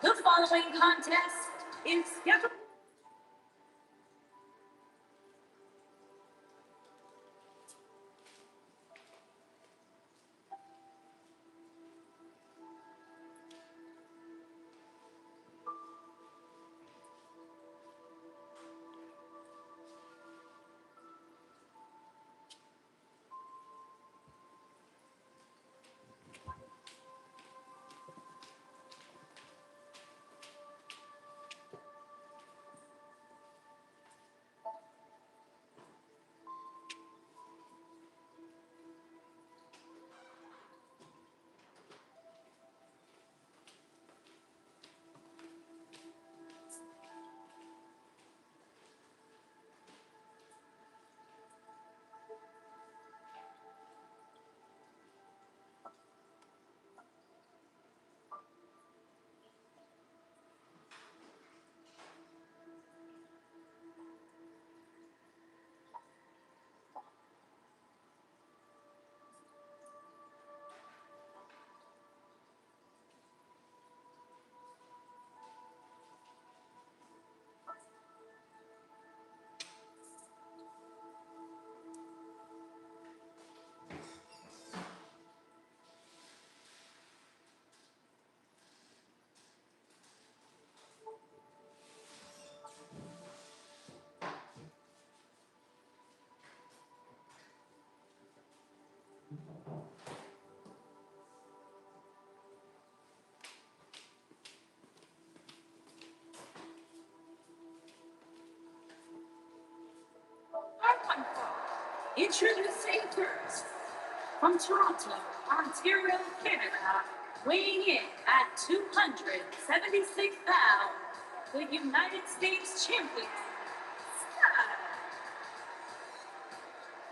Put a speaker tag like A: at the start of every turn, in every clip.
A: The following contest is scheduled. Introducing first, from Toronto, Ontario, Canada, weighing in at 276 pounds, the United States champion,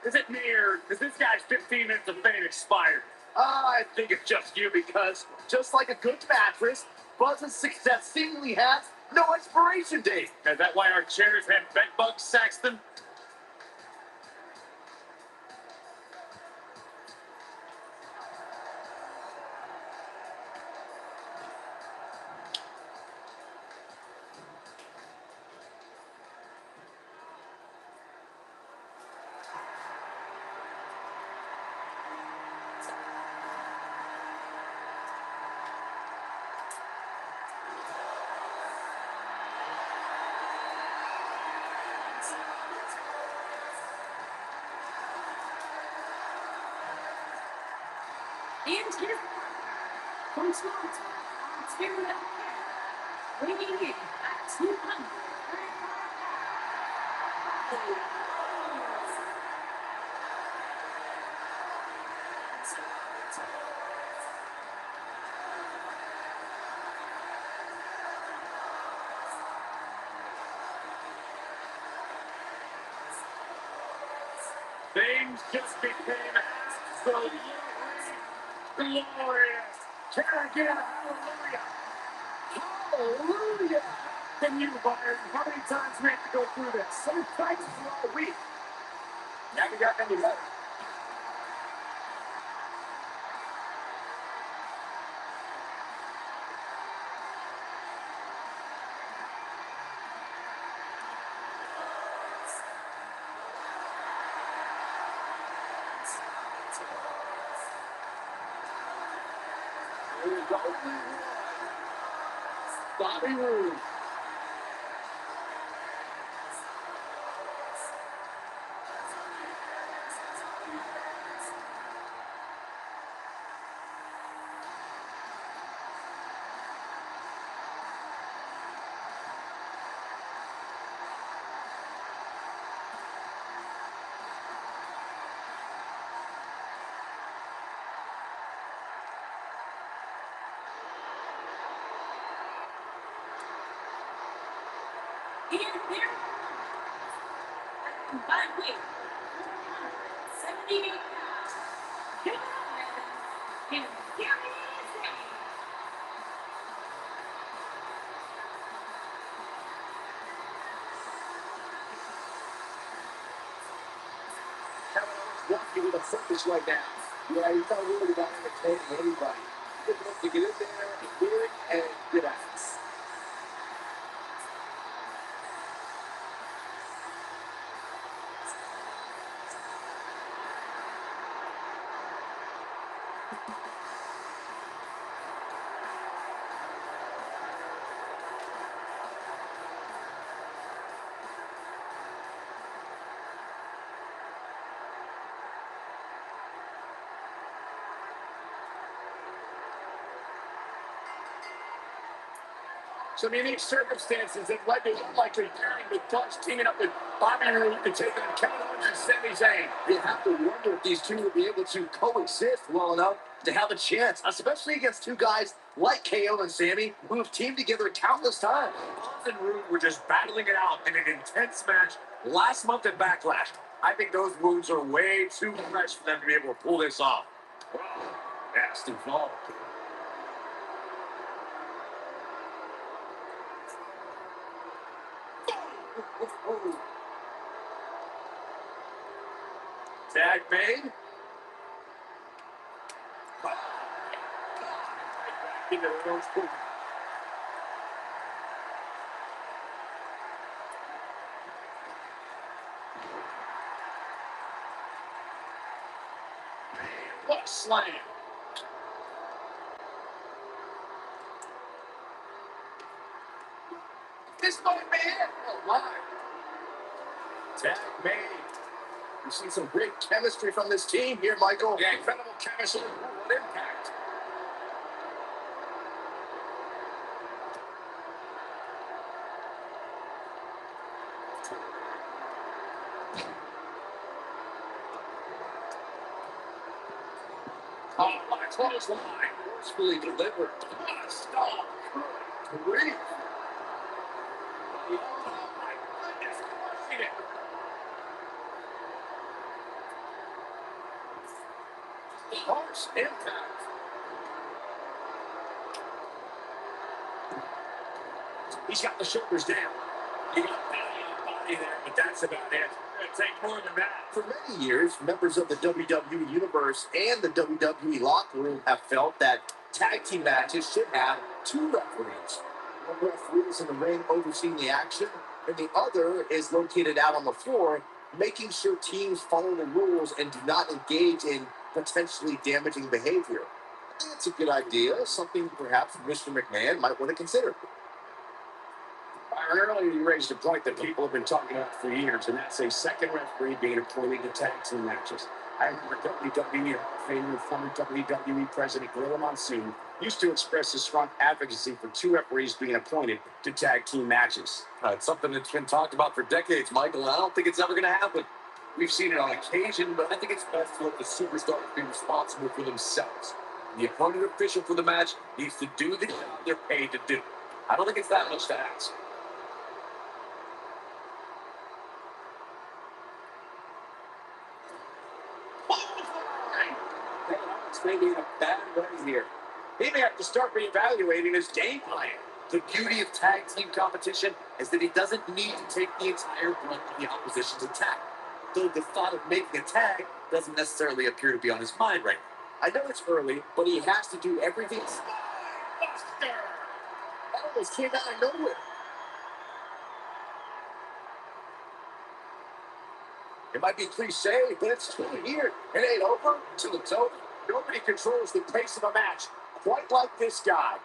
B: Is it me or does this guy's 15 minutes of fame expired?
C: I think it's just you because, just like a good mattress, Buzz's success seemingly has no expiration date.
B: Is that why our chairs have bed bugs, Saxton?
A: and his partner, from Toronto, Ontario, Canada, weighing in at 235 pounds.
B: Things just became absolutely glorious. Can I get a hallelujah? Hallelujah! Can you, Byron? How many times we have to go through this? Some practice all week. Never got any better. There's only one. Bobby Roode.
A: And their combined weight, 478 pounds, Kevin Owens and Gary Zane.
C: Kevin Owens walking with a focus right now. Yeah, he's not worried about entertaining anybody. He's looking to get in there, win, and get out.
B: Some unique circumstances that led to unlikely pairing with Bucks teaming up with Bobby Roode and taking on Kevin Owens and Sami Zayn.
C: You have to wonder if these two will be able to coexist well enough to have a chance, especially against two guys like KO and Sami, who have teamed together countless times.
B: Owens and Roode were just battling it out in an intense match last month at Backlash. I think those wounds are way too fresh for them to be able to pull this off. Wow, fast involved. Tag made. Into the nose pool. What slam? This might be it. Oh, my. Tag made.
C: We've seen some great chemistry from this team here, Michael.
B: Yeah, incredible chemistry. What impact. Oh, my clothesline.
C: Forcefully delivered.
B: What a stop.
C: Great.
B: Oh, my goodness. Crushing it. Harsh impact. He's got the shoulders down. He got body on body there, but that's about it. It's going to take more than that.
C: For many years, members of the WWE Universe and the WWE locker room have felt that tag team matches should have two referees. One referee is in the ring overseeing the action, and the other is located out on the floor, making sure teams follow the rules and do not engage in potentially damaging behavior. I think it's a good idea, something perhaps Mr. McMahon might want to consider.
B: Earlier, you raised a point that people have been talking about for years, and that's a second referee being appointed to tag team matches. I remember WWE Hall of Famer and former WWE President Gorilla Monsoon used to express his strong advocacy for two referees being appointed to tag team matches.
C: It's something that's been talked about for decades, Michael, and I don't think it's ever going to happen.
B: We've seen it on occasion, but I think it's best to let the superstars be responsible for themselves. The appointed official for the match needs to do the job they're paid to do. I don't think it's that much to ask. Maybe in a bad way here. He may have to start reevaluating his game plan.
C: The beauty of tag team competition is that he doesn't need to take the entire brunt of the opposition's attack. Though the thought of making a tag doesn't necessarily appear to be on his mind right now. I know it's early, but he has to do everything.
B: Buster!
C: That almost came out of nowhere. It might be cliche, but it's true here. It ain't over till it's over.
B: Nobody controls the pace of a match quite like this guy.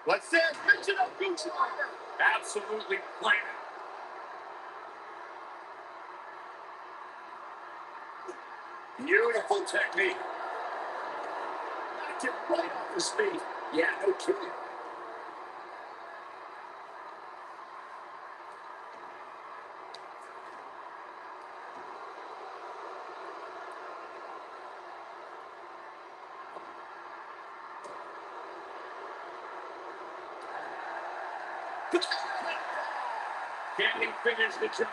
C: What's that? Mention of Gooch Liner.
B: Absolutely planted. Beautiful technique. Knocked him right off his feet. Yeah, no kidding. Can he finish the job?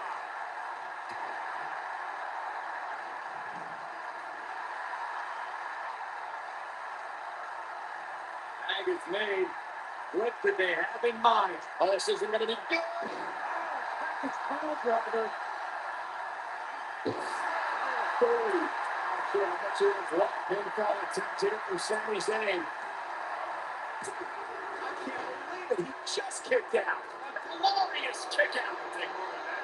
B: Tag is made. What did they have in mind? Oh, this isn't going to be good. It's pile driver. I'm sure how much it was left. Pinfall attempt here from Sami Zayn. I can't believe it. He just kicked out. A glorious kick out. Take more of that.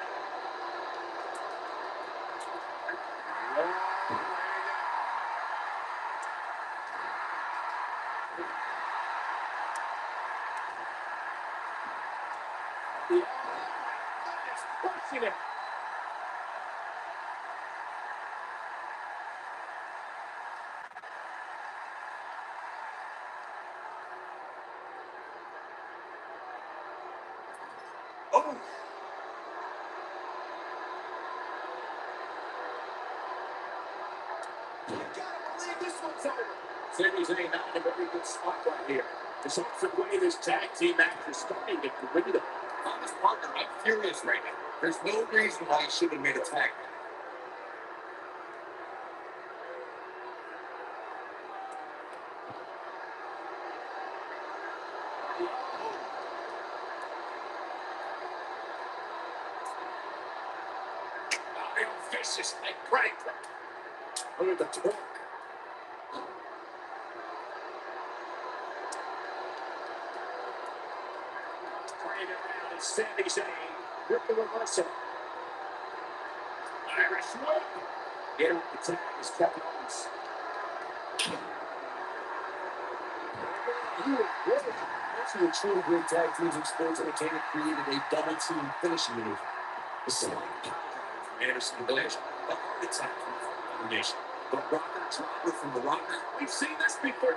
B: Pushing it. Oh,
C: You gotta believe this one's over.
B: Sami Zayn not in a very good spot right here. It's hard to way this tag team match is starting to win them.
A: On this partner, I'm furious right now. There's no reason why he should have made a tag.
B: Real vicious like break. Look at the torque. Turning it around is Sami Zayn with the reversal. Irish whip. Get on the tag is Kevin Owens. That's a true great tag teams in sports entertainment created a double team finishing move. The sliding power from Anderson and Blaze, the heart attack from the Hart Foundation, the rocker dropper from the Rocker. We've seen this before.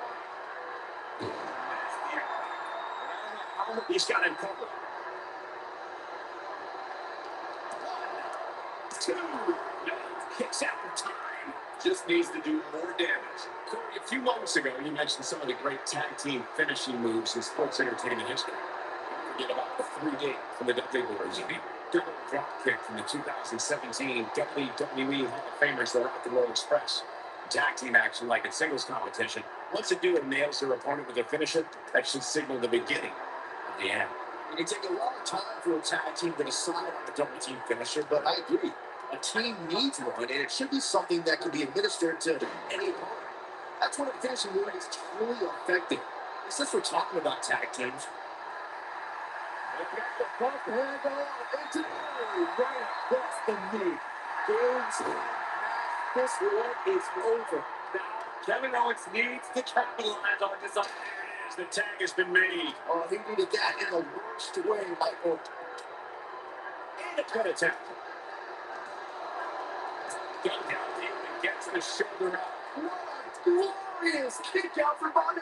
B: He's got him covered. 1, 2, kicks out the time. Just needs to do more damage. Corey, a few moments ago, you mentioned some of the great tag team finishing moves in sports entertainment history. Don't forget about the 3D from the WWE. Double drop kick from the 2017 WWE Hall of Famers, the Rock and Roll Express. Tag team action like in singles competition. Once a duo nails their opponent with a finisher, that should signal the beginning of the end.
C: It can take a long time for a tag team to decide on a double team finisher, but I agree. A team needs one, and it should be something that can be administered to any opponent. That's when a finishing move is truly effective. Since we're talking about tag teams,
B: Look at the bump handle into right across the knee. Games, this one is over. Now, Kevin Owens needs to capitalize on this. There it is. The tag has been made.
C: oh, he needed that in the worst way, Michael.
B: And a pin attempt. Gun down deep and gets the shoulder up.
C: What a glorious kick out from Bonner.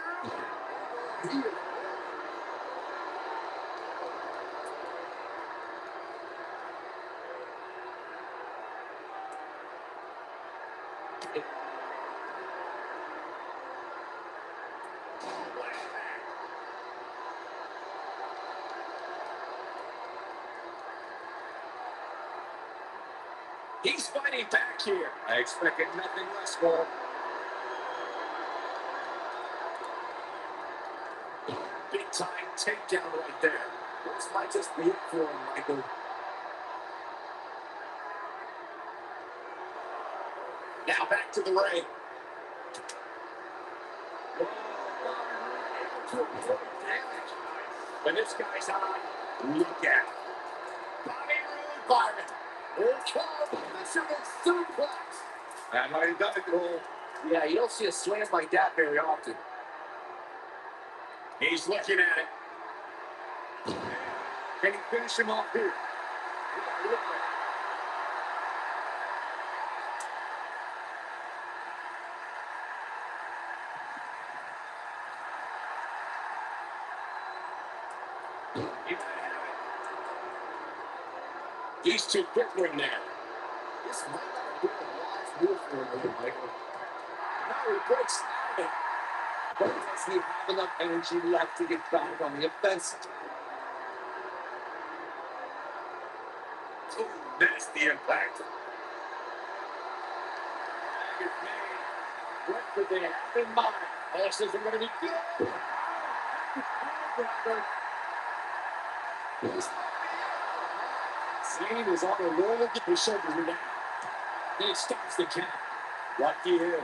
B: He's fighting back here. I expected nothing less for him. Big time takedown right there.
C: This might just be it for him, Michael.
B: Now back to the ring. When this guy's on, look at it. Bobby Roode Byron.
C: Here comes Fisherman suplex.
B: That might have done it, Cole.
C: Yeah, you don't see a slam like that very often.
B: He's looking at it. Can he finish him off here? He's too quick in there.
C: This might not have been a wise move for him, Michael.
B: Now he breaks out of it.
C: But does he have enough energy left to get back on the offensive?
B: Oh, nasty impact. Tag is made. What did they have in mind? This isn't going to be good. Zayn is on a roll. Get his shoulders down. Then he stops the count. Lucky him.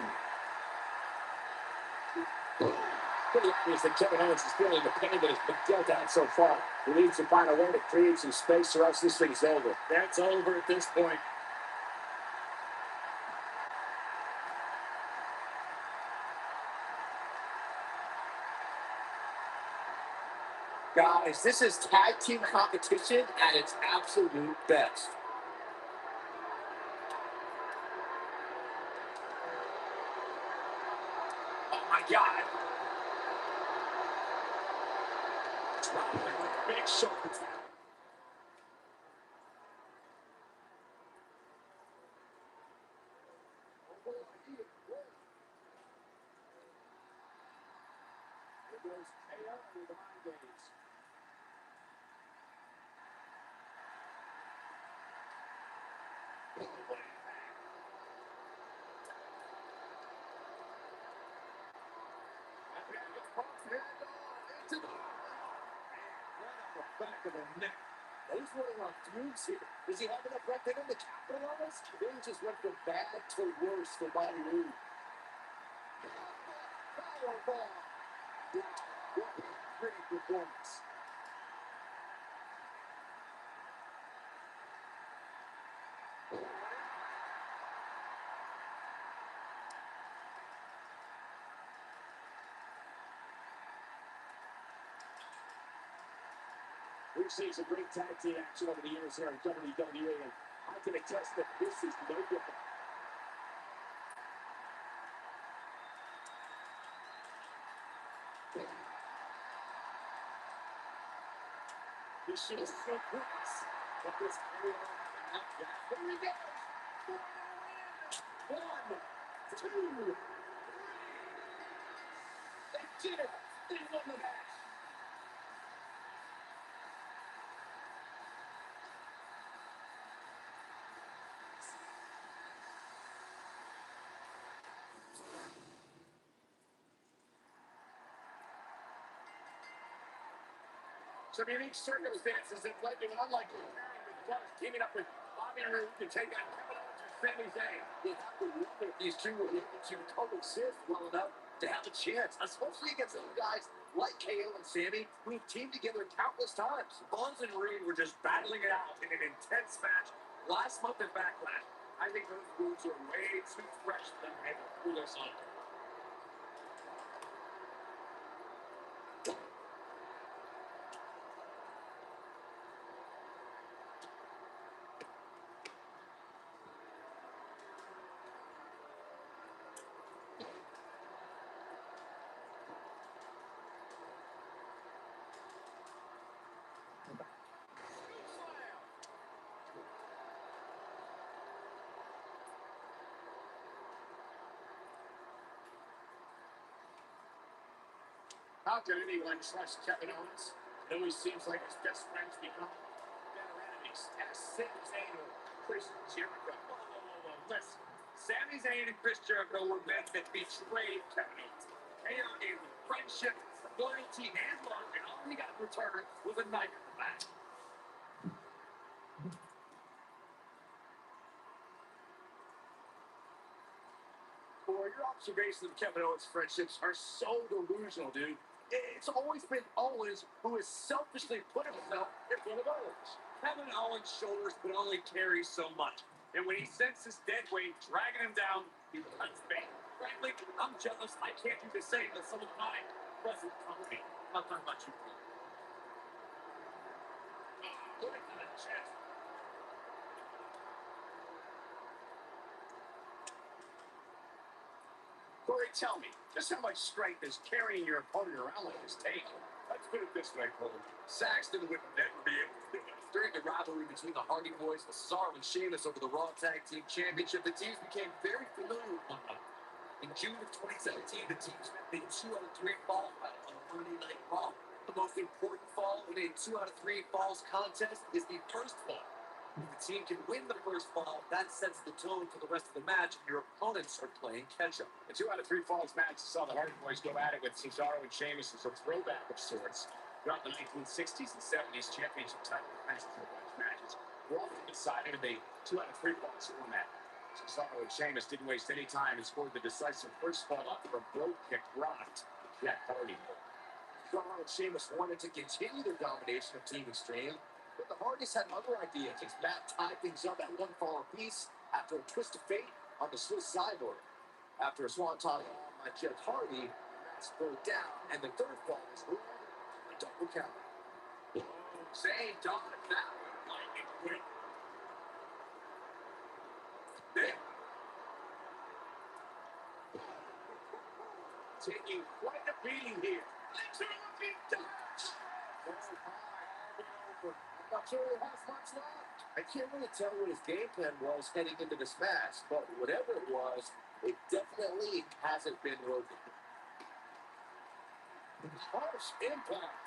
B: Pretty obvious that Kevin Owens is feeling the pain that has been dealt out so far. He needs to find a way to create some space, or else this thing's over. That's over at this point.
C: Guys, this is tag team competition at its absolute best.
B: Oh my God. Dropping with a big shoulder tap. goes KO with the mind games. Into the back of the neck. He's running on fumes here. Does he have enough breath in him to capitalize? He just went from bad to worse for Bobby Roode. Powerball. What a great performance. We've seen some great tag team action over the years here in WWE, and I can attest that this is no different. He should have so quick. But this carry on and that. Here he goes. One, two, they did it. They won the match. Some unique circumstances that led to an unlikely pairing with Plus teaming up with Bobby Roode to take on Kevin Owens and Sami Zayn. You have to wonder if these two were able to coexist well enough to have a chance, especially against some guys like KO and Sami, who have teamed together countless times. Bonds and Reed were just battling it out in an intense match last month at Backlash. I think those moves are way too fresh for them to be able to pull this off. How can anyone trust Kevin Owens? It always seems like his best friends become better enemies. As Sami Zayn or Chris Jericho. Whoa. Listen, Sami Zayn and Chris Jericho were men that betrayed Kevin Owens. KO gave them friendship, loyalty, and love, and all he got in return was a knife in the back. Corey, your observations of Kevin Owens' friendships are so delusional, dude. It's always been Owens who has selfishly put himself in front of others. Kevin Owens' shoulders can only carry so much. And when he senses dead weight dragging him down, he cuts bait. Frankly, I'm jealous. I can't do the same to some of my present company. I'm not talking about you, bro. Put it to the chest. Corey, tell me, just how much strength is carrying your opponent around like this take? Let's put it this way, Corey. Saxton would never be able to do it. During the rivalry between the Hardy Boys, Cesaro, and Sheamus over the Raw Tag Team Championship, the teams became very familiar with one another. In June of 2017, the teams met in a 2 out of 3 fall battle on Monday Night Raw. The most important fall in a 2 out of 3 falls contest is the first fall. If the team can win the first fall, that sets the tone for the rest of the match, and your opponents are playing catch-up. The 2 out of 3 falls match saw the Hardy Boys go at it with Cesaro and Sheamus as a throwback of sorts. Throughout the 1960s and 70s, championship title matches and matches were often decided in a 2 out of 3 falls format. Cesaro and Sheamus didn't waste any time and scored the decisive first fall after a brogue kick rocked Jeff Hardy. Cesaro and Sheamus wanted to continue their domination of Team Extreme, but the Hardys had other ideas as Matt tied things up at 1 fall apiece after a twist of fate on the Swiss sideboard. After a swanton bomb by Jeff Hardy, Matt broke down, and the third fall was ruled a double count. Zayn dominated that one lightning quick. Then, taking quite a beating here. Interrupting dodge. I'm not sure he has much left. I can't really tell what his game plan was heading into this match, but whatever it was, it definitely hasn't been working. Harsh impact.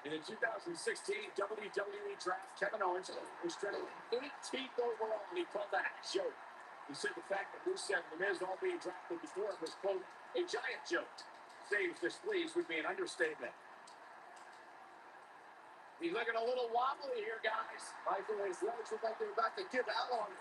B: In the 2016 WWE Draft, Kevin Owens was drafted 18th overall, and he called that a joke. He said the fact that Rusev and The Miz all being drafted before him was, quote, a giant joke. Saying he was displeased would be an understatement. He's looking a little wobbly here, guys.
C: Michael and his legs look like they're about to give out on him.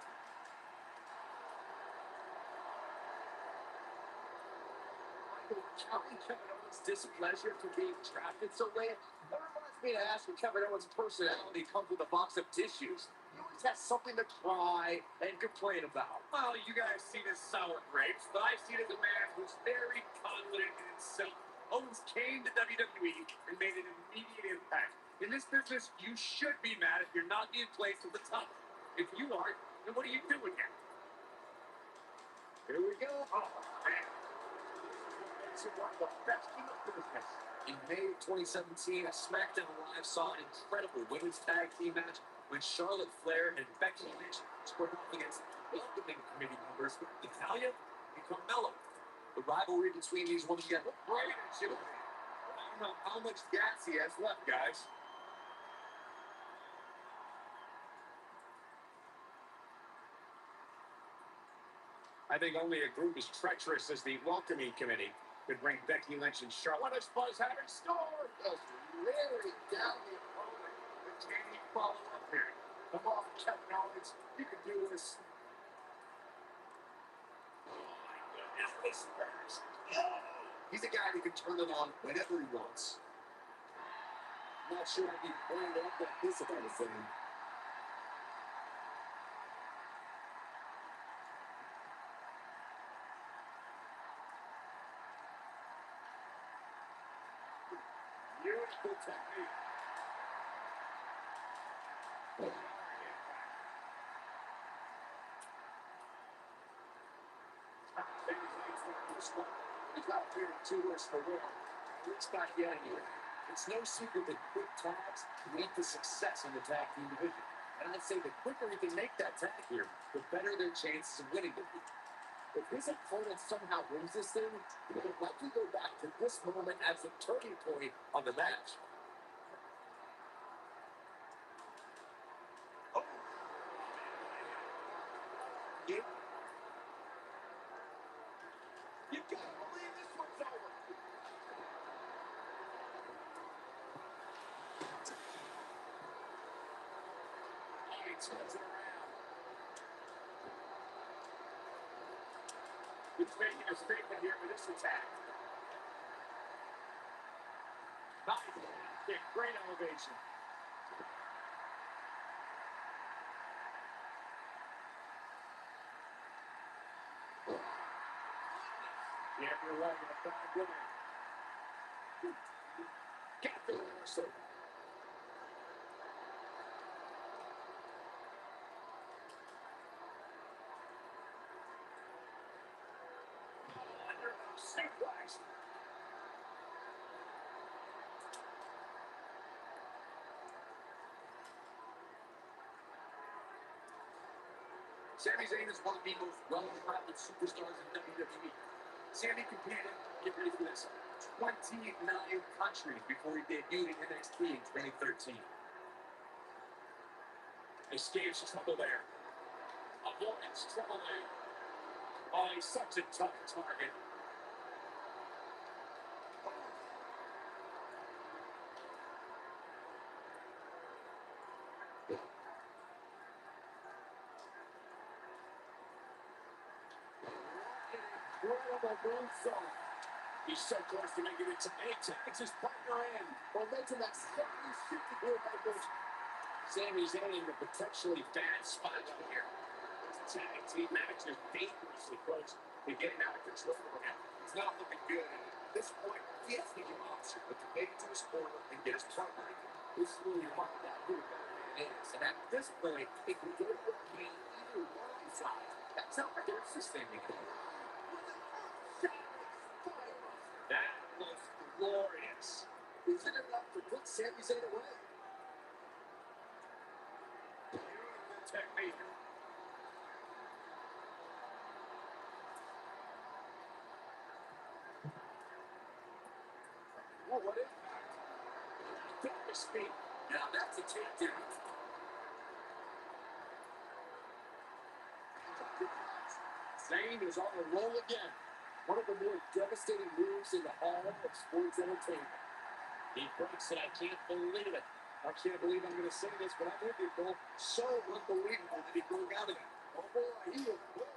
C: Counting Kevin Owens' displeasure for being drafted so late, that reminds me to ask when Kevin Owens' personality comes with a box of tissues. He always has something to cry and complain about.
B: Well, you guys see this sour grapes, but I see it as a man who's very confident in himself. Owens came to WWE and made an immediate impact. In this business, you should be mad if you're not being placed at the top. If you aren't, then what are you doing here?
C: Here we go.
B: Oh, man. This is one of the best in the business.
C: In May of 2017, SmackDown Live saw an incredible women's tag team match when Charlotte Flair and Becky Lynch squared off against welcoming committee members Natalya and Carmella. The rivalry between these women got
B: Great agility. I don't know how much gas he has left, guys. I think only a group as treacherous as the welcoming committee could bring Becky Lynch and Charlotte. What does Buzz have in store?
C: just rearing down the opponent.
B: But can he follow up here?
C: Come on, Kevin Owens. You can do this.
B: Oh, my goodness, this hurts.
C: He's a guy that can turn it on whenever he wants. Not sure if he planned out that this kind of thing.
B: Beautiful technique.
C: He's not fearing too much for real. It's not yet here. It's no secret that quick tags lead to success in the tag team division. And I'd say the quicker he can make that tag here, the better their chances of winning will be. If his opponent somehow wins this thing, he will likely go back to this moment as the turning point on the match.
B: Oh.
C: You can't believe this one's over.
B: He turns it around. He's making a statement here with this attack. Nice kick, great elevation. Yeah, you're right. A bad winner. Get the reversal. Suplex.
C: Sami Zayn is one of the most well-traveled superstars in WWE. Sami competed, get ready for this, 29 countries before he debuted in NXT in 2013.
B: Escapes trouble there. Avoids trouble there. Oh, he's such a tough target.
C: Incredible moonsault.
B: He's so close to making it to 8. Takes his partner in.
C: Momentum that's slightly shifted here by Bush.
B: Sami Zayn in a potentially bad spot here. This tag team match is dangerously close to getting out of control right now. It's not looking good. And at this point, he has to give option, but to make it to his corner and get his partner in.
C: This is really hard that who the better man is. And at this point, it can go to gain either one of these sides. That's how there's this thing together.
B: That was glorious.
C: Is it enough to put Sami Zayn away?
B: technique. Well, what is that? Get his feet. Now that's a takedown. Zayn is on the roll again. One of the more devastating moves in the hall of sports entertainment. He breaks it. I can't believe it. I can't believe I'm going to say this, but I'm with you, Bill. So unbelievable that he broke out of it. Oh, boy, he is good.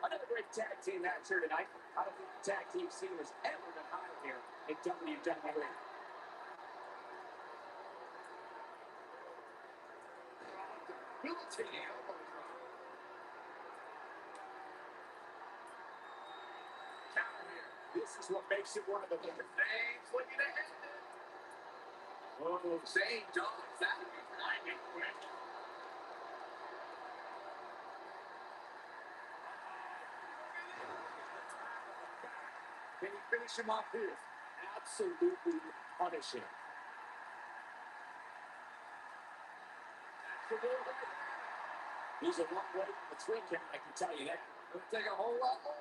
B: Another great tag team match here tonight. I don't think the tag team scene has ever been higher here in WWE. Debilitating elbow drop. Counter here. This is what makes it one of the better things. Looking ahead. Oh, Zayn dodged that lightning quick. Can he finish him off here? Absolutely punish him. He's a long way from the 3 count, I can tell you that. It'll take a whole lot more.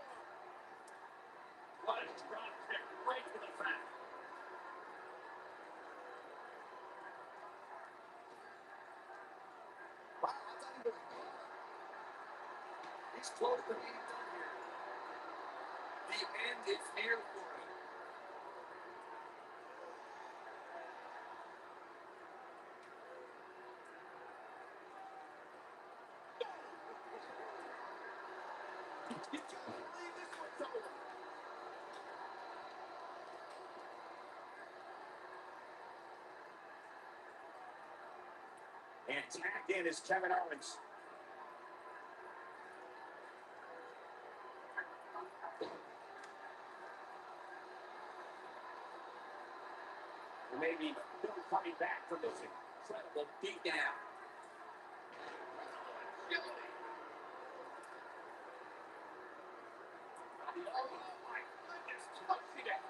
B: What a drop kick right to the back. Wow, that's not even good. He's close to being done here. The end is near for him. You can't believe this one's over. And tagged in is Kevin Owens. Maybe no coming back from this incredible beatdown. Oh my goodness, touching it.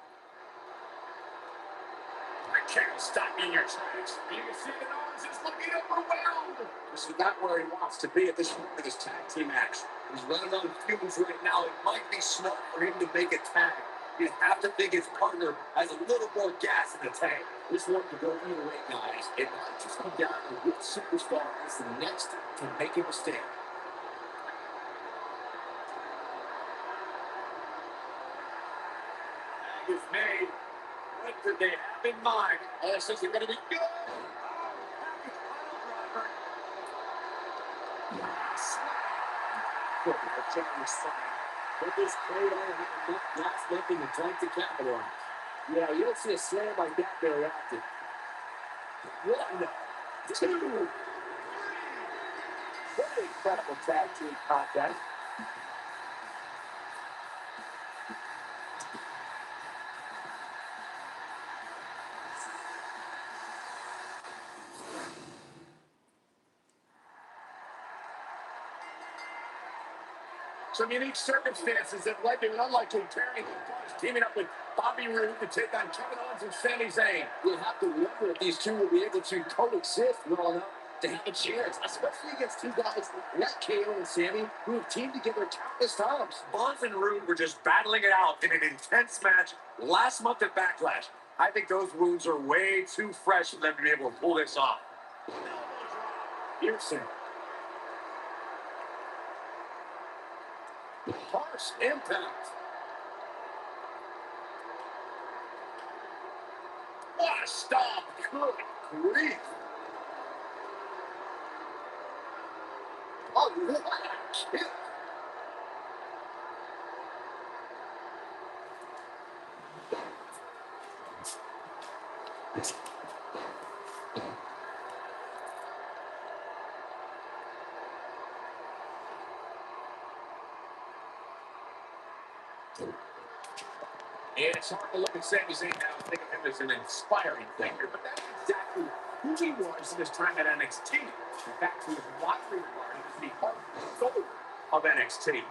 B: I can't stop you in your tracks. You can see that Owens is looking overwhelmed. This is not where he wants to be at this point of this tag team match. He's running on fumes right now. It might be smart for him to make a tag. You have to think his partner has a little more gas in the tank. This one could go either way, guys. It might just come down to which superstar is the next to make a mistake. Tag is made. What did they have in mind? Oh, this isn't going to be good. But this play don't have enough gas left in the tank to capitalize. Yeah, you don't see a slam like that very often. 1, 2, 3. What an incredible tag team contest. Some unique circumstances that led to an unlikely pairing of teaming up with Bobby Roode to take on Kevin Owens and Sami Zayn. We'll have to wonder if these two will be able to coexist well enough to have a chance, especially against two guys like KO and Sami, who have teamed together countless times. Bonds and Roode were just battling it out in an intense match last month at Backlash. I think those wounds are way too fresh for them to be able to pull this off. Pearson. Harsh impact. What a stop. Good grief. Oh, what a kick. And it's hard to look at Sami Zayn now and think of him as an inspiring figure, but that's exactly who he was in his time at NXT. In fact, he was widely regarded as the heart and soul of NXT.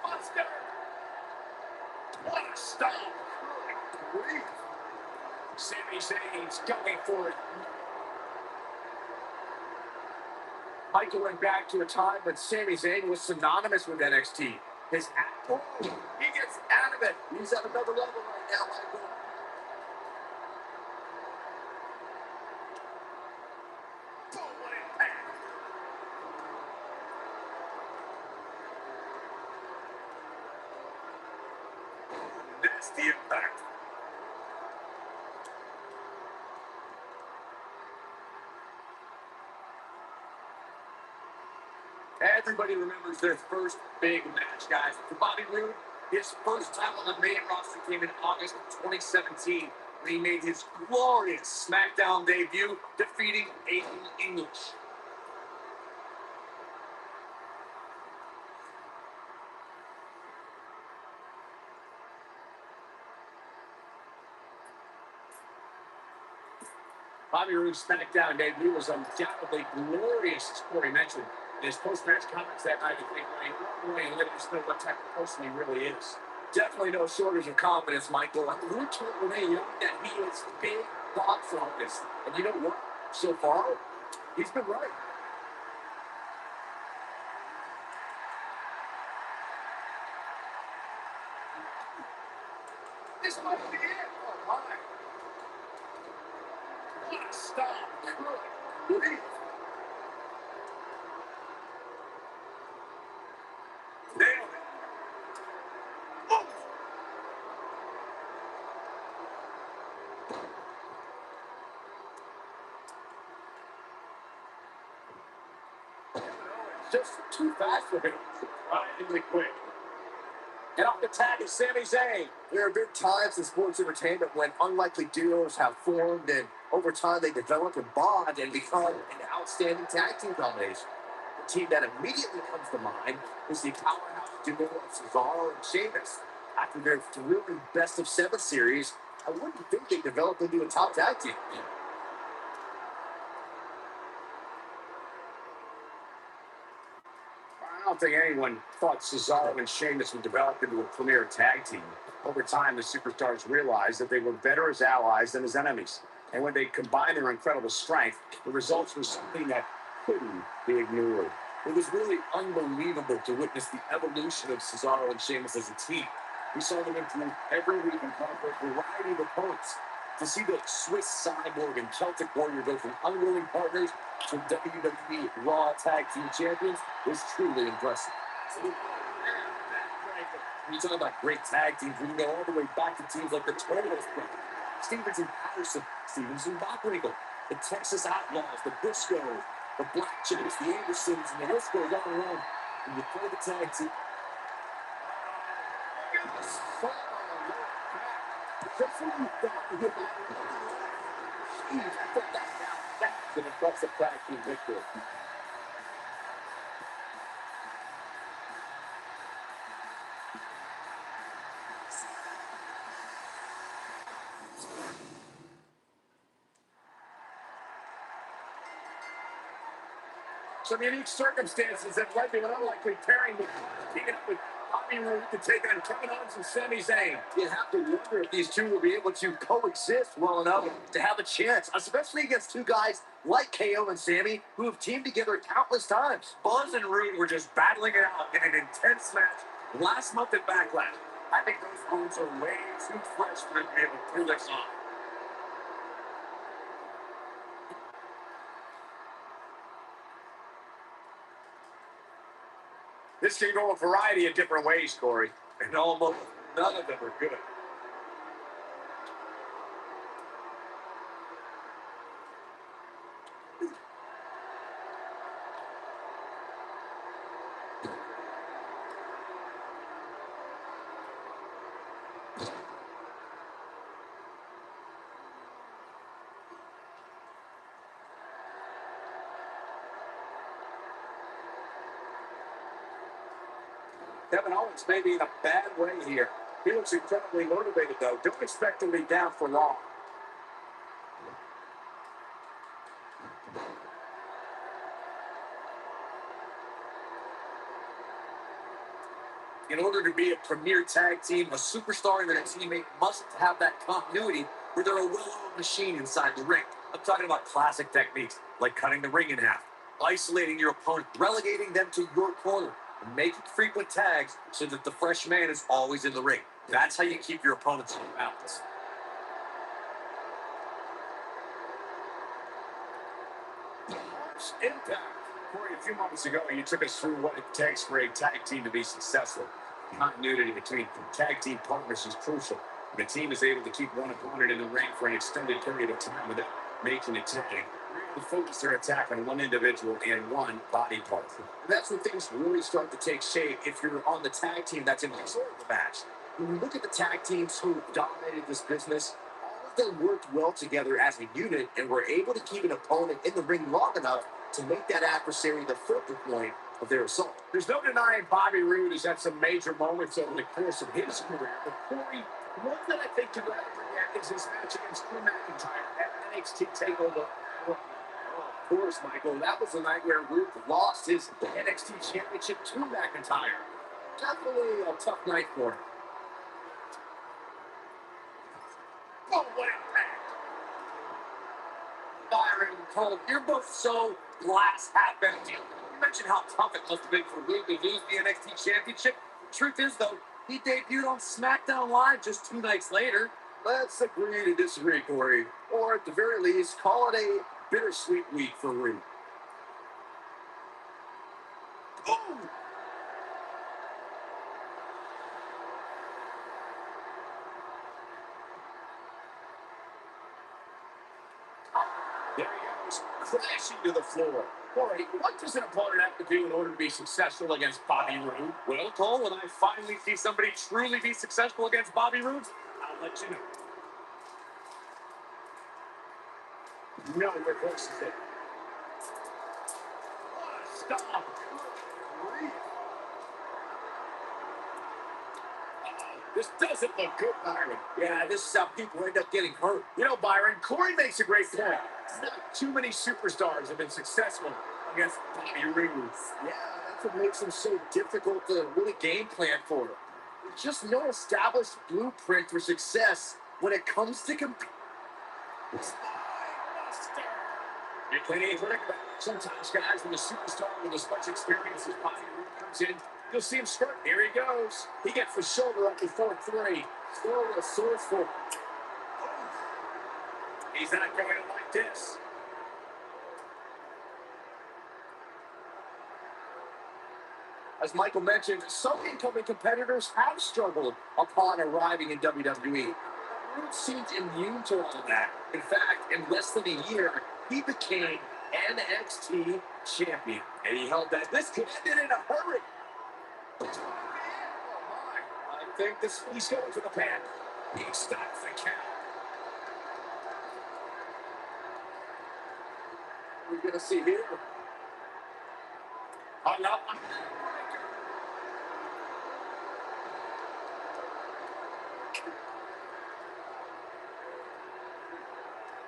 B: Buster. What a stop. Good grief. Sami Zayn's going for it. Michael went back to a time when Sami Zayn was synonymous with NXT. He gets out of it. He's at another level right now, Michael. Boom, what impact. That's the impact. Everybody remembers their first big match, guys. For Bobby Roode, his first time on the main roster came in August of 2017 when he made his glorious SmackDown debut, defeating Aiden English. Bobby Roode's SmackDown debut was undoubtedly glorious, as Corey mentioned in his post-match comments that night. I think Wayne let us know what type of person he really is. Definitely no shortage of confidence, Michael. Roode told Renee Young that he is big box office. And you know what? So far, he's been right. This might be it. Oh, my. What a stop. Good grief. Nailed it. Oh. Just too fast for him. Surprisingly quick. And off the tag is Sami Zayn. There have been times in sports entertainment when unlikely duos have formed, and over time they develop and bond and become an outstanding tag team combination. The team that immediately comes to mind is the powerhouse duo of Cesaro and Sheamus. After their thrilling best-of-7 series, I wouldn't think they developed into a top tag team. I don't think anyone thought Cesaro and Sheamus would develop into a premier tag team. Over time, the superstars realized that they were better as allies than as enemies. And when they combined their incredible strength, the results were something that couldn't be ignored. It was really unbelievable to witness the evolution of Cesaro and Sheamus as a team. We saw them improve every week and conquer a variety of opponents. To see the Swiss Cyborg and Celtic Warrior go from unwilling partners to WWE Raw Tag Team Champions was truly impressive. When you talk about great tag teams, we can go all the way back to teams like the Turtles, Stevens and Patterson, Stevens and Bockwinkel, the Texas Outlaws, the Briscoes, the Black Chicks, the Andersons, and the list goes on and on. When you play the tag team, just when you thought you hit that's an impressive tag team victory. Some unique circumstances that led to an unlikely pairing with teaming up with Bobby Roode to take on Kevin Owens and Sami Zayn. You have to wonder if these two will be able to coexist well enough to have a chance, especially against two guys like KO and Sami, who have teamed together countless times. Buzz and Roode were just battling it out in an intense match last month at Backlash. I think those wounds are way too fresh for them to be able to pull this off. This can go a variety of different ways, Corey, and almost none of them are good. Kevin Owens may be in a bad way here. He looks incredibly motivated, though. Don't expect him to be down for long.
C: In order to be a premier tag team, a superstar and their teammate must have that continuity where they're a well-oiled machine inside the ring. I'm talking about classic techniques like cutting the ring in half, isolating your opponent, relegating them to your corner, and making frequent tags so that the fresh man is always in the ring. That's how you keep your opponents in balance.
B: Impact. Corey, a few moments ago, you took us through what it takes for a tag team to be successful. Continuity between tag team partners is crucial. The team is able to keep one opponent in the ring for an extended period of time without making a tag. They're able to focus their attack on one individual and one body part.
C: And that's when things really start to take shape if you're on the tag team that's in control of the match. When you look at the tag teams who dominated this business, all of them worked well together as a unit and were able to keep an opponent in the ring long enough to make that adversary the focal point of their assault.
B: There's no denying Bobby Roode has had some major moments over the course of his career. But Corey, one that I think you gotta forget is his match against Drew McIntyre at NXT TakeOver.
C: Oh, of course, Michael. That was the night where Roode lost his NXT Championship to McIntyre. Definitely a tough night for him.
B: Oh, what impact!
C: Byron, Cole, you're both so glass half empty. You mentioned how tough it must have been for Roode to lose the NXT Championship. Truth is, though, he debuted on SmackDown Live just 2 nights later. Let's agree to disagree, Corey. Or at the very least, call it a bittersweet week for Roode.
B: Oh! There he goes, crashing to the floor. Corey, what does an opponent have to do in order to be successful against Bobby Roode?
C: Well, Cole, when I finally see somebody truly be successful against Bobby Roode,
B: I'll let you know. No reverses it. What a stop. This doesn't look good, Byron.
C: yeah, this is how people end up getting hurt.
B: You know, Byron, Corey makes a great point. Not too many superstars have been successful against Bobby Roode.
C: Yeah, that's what makes them so difficult to really game plan for. There's just no established blueprint for success when it comes to competing.
B: You can't even think about it. Sometimes, guys, when a superstar with as much experience as Bobby Roode comes in, you'll see him strut. Here he goes. He gets the shoulder up before 3.
C: Still resourceful.
B: He's not going to like this.
C: As Michael mentioned, some incoming competitors have struggled upon arriving in WWE. Roode seemed immune to all of that. In fact, in less than a year, he became NXT champion.
B: And he held that.
C: This could end it in a hurry.
B: Oh, my. I think he's going for the pan. He stops the count.
C: We're going to see here.
B: Oh, no.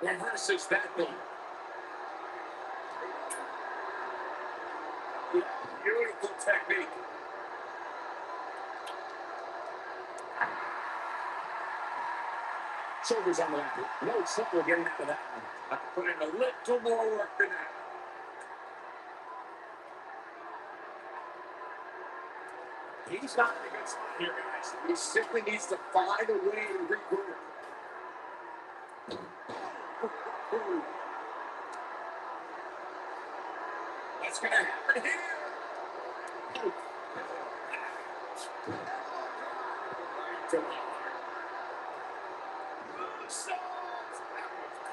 B: Reverses that one. Beautiful technique. Shoulders on the line. No trouble getting out of that one. I put in a little more work than that. He's not in a good spot here, guys.
C: He simply needs to find a way to regroup.
B: What's going to happen here?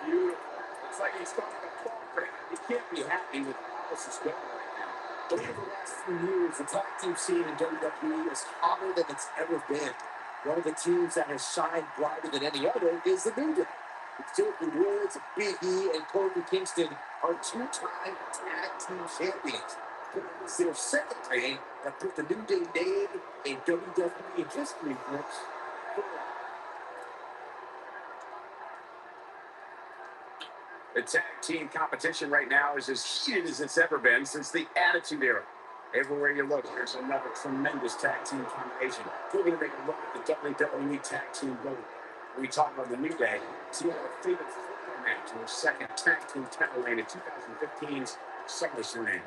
B: Beautiful. It's like he's talking a program.
C: He can't be happy with how this is going right now. But over the last few years, the tag team scene in WWE is hotter than it's ever been. One of the teams that has shined brighter than any other is the New Day. Xavier Woods, Big E, and Kofi Kingston are 2-time tag team champions. It's their second reign that put the New Day name in WWE history books.
B: The tag team competition right now is as heated as it's ever been since the Attitude Era. Everywhere you look, there's another tremendous tag team combination. We're going to make a look at the WWE Tag Team Vote. We talk about the New Day. See our favorite football match in the second tag team title reign in 2015's SummerSlam.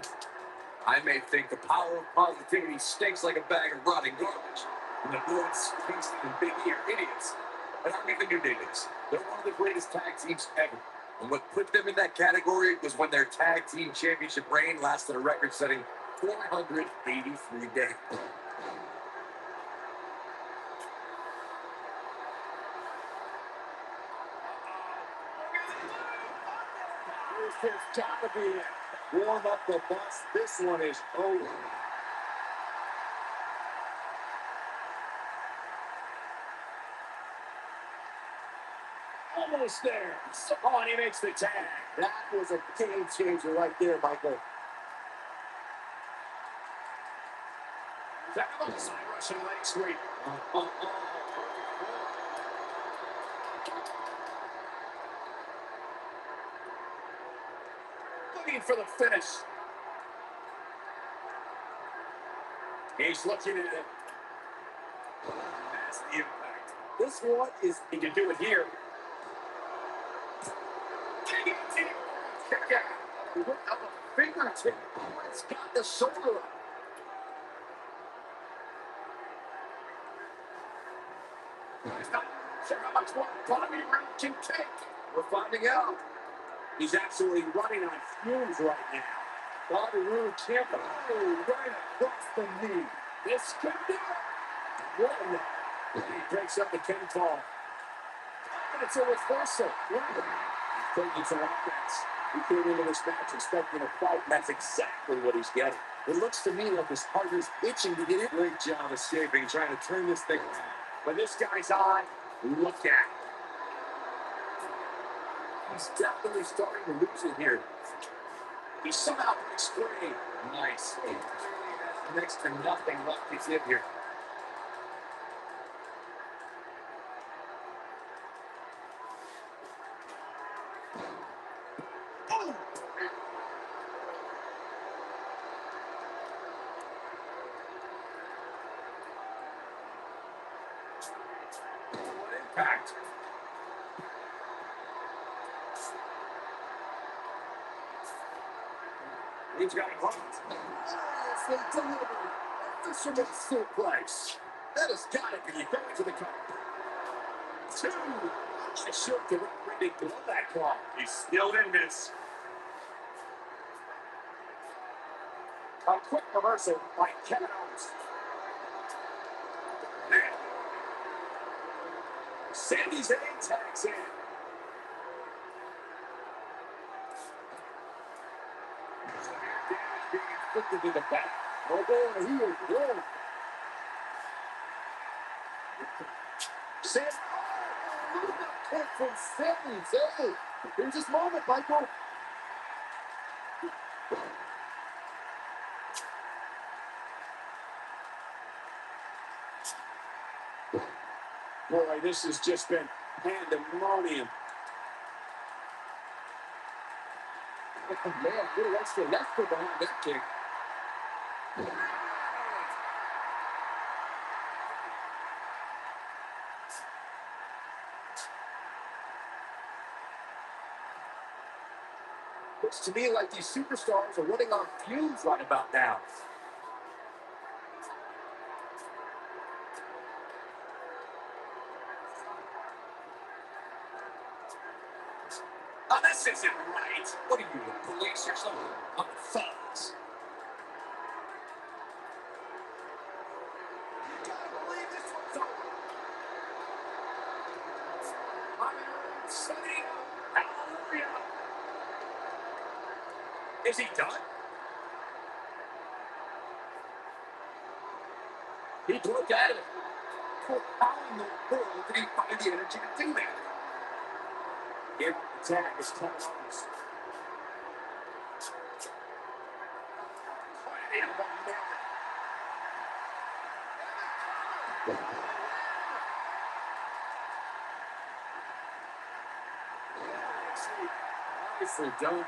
C: I may think the power of positivity stinks like a bag of rotting garbage. And the Woods, Kingston, and Big E are idiots. But I'm even new diggers. They're one of the greatest tag teams ever. And what put them in that category was when their tag team championship reign lasted a record-setting 483 days.
B: There's got to be it. Warm up the bus. This one is over. Almost there. Oh, and he makes the tag.
C: That was a game changer right there, Michael.
B: That looks like Russian leg sweep. Looking for the finish. He's looking at it. That's the impact.
C: This one is...
B: He can do it here. Kick out. Look up a fingertip. It's got the shoulder up. He's not sure how much more Bobby Roode can take.
C: We're finding out.
B: He's absolutely running on fumes right now. Bobby Roode can't go right across the knee. This could do it. One. He breaks up the pinfall. And it's a reversal. He's taking some offense. He came into this match expecting a fight, and that's exactly what he's getting.
C: It looks to me like his heart is itching to get it.
B: Great job escaping, trying to turn this thing around. When this guy's on, look at it. He's definitely starting to lose it here. He somehow breaks free. Nice. He has next to nothing left to give here. Boom! What impact? He's got it caught.
C: They delivered a fisherman suplex.
B: That has got to be going to the cover. Two. I should have ready to blow that call. He's still in this. A quick reversal by Kevin Owens. Sami Zayn tags in. Being inflicted in the back.
C: Oh boy, he is good.
B: Sam,
C: Look at that kick from Sami Zayn. Here's his moment, Michael.
B: boy, this has just been pandemonium.
C: Oh, man, little extra left foot behind that kick. Looks to me like these superstars are running on fumes right about now.
B: Oh, this isn't right. What are you, the police or something? I'm the thugs. You gotta believe this one's over. I'm setting up. Hallelujah. Is he done? He broke out of it. How in the world did he find the energy to do that? Give the tag is Kevin Owens. Nicely done.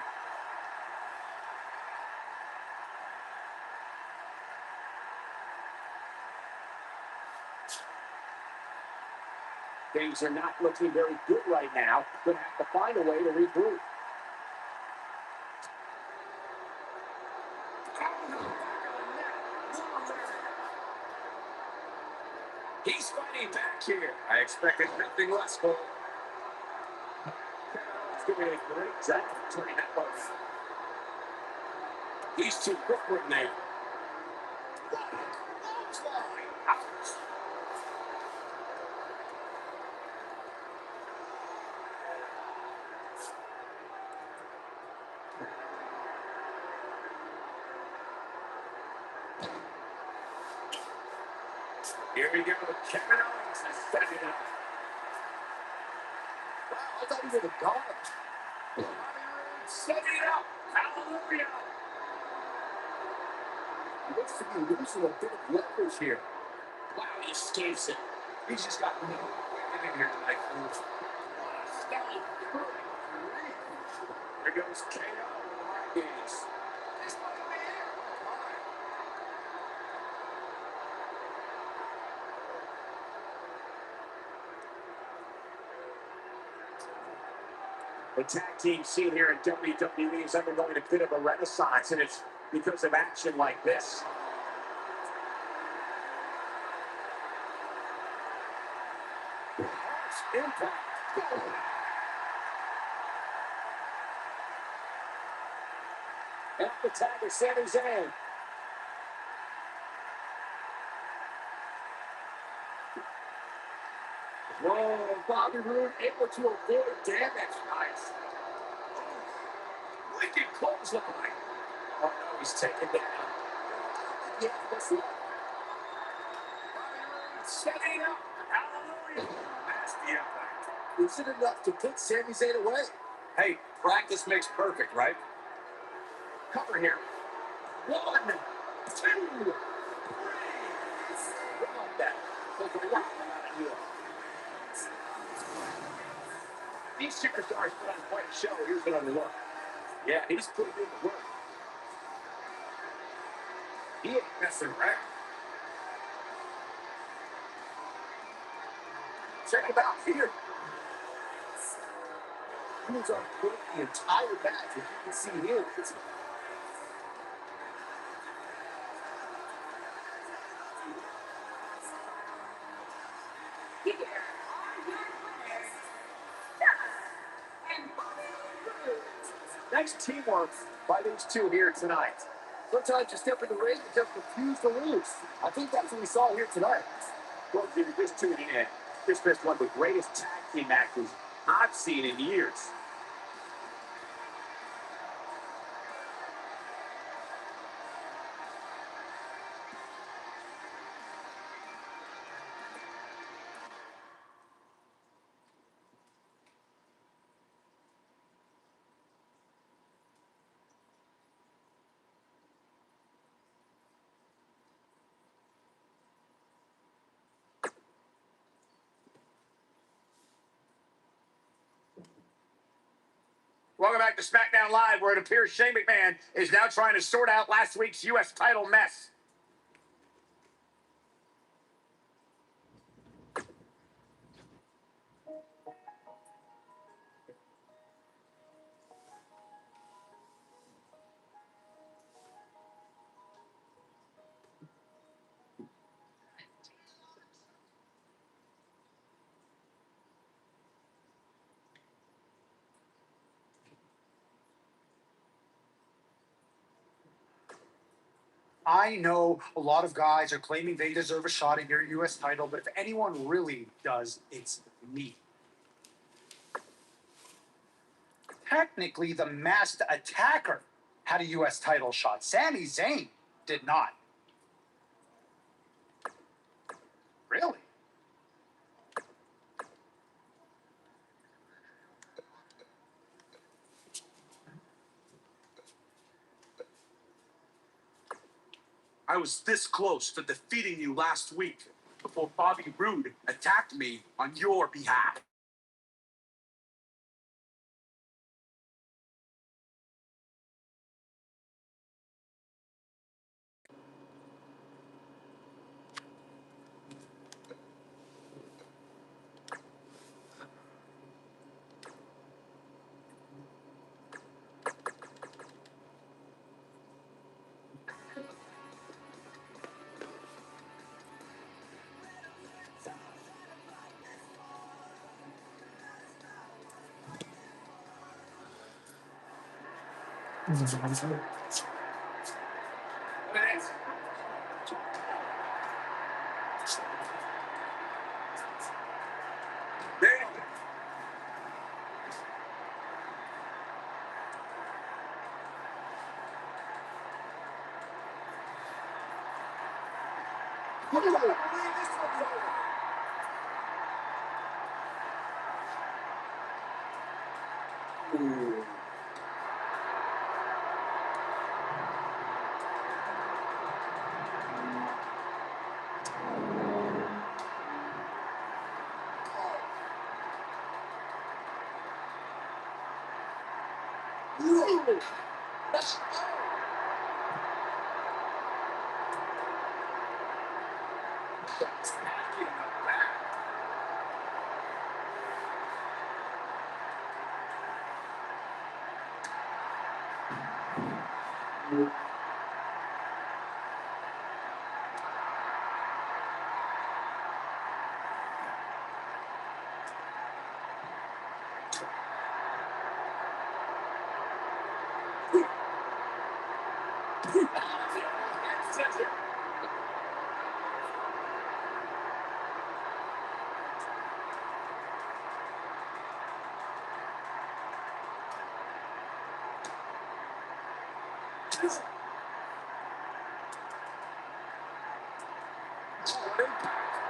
B: Things are not looking very good right now. Going to have to find a way to regroup. He's fighting back here. I expected nothing less, Cole. He's doing a great job of turning that one. He's too quick right now. Here we go. Kevin Owens is setting it up. Wow, I thought he would have gone. Setting it up. Hallelujah. He looks to be losing a bit of leverage here. Wow, he escapes it. He's just got no way in here tonight. There goes KO. The tag team scene here in WWE is undergoing a bit of a renaissance, and it's because of action like this. Harsh impact. And the tag is Sami Zayn. Whoa, Bobby Roode able to avoid damage. Nice. Wicked clothesline. Oh no, he's taken down. Yeah, what's that? Bobby Roode setting up. Hallelujah. Nasty impact. Is it enough to put Sami Zayn away? Hey, practice makes perfect, right? Cover here. 1, 2, 3. How about that? Take a lot out of you. These superstars put on quite a show. Here's another look. Yeah, he's putting in the work. He ain't messing around. Check him out here. He was on point the entire match. If you can see him, nice teamwork by these two here tonight. Sometimes you step in the ring and just refuse to lose. I think that's what we saw here tonight. Well, if you're just tuning in, this is one of the greatest tag team matches I've seen in years. Welcome back to SmackDown Live, where it appears Shane McMahon is now trying to sort out last week's U.S. title mess.
D: I know a lot of guys are claiming they deserve a shot at your U.S. title, but if anyone really does, it's me. Technically, the masked attacker had a U.S. title shot. Sami Zayn did not. Really?
B: I was this close to defeating you last week before Bobby Roode attacked me on your behalf.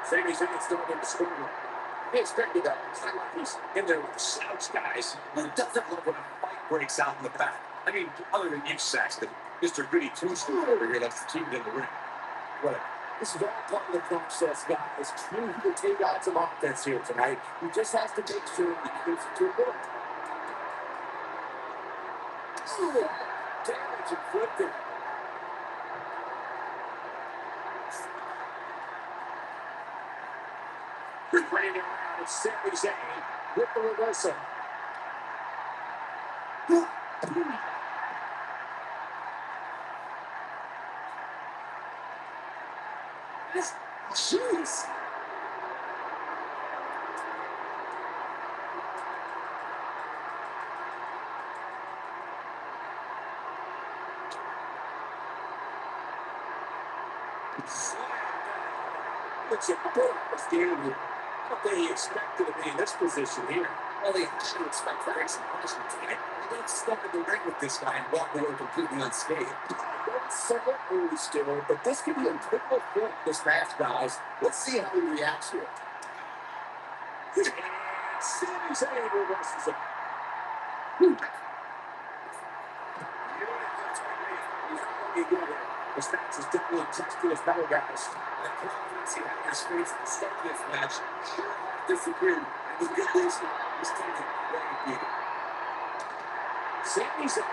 B: Sami Zayn's still in the score. He expected that. It's not like he's in there with the slouch guys. Who doesn't love when a fight breaks out in the back? I mean, other than you, Saxton, Mr. Goody Two-Shoes over here that's the team in the ring. What?
C: This is all part of the process, guys. He can take out some offense here tonight. He just has to make sure he keeps it to a goal. Damage inflicted.
B: Bringing it around, it's Sami Zayn with the reversal. Jeez. Looks a bit standing. What they expected to be in this position here. Well, they should expect very some punishment tonight. They don't step in the ring with this guy and walk away completely unscathed.
C: That's somewhat early still, but this could be a critical point in this match, guys. Let's see how he reacts here.
B: And Sami Zayn reverses it. This match is definitely testing his battle, guys. The confidence he had in his face at the start of this match sure disappeared. And with good reason, this team is very good. Sami Zayn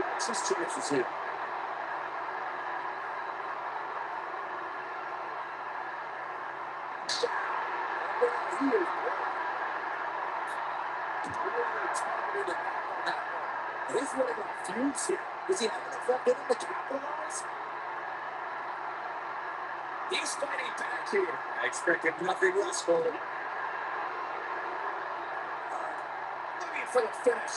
B: likes his chances here. He is he's running on fumes here. Does he have enough left in him to capitalize? He's fighting back here. I expected nothing less from him. Looking for the finish.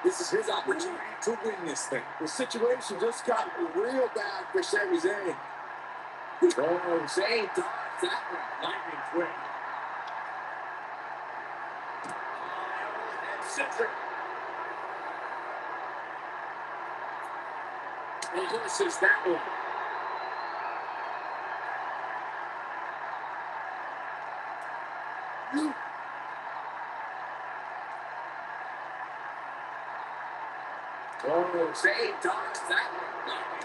B: This is his opportunity to win this thing. The situation just got real bad for Sami Zayn. Oh, Zayn dodged that one. Lightning quick. And Cedric. And misses that one. Oh, Zayn dodged that one. Lightning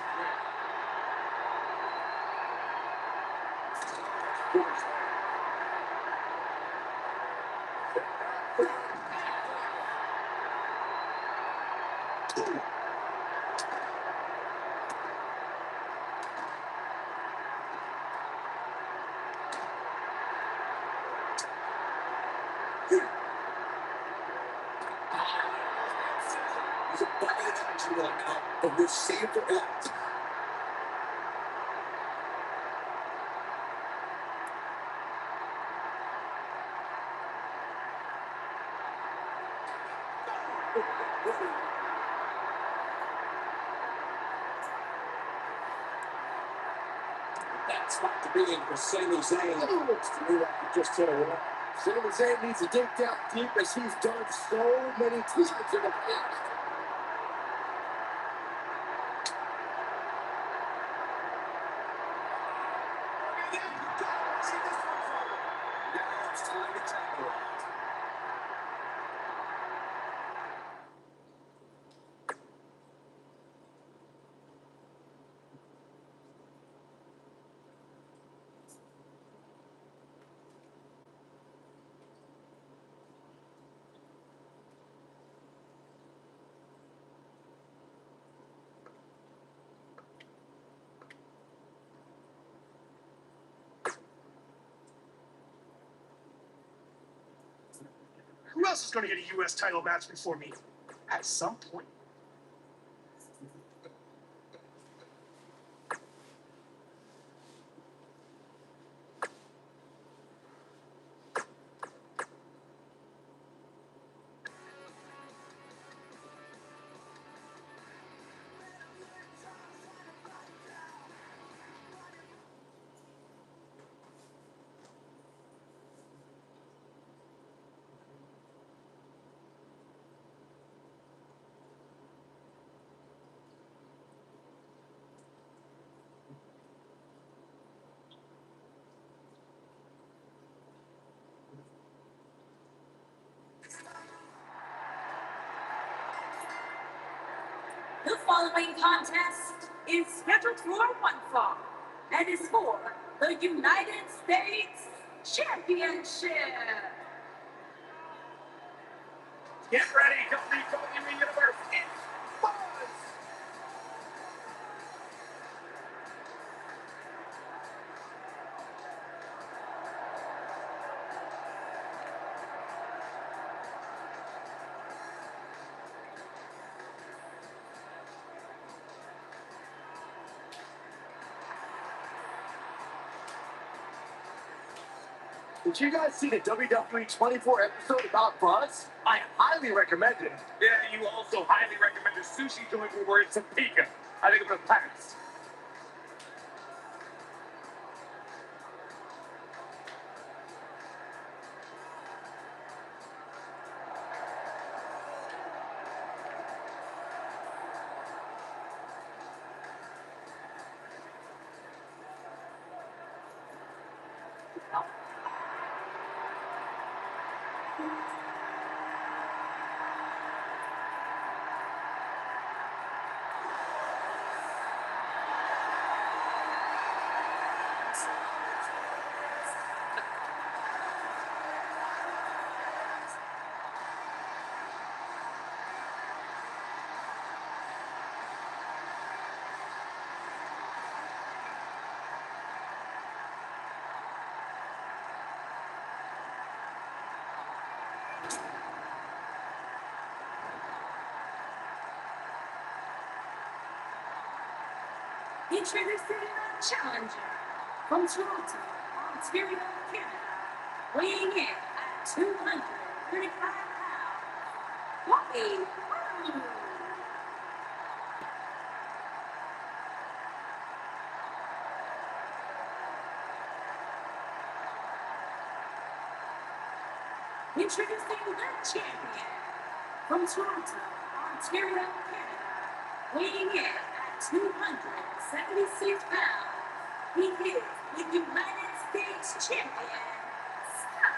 B: quick. He's a body action right now, but we've saved her out. That's got to be in for Sami Zayn. It looks to me like he just hit a wall. Sami Zayn needs to dig down deep as he's done so many times in the past. Now it's time to tackle.
D: Who else is going to get a U.S. title match before me? At some point.
A: The following contest is scheduled for one fall and is for the United States Championship.
B: Get ready, WWE Universe. It's Buzz. Did you guys see the WWE 24 episode about Buzz? I highly recommend it. Yeah, you also highly recommend the sushi joint we were in Topeka. I think I'm gonna pass.
A: Introducing a challenger from Toronto, Ontario, Canada, weighing in at 235 pounds, Bobby Roode. Introducing the champion from Toronto, Ontario, Canada, weighing in at 276 pounds. He is the United States champion, Scott.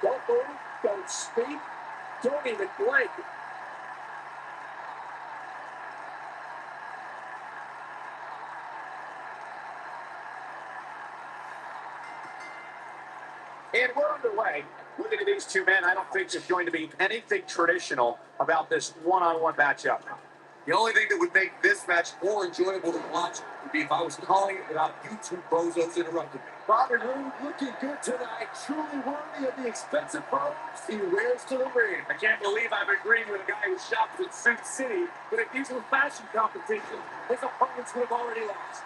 B: Don't move, don't speak, don't even blink. And we're underway. Looking at these two men, I don't think there's going to be anything traditional about this one-on-one matchup.
C: The only thing that would make this match more enjoyable to watch would be if I was calling it without you two bozos interrupting me. Bobby Roode looking good tonight, truly worthy of the expensive robes he wears to the ring.
B: I can't believe I'm agreeing with a guy who shops in Sioux City, but if these were fashion competitions, his opponents would have already lost.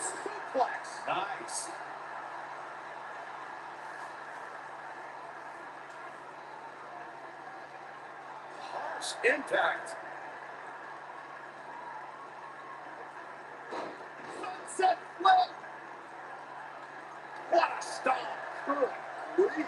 C: Suplex. Nice. Harsh impact. Sunset flip. What a stomp. Good grief.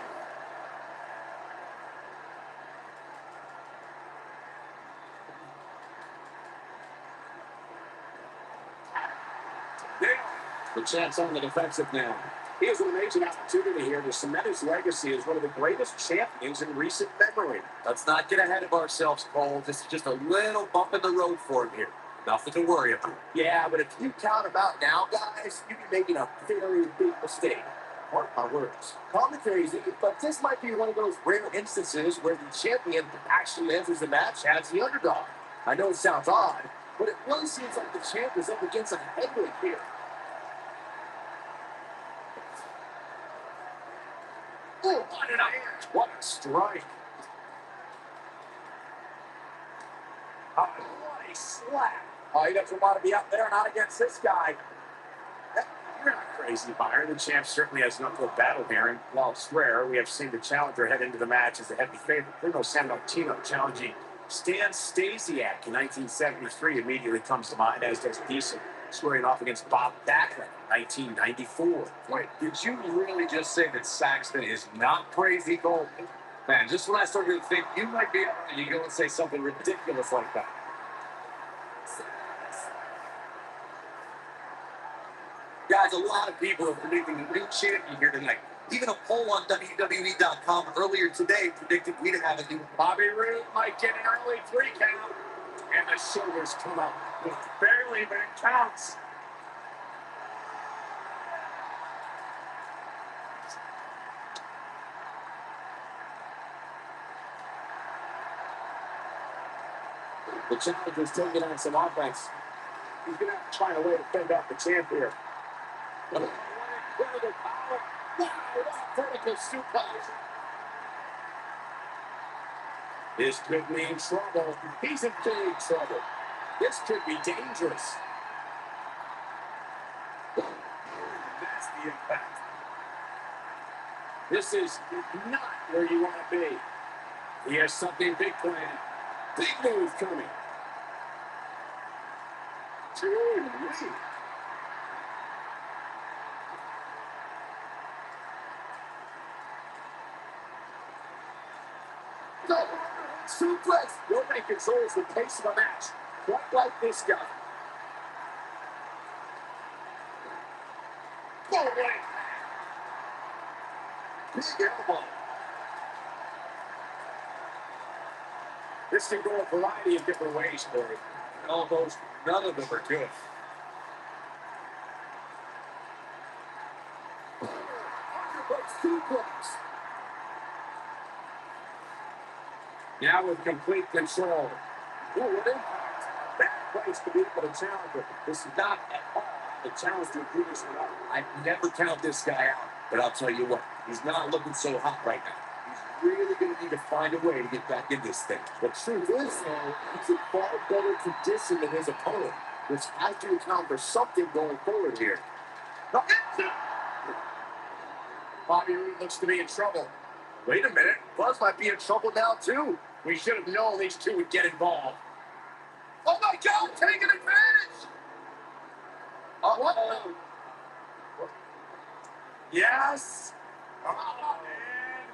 B: The champ's on the defensive now. He has an amazing opportunity here to cement his legacy as one of the greatest champions in recent memory.
C: Let's not get ahead of ourselves, Cole. This is just a little bump in the road for him here. Nothing to worry about.
B: Yeah, but if you count him out now, guys, you'd be making a very big mistake.
C: Mark my words. Commentaries, but this might be one of those rare instances where the champion actually enters the match as the underdog. I know it sounds odd, but it really seems like the champ is up against a heavyweight here.
B: Oh, what an iron!
C: What a strike.
B: What a slap! Oh, he doesn't want to be up there, not against this guy. You're not crazy, Byron. The champ certainly has an uphill battle here, and while it's rare, we have seen the challenger head into the match as the heavy favorite. Bruno Sammartino challenging Stan Stasiak in 1973 immediately comes to mind, as does Diesel, squaring off against Bob Backlund in 1994.
C: Wait, did you really just say that Saxton is not crazy, Cole? Man, just when I started to think you might be, you go and say something ridiculous like that. Guys, a lot of people are predicting a new champion here tonight. Even a poll on WWE.com earlier today predicted we'd have a new
B: Bobby Roode might get an early 3 count, and the shoulders come up with barely, but it counts. The challenger's taking on some offense. He's going to have to find a way to fend off the champ here. What incredible power. Wow, what a vertical suplex. This could mean trouble. He's in big trouble. This could be dangerous. That's the impact. This is not where you want to be. He has something big planned. Big move coming. Gee, no, suplex. Nobody controls the pace of a match quite like this guy. Go away. Big elbow. This can go a variety of different ways for him.
C: Almost none of them are good.
B: Suplex. Now with complete control. Ooh, what impact. Bad place to be able to challenge him. This is not at all the challenge to improve this one.
C: I never count this guy out, but I'll tell you what, he's not looking so hot right now. He's really going to need to find a way to get back in this thing.
B: The truth is, though, he's in far better condition than his opponent, which has to account for something going forward here. Bobby Roode looks to be in trouble.
C: Wait a minute, Buzz might be in trouble now, too.
B: We should have known these two would get involved.
C: Oh my God, taking advantage!
B: Uh-oh. Yes. Oh, man.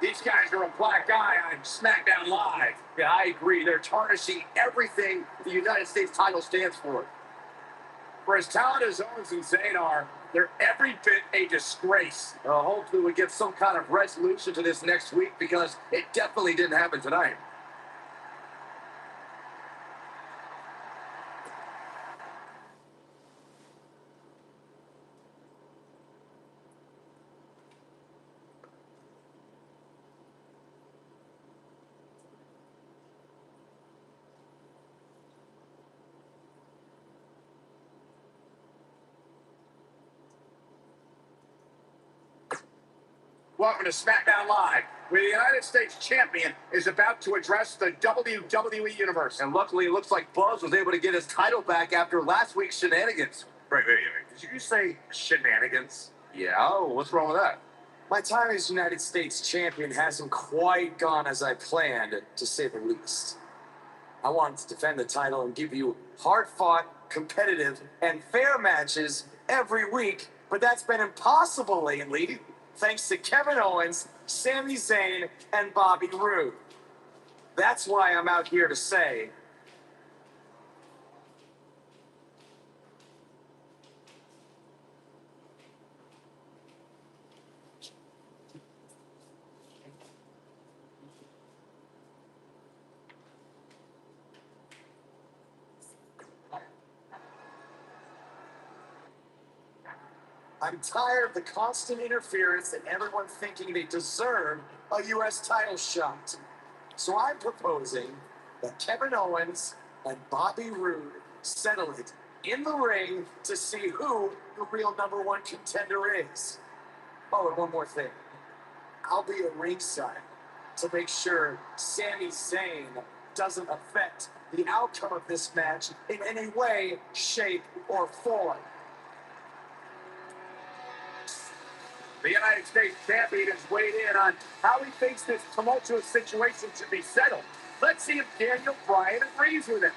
B: These guys are a black eye on SmackDown Live.
C: Yeah, I agree. They're tarnishing everything the United States title stands for.
B: For as talented as Owens and Zayn are, they're every bit a disgrace.
C: Hopefully we get some kind of resolution to this next week, because it definitely didn't happen tonight.
B: welcome to SmackDown Live, where the United States champion is about to address the WWE Universe.
C: And luckily, it looks like Buzz was able to get his title back after last week's shenanigans.
B: Wait. Did you say shenanigans?
C: Yeah, what's wrong with that?
E: My time as United States champion hasn't quite gone as I planned, to say the least. I wanted to defend the title and give you hard-fought, competitive, and fair matches every week, but that's been impossible lately, thanks to Kevin Owens, Sami Zayn, and Bobby Roode. That's why I'm out here to say, I'm tired of the constant interference and everyone thinking they deserve a U.S. title shot. So I'm proposing that Kevin Owens and Bobby Roode settle it in the ring to see who the real #1 contender is. Oh, and one more thing. I'll be at ringside to make sure Sami Zayn doesn't affect the outcome of this match in any way, shape, or form.
B: The United States champion has weighed in on how he thinks this tumultuous situation should be settled. Let's see if Daniel Bryan agrees with him.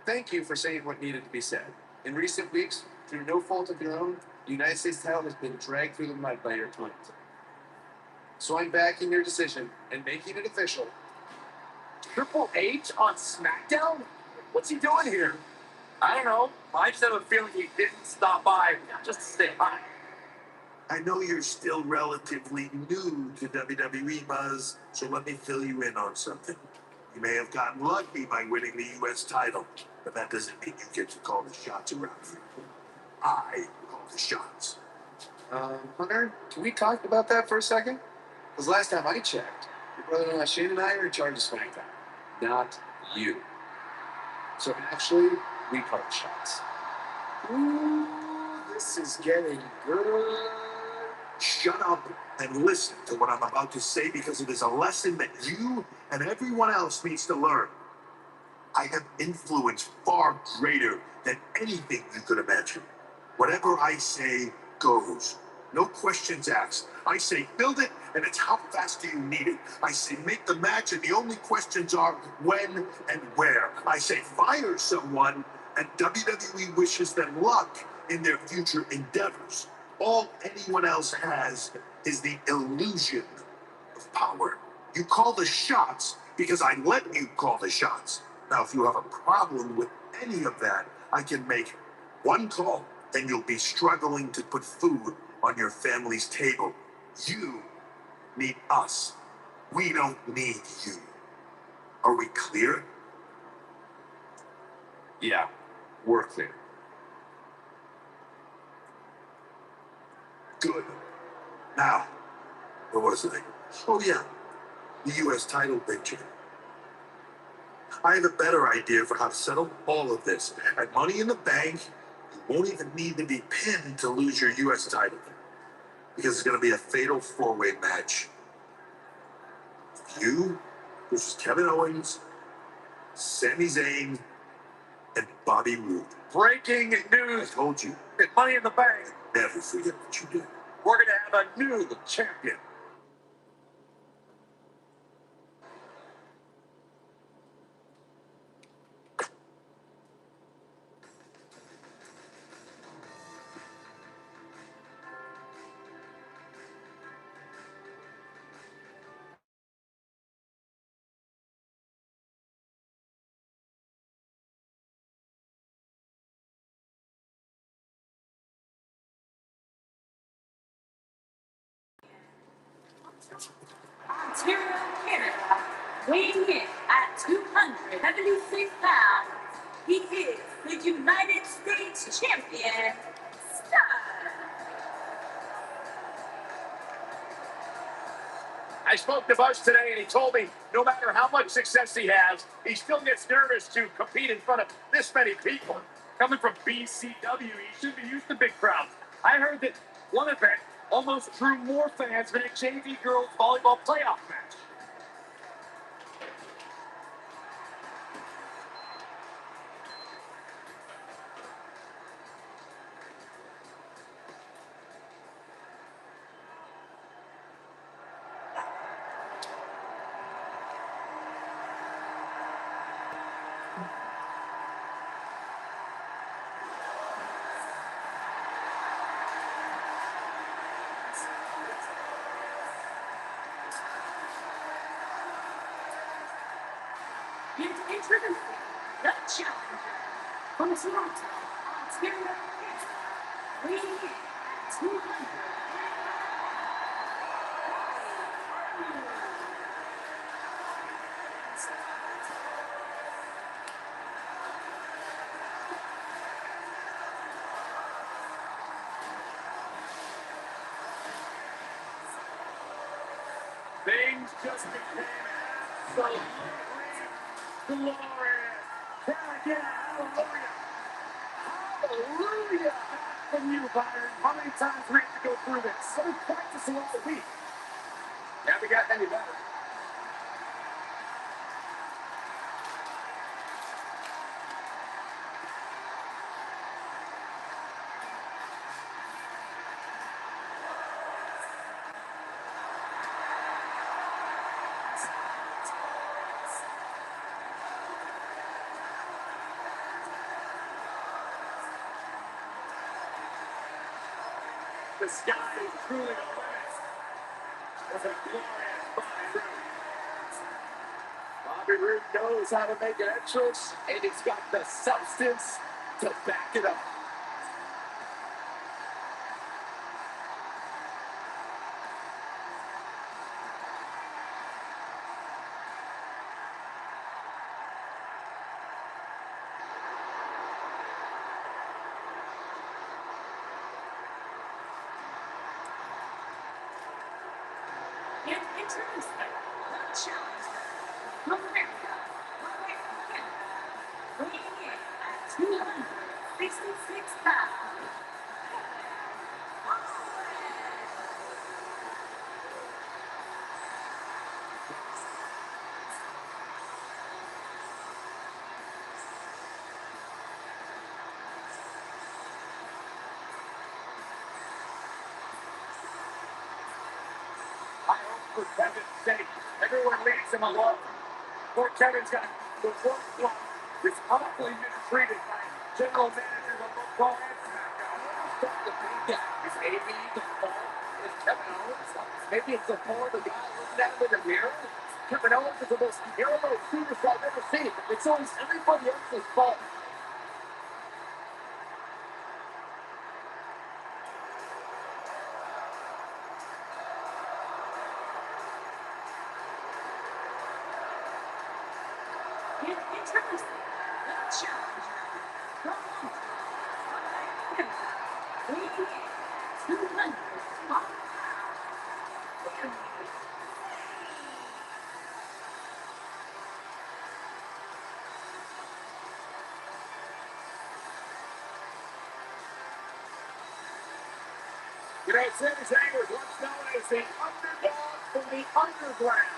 F: Thank you for saying what needed to be said. In recent weeks, through no fault of your own, the United States title has been dragged through the mud by your opponent. So I'm backing your decision and making it official.
B: Triple H on SmackDown? What's he doing here?
C: I don't know. I just have a feeling he didn't stop by just to say hi.
G: I know you're still relatively new to WWE, Buzz, so let me fill you in on something. You may have gotten lucky by winning the U.S. title, but that doesn't mean you get to call the shots around here. I call the shots.
F: Hunter, can we talk about that for a second? Because last time I checked, your brother-in-law Shane and I are in charge of SmackDown, not you. So actually, we call the shots.
E: Ooh, this is getting good.
G: Shut up and listen to what I'm about to say because it is a lesson that you and everyone else needs to learn. I have influence far greater than anything you could imagine. Whatever I say goes. No questions asked. I say build it, and it's how fast do you need it. I say make the match, and the only questions are when and where. I say fire someone, and WWE wishes them luck in their future endeavors. All anyone else has is the illusion of power. You call the shots because I let you call the shots. Now, if you have a problem with any of that, I can make one call and you'll be struggling to put food on your family's table. You need us. We don't need you. Are we clear?
C: Yeah, we're clear.
G: Good. Now, where was I? Oh, yeah. The U.S. title picture. I have a better idea for how to settle all of this. At Money in the Bank, you won't even need to be pinned to lose your U.S. title. Because it's going to be a fatal four-way match. You versus Kevin Owens, Sami Zayn, and Bobby Roode.
B: Breaking
G: I
B: news
G: told you,
B: at Money in the Bank.
G: never forget what you did.
B: We're going to have a new champion.
A: Ontario, Canada, weighing in at 276 pounds, he is the United States champion, Stud.
B: I spoke to Buzz today, and he told me no matter how much success he has, he still gets nervous to compete in front of this many people. Coming from BCW, he should be used to big crowds. I heard that one event, almost drew more fans than a JV girls volleyball playoff match.
A: And introducing the challenger from Toronto, Ontario, Canada, weighing in at 200.
B: Things just became absolutely glorious. Can I get a hallelujah? Hallelujah! From you, Byron. How many times we have to go through this? So we practice all week. Haven't gotten any better. The sky is truly the limit. It's a glorious Bobby Roode. Bobby Roode knows how to make an entrance, and he's got the substance to back it up.
A: And introducing the challenger from America, Canada, weighing in at 266 pounds.
B: I hope for Kevin's sake, everyone leaves him alone. Poor Kevin's got the worst luck. He's awfully mistreated by general managers of Raw and SmackDown. Start to think that is maybe the fault is Kevin Owens. Maybe it's the fault of the guy looking at him in the mirror. Kevin Owens is the most hero superstar I've ever seen. It's always everybody else's fault.
A: And introducing the challenger from Canada, weighing in at 205 pounds.
B: You know, Sami Zayn was once known as the underdog from the underground.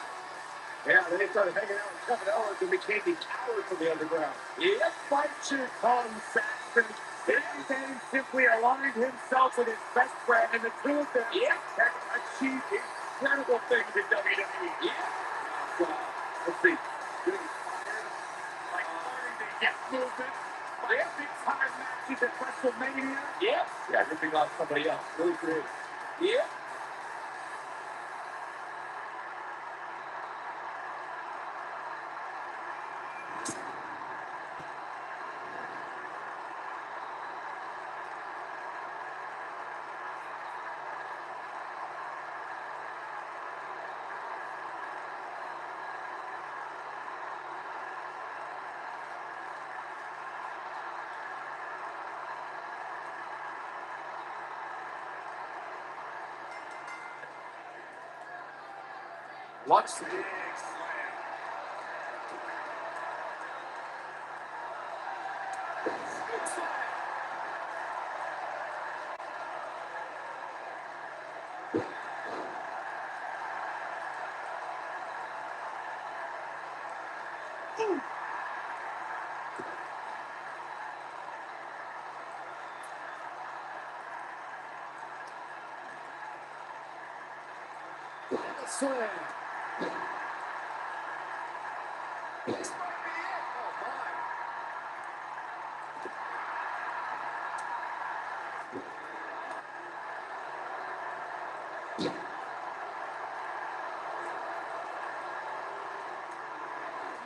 B: Yeah, then he started hanging out with Kevin Owens and became the coward from the underground. Yep, fight should come, Saxton. Sami Zayn simply aligned himself with his best friend, and the two of them have achieved incredible things in WWE. Yeah. Let's see. Getting fired, like starting the Yes movement, like big-time matches at WrestleMania. Yeah, ripping off somebody else. Really creative. Yeah. Watch the big slam.
C: slam.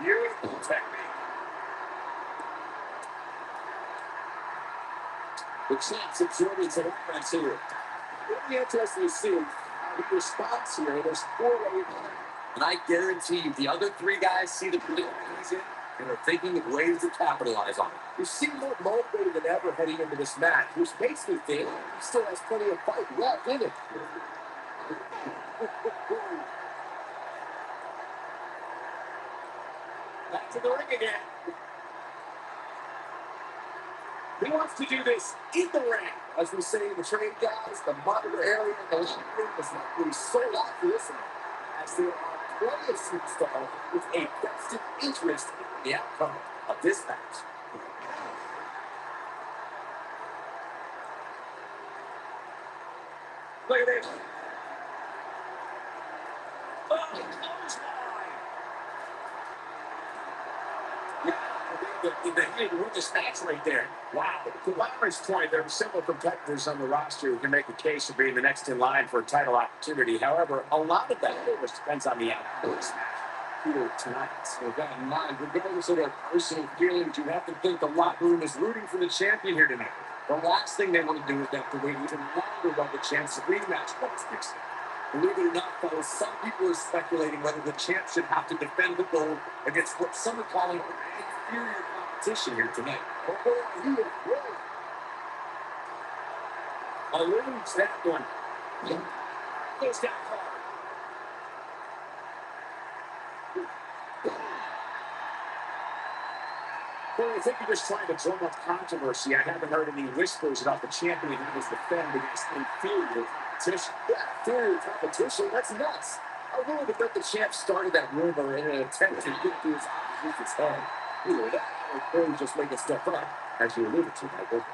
B: Beautiful technique.
C: The champ's absorbing some offense here. It'll be interesting to see how he responds here. There's 4-way. And I guarantee you, the other 3 guys see the predicament he's in and are thinking of ways to capitalize on it. You seem more motivated than ever heading into this match, which makes me think he still has plenty of fight left in it.
B: Back to the ring again. He wants to do this in the ring.
C: As we say in the trade, guys, the monitor area in the locker room is likely sold out for this one, as there are plenty of superstars with a vested interest in the outcome of this match.
B: Look at this. Oh, clothesline.
C: The head win this match right there.
B: Wow. To Byron's point, there are several competitors on the roster who can make a case of being the next in line for a title opportunity. However, a lot of that just depends on the outcome of this match here tonight.
C: So with that in mind, regardless of their personal feelings, you have to think the locker room is rooting for the champion here tonight. The last thing they want to do is have to wait even longer while the champ's rematch comes next. Believe it or not, fellas, some people are speculating whether the champ should have to defend the gold against what some are calling inferior competition here tonight.
B: I'll lose that one. Goes down hard. Well, I think you're just trying to drum up controversy. I haven't heard any whispers about the champion who was defended against inferior competition.
C: Yeah, inferior competition, that's nuts. I really would bet the champ started that rumor in an attempt to get through his opposition's head. Either that or clearly just making stuff up, as you alluded to, Michael.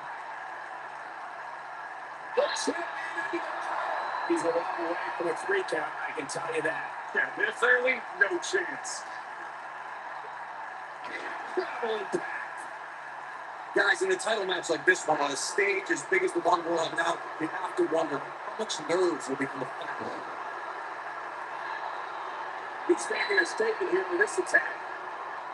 B: He's a long way from a 3 count, I can tell you that. Yeah, this early, no chance. Incredible impact.
C: Guys, in a title match like this one, on a stage as big as the one we're on now, you have to wonder how much nerves will be from the factor.
B: He's making a statement here with this attack.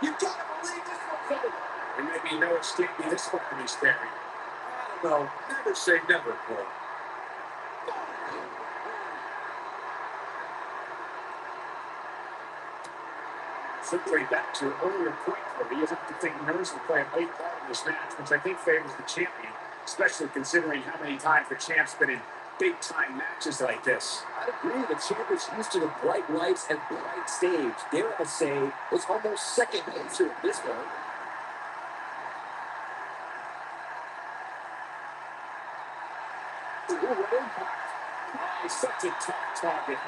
C: You gotta believe this one's over.
B: There may be no escaping this far from his theory.
C: I don't know. Never say never, Cole.
B: Simply back to your earlier point, Cody, you have to think nerves will play a big part in this match, which I think favors the champion, especially considering how many times the champ's been in big-time matches like this.
C: I agree. The champ is used to the bright lights and bright stage. Dare I say, it's almost second nature at this point.
B: Ooh, what impact. Oh, he's such a tough target.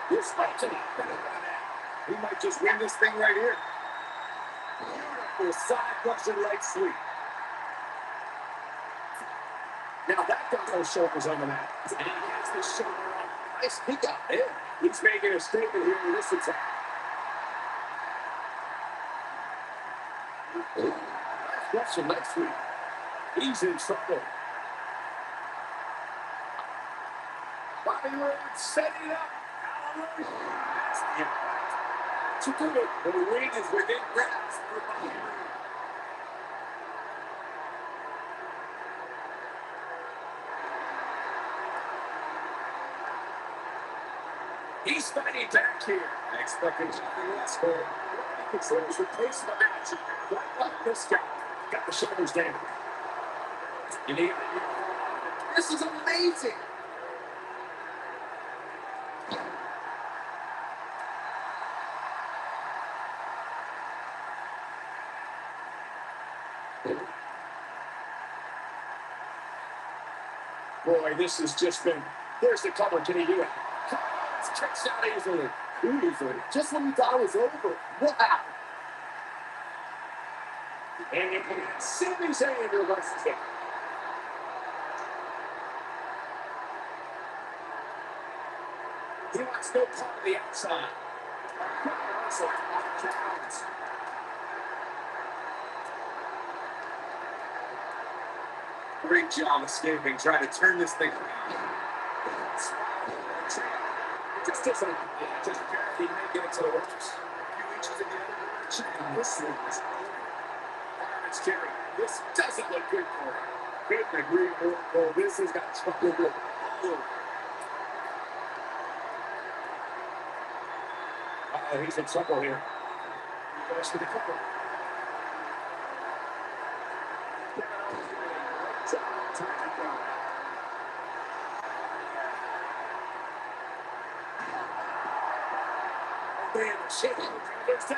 C: This fight tonight.
B: He might just win this thing right here.
C: Beautiful side Russian leg sweep.
B: Now that got those shoulders on the mat. And he has this shoulder on.
C: Nice pick out there.
B: He's making a statement here with this attack.
C: Russian leg sweep.
B: He's in trouble. Bobby Roode setting up. Hallelujah. That's the impact.
C: To do it.
B: The ring is within grasp for Bobby Roode. He's fighting back here. I expected nothing less for him. He controls the pace of the match. Right like this guy. Got the shoulders down. And he,
C: This is amazing.
B: Boy, this has just been. There's the cover. Can he do it? It's kicks out easily. Easily. Just when you thought it was over. Wow. And Sami Zayn reverses it. He wants no part of the outside. Great job escaping, trying to turn this thing around. It just doesn't, just barely make it to the ropes. A few inches in the other direction, and this one is Fireman's carry. This doesn't look good for him. Couldn't agree more. This has got trouble with all over. He's in trouble here. He goes for the cover. Man, the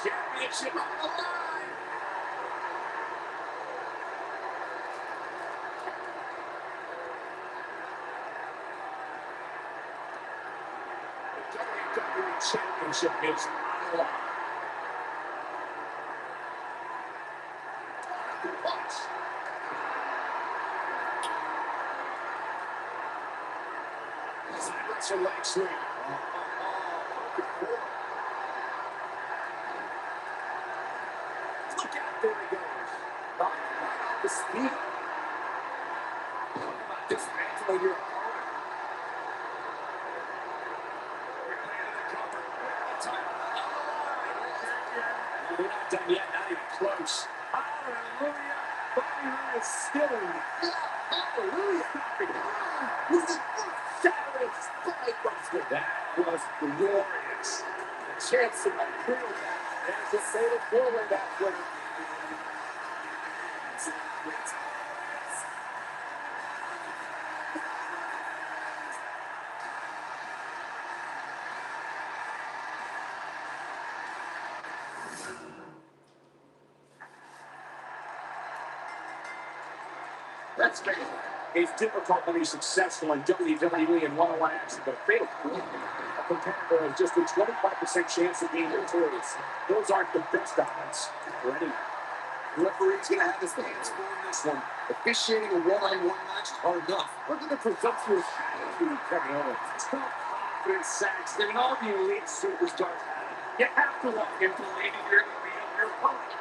B: championship on the line. The WWE Championship is on the line. Watch. That's a leg sweep. Look out, there he goes. Right off the speed. Talk about dismantling your opponent. Replaying the cover. Time on the line. We're not done yet, not even close. Hallelujah. Bobby Roode is still in. Hallelujah. With the shadowy spine buster. That was glorious. The chance to approve that. There's the fatal forward that way. That's great. It's difficult to be successful in WWE in one-on-one action, but fatal a competitor has just a 25% chance of being victorious. Those aren't the best odds. Ready? The referee's going to have his hands full in this one. Officiating a one-on-one match is hard enough. Look at the presumptuous attitude Kevin Owens. It's called confidence, Sax. And all the elite superstars have it. You have to walk in believing you're going to beat up your opponent.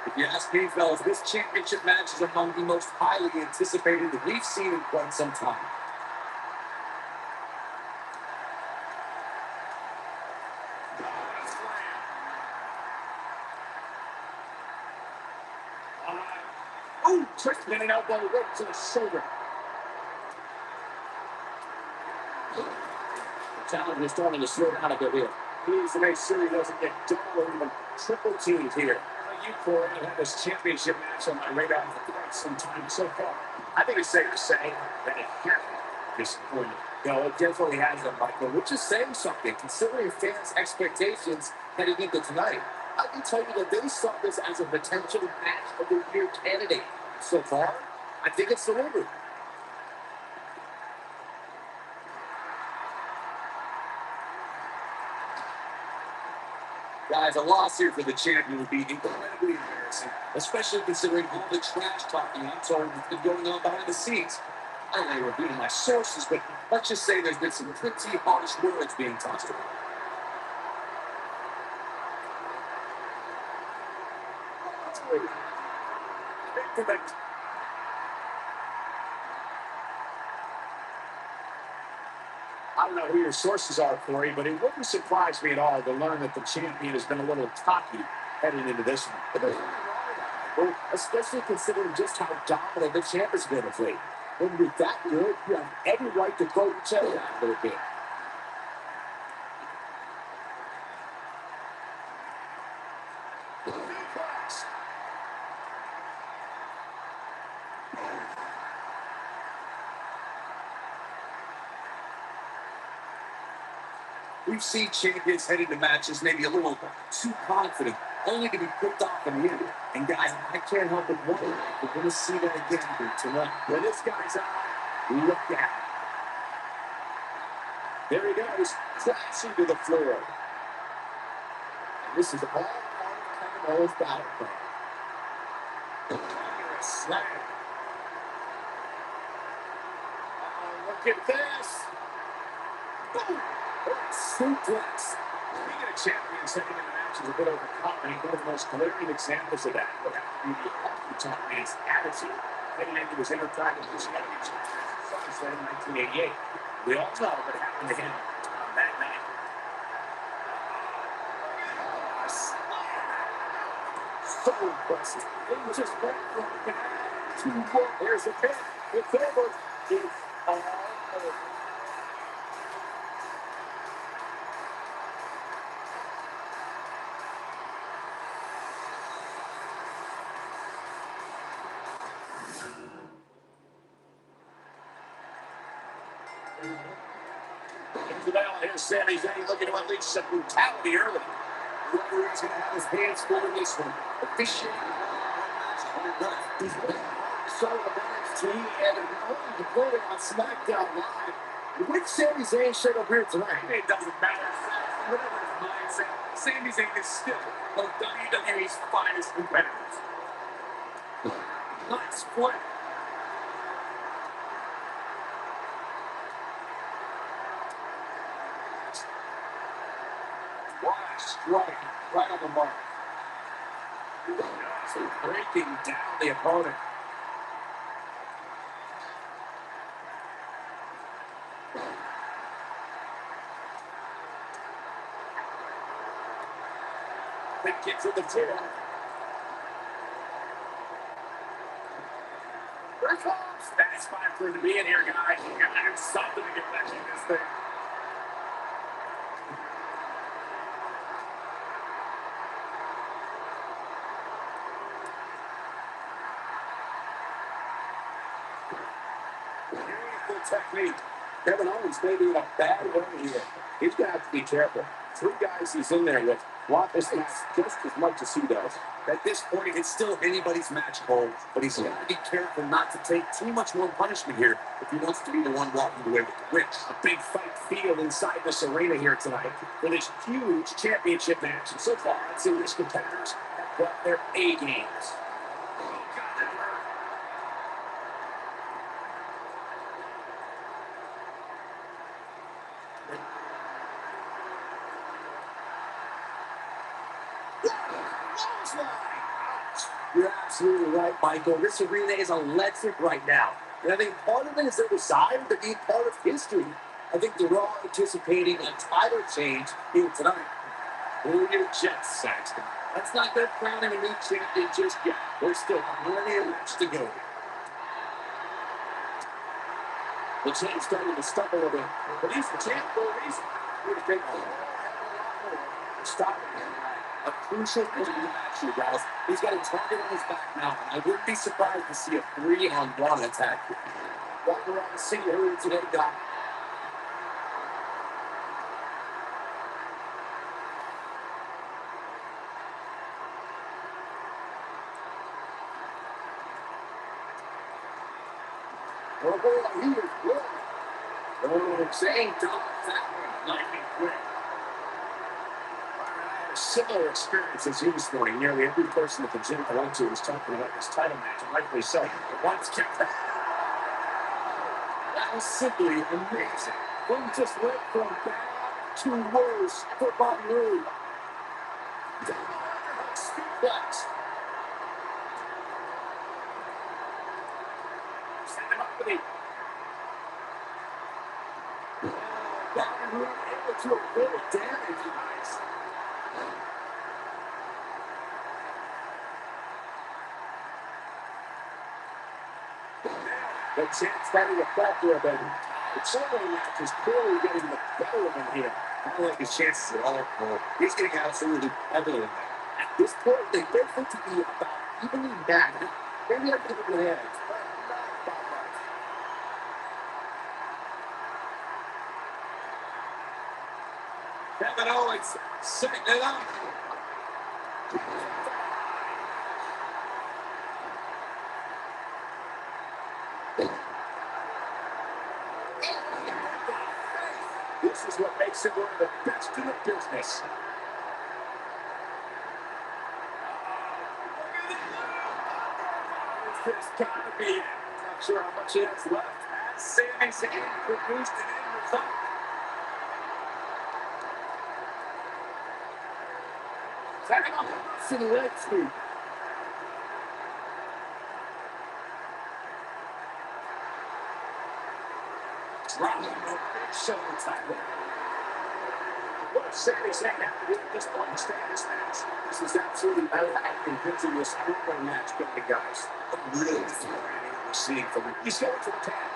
B: If you ask me, fellas, this championship match is among the most highly anticipated that we've seen in quite some time. Oh, twisting an elbow right to the shoulder. The challenge is starting to slow down a bit here. He needs to make sure he doesn't get double or even triple teamed here. You, Corey, have had this championship match on my radar for quite some time so far. I think it's safe to say that it can't be disappointing. No, it definitely has it, Michael, which is saying something, considering fans' expectations heading into tonight. I can tell you that they saw this as a potential match of the year candidate. So far, I think it's delivered. Guys, a loss here for the champion would be incredibly embarrassing, especially considering all the trash talking I'm told has been going on behind the scenes. I don't know reviewing my sources, but let's just say there's been some pretty harsh words being tossed around. I don't know who your sources are, Corey, but it wouldn't surprise me at all to learn that the champion has been a little cocky heading into this one. But there's nothing wrong with that, Michael, especially considering just how dominant the champ has been of late. When you're that good, you have every right to throw each other out a little bit. We've seen champions head into matches maybe a little too confident, only to be picked off in the end. And guys, I can't help but wonder if we're going to see that again here tonight. When this guy's out, look at it. There he goes, crashing to the floor. And this is all part of Kevin Owens' battle plan. Under a slam. Look at this. Boom. Suplex. Being a champion second in the match is a bit overcoming. One of the most glaring examples of that would have to be the honky-tonk man's attitude heading into his Intercontinental Championship SummerSlam in 1988. We all know what happened to him on that night. So impressive. He just went from bad to work. Here's the pin. It's over. It's all over. Into the battle. Here's Sami Zayn looking to unleash some brutality early. The referee's going to have his hands full in this one. Officiating he's been so of NXT and only deployed on SmackDown Live. With Sami Zayn showed up here tonight. It doesn't matter. Whatever his mindset, Sami Zayn is still one of WWE's finest competitors. Not split. What a strike right on the mark. So breaking down the opponent. Big kick to the tail. Here it comes. That's fine for him to be in here, guys. You gotta do something to get back in this thing. Beautiful technique. Kevin Owens may be in a bad way here. He's going to have to be careful. Three guys he's in there with want this match just as much as he does. At this point, it's still anybody's match, Cole, but he's got to be careful not to take too much more punishment here if he wants to be the one walking away with the win. A big fight field inside this arena here tonight for this huge championship match. And so far, I'd say these competitors have brought their A games. Oh, God, that hurt. You're absolutely right, Michael. This arena is electric right now. And I think part of it is their desire to be part of history. I think they're all anticipating a title change here tonight. Hold your chest, Saxton. Let's not go crowning a new champion just yet. There's still plenty of match to go. The champ's starting to stumble a bit, but he's the champ for a reason. He's going to take a stop him. A crucial point in the match here, guys. He's got a target on his back now, and I wouldn't be surprised to see a 3-on-1 attack here. Walking around the city earlier today, Doc. Oh, boy, he is good. Oh, Zayn dodged that one. Lightning quick. Similar experience as you this morning. Nearly every person at the gym I went to was talking about this title match, and rightfully so. But once kept that. That was simply amazing. One just went from bad to worse for Bobby Roode. Suplex. Send him up to me. Bobby Roode able to avoid damage, guys. The champ's starting to factor a bit. The Sunday match is clearly getting the better of him here. I don't like his chances at all. He's getting absolutely evident. At this point, they both look to be about evenly matched. Maybe I'm giving the edge, but not by much. Kevin Owens setting it up. This is what makes it one of the best in the business. This gotta be it. Not sure how much he has left. As Sami Zayn produced an end result. Setting up to the leg sweep. Dropping the big shoulder tackle. What does Sami Zayn have to do at this point to stay in this match? This is absolutely convincing this football match going, guys. I'm really disappointed we're seeing from him. He's going for the tag.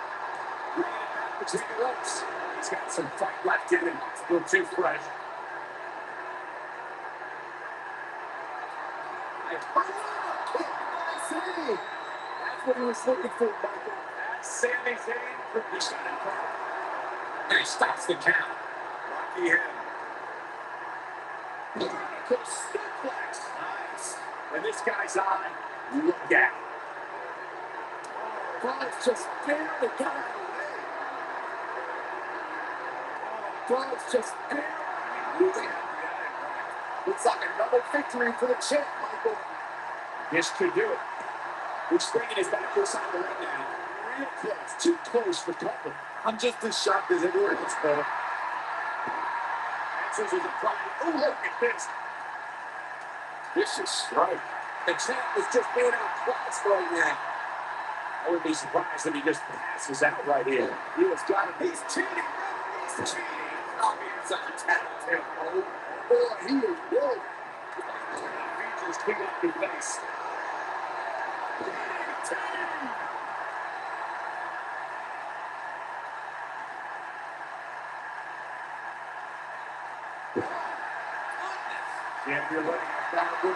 B: Bringing it back to Xavier Woods. He's got some fight left in him. Still too fresh. That's what he was looking for, Michael. That's Sami Zayn. He's got it. And he stops the count. Lucky him. Suplex. Nice. And this guy's on. Look out. Brod's just barely got out of the way. Brod's just barely. Looks like another victory for the champ, Michael. This could do it. He's bringing his back to the side of the ring now. Real close. Too close for cover. I'm just as shocked as everyone else, though. Answers is applying. Oh, look at this. Vicious strike. The champ is just being outclassed right now. I wouldn't be surprised if he just passes out right here. He has got him. He's cheating. He's cheating. Oh, he's such a talented. Oh, boy, he is good. Features kick up his face. Yeah, you're letting us down.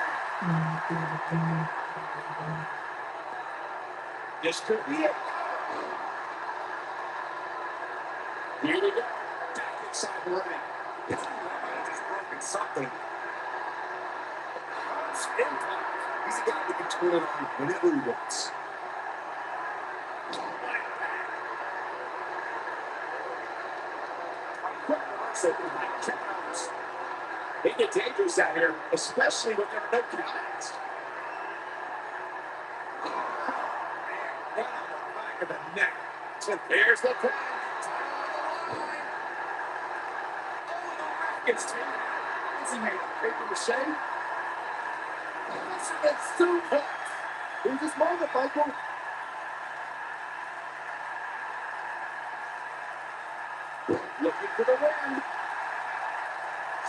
B: This could be it. Here we go. Back inside the ring. It's just broken something. Impact. He's a guy that can turn it on whenever he wants. They get dangerous out here, especially when there are no counts. Right on the back of the neck. So there's the plan. Gets taken out. Is he made of paper mache? It's super. In this moment, Michael. Looking for the win.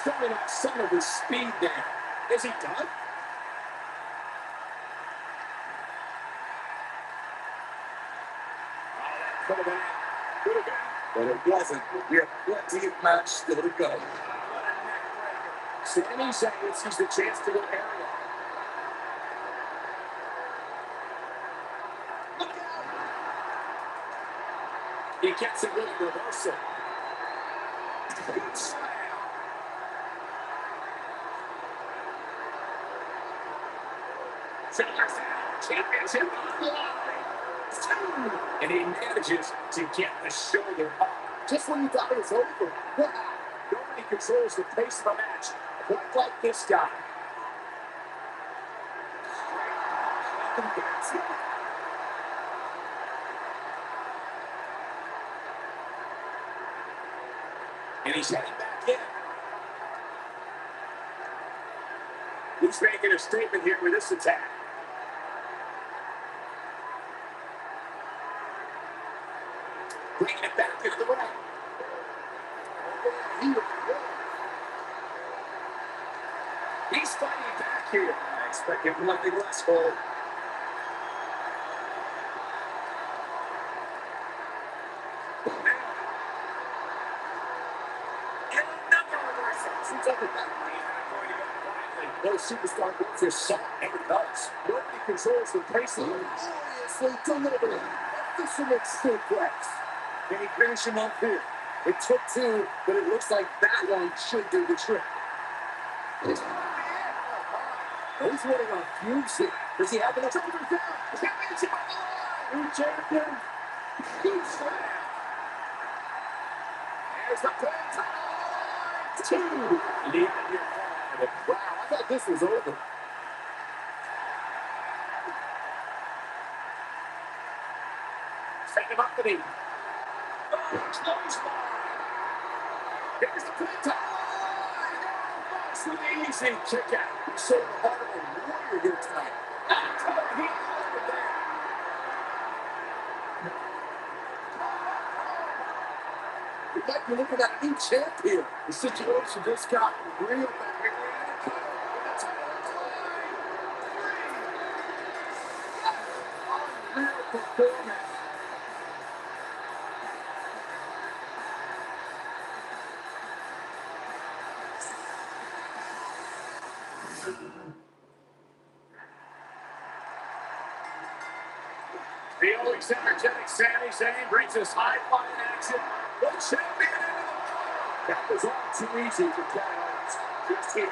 B: Showing off some of his speed there. Is he done? Could have been. Could have been. But it wasn't. We have plenty of match still to go. Sami Zayn sees the chance to go area. Look out! He gets it with a reversal. Good slam. Championship and he manages to get the shoulder up. Just when you thought it was over. Wow. Nobody controls the pace of a match quite like this guy. And he's heading back in. He's making a statement here with this attack. Bringing it back into the ring. He's fighting back here. I expect him nothing less, Cole. And another reversal. Seems like that he's not going to go quietly. No superstar moves his shot never does. Nobody controls the pace of him. Gloriously delivered. A fisherman's suplex. Can he finish him up here? It took two, but it looks like that one should do the trick. He's running on fumes here. Does he have enough? Shoulders down. Championship on the line. New champion. Good slam. There's the pin. Two. Leaving your five. Wow, I thought this was over. Send him up to me. Close line. Here's the pin. Nice and easy kick out. He's showing the heart of a warrior here tonight. We might be looking at a new champ here. The situation just got real bad. Unreal performance. The always energetic Sami Zayn brings us high-flying action. The champion into the corner. That was all too easy for Kevin Owens. Just here.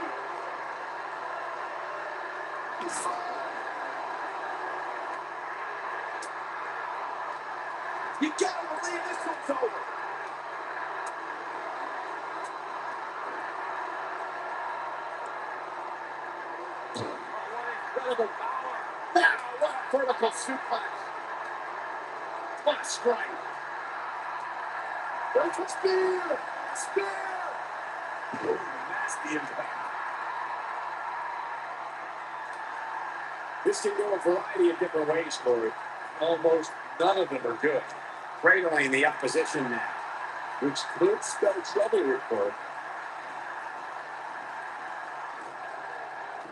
B: You gotta believe this one's over. Oh, what incredible power. Now, what a vertical suplex. What a strike. There's a spear. Spear. Ooh, nasty impact. This can go a variety of different ways, Corey. Almost none of them are good. Cradling the opposition now, which could spell trouble here, Corey.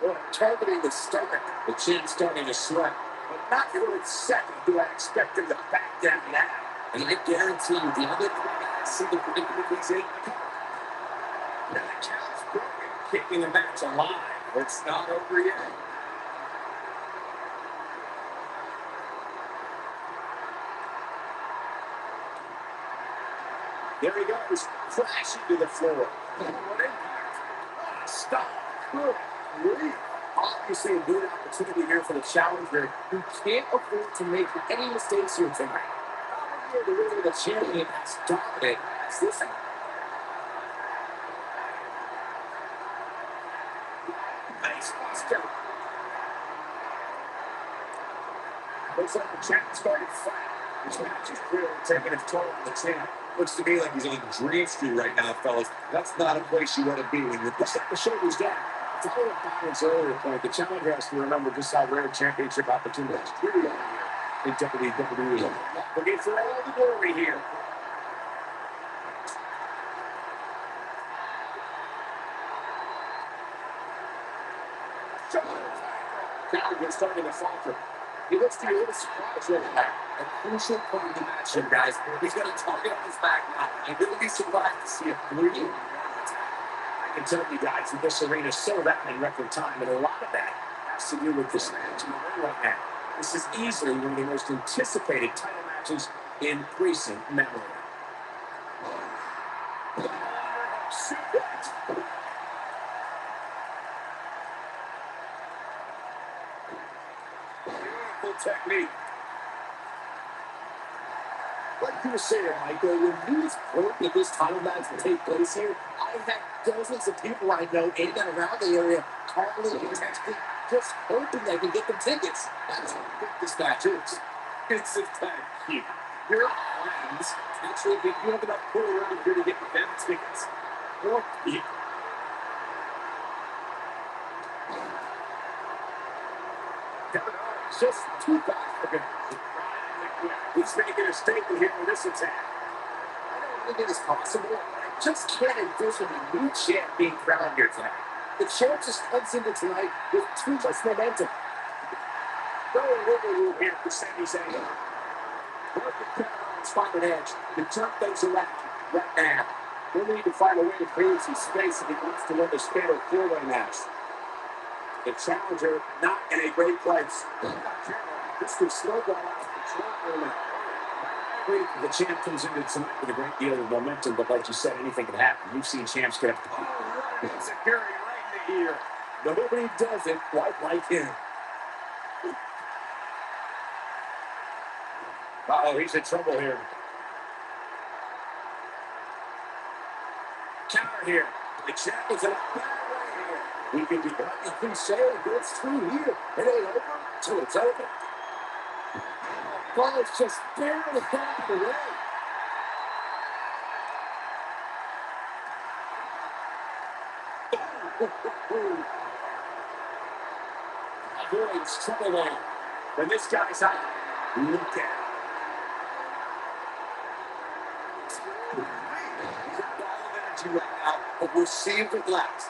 B: Well, targeting the stomach, the chin starting to sweat. But not for a second do I expect him to back down now. And I guarantee you, the other three guys see the predicament he's in. Now the count's broken, keeping the match alive. It's not over yet. There he goes, crashing to the floor. What impact. What a stop. Good grief. Obviously a good opportunity here for the challenger who can't afford to make any mistakes here tonight. Not only really the champion has dominated as this one. Face buster. Looks like the champ started flat. This match is clearly taking its toll on the champ. Looks to me like he's on Dream Street right now, fellas. That's not a place you want to be when you're pushing the shoulders down. Following Byron's earlier point, the challenger has to remember just how rare championship opportunities really are here in WWE. Looking for all the glory here. Challenger starting to falter. He looks to be a little surprised right now. A crucial point in the match here, guys. He's going to target on his back now. I'm really be surprised to see a 3-1 attack. I can tell you guys that this arena sold out in record time, and a lot of that has to do with this match in the ring right now. This is easily one of the most anticipated title matches in recent memory. Beautiful technique. Like you were saying, Michael, when he was hoping that this title match would take place here, I had dozens of people I know in and around the area calling and texting, just hoping they could get them tickets. That's how big this match is. It's a tag team. Your friends actually think you have enough pull around here to get them tickets. Or you. Kevin Owens just too fast for him. He's making a statement here with this attack. I don't think it is possible. I just can't envision a new champ being crowned here tonight. The champ just comes into tonight with too much momentum. No wiggle room here for Sami Zayn. Working Kevin Owens find an edge to turn things around right now. We'll need to find a way to create some space if he wants to win this fatal four-way match. The challenger not in a great place. This could snowball out of control. agree that the champ comes into tonight with a great deal of momentum, but like you said, anything can happen. You've seen champs get up. Oh, what an insecurity right in the ear. Nobody does it quite like him. Uh-oh, he's in trouble here. Counter here. The champ is in a bad way here. We can be right. You can say it, but it's true here. It ain't over till it's over. Ball is just barely back the way. Avoids trouble there. When this guy's out, look at him. He's a ball of energy right now, but we'll see if it lasts.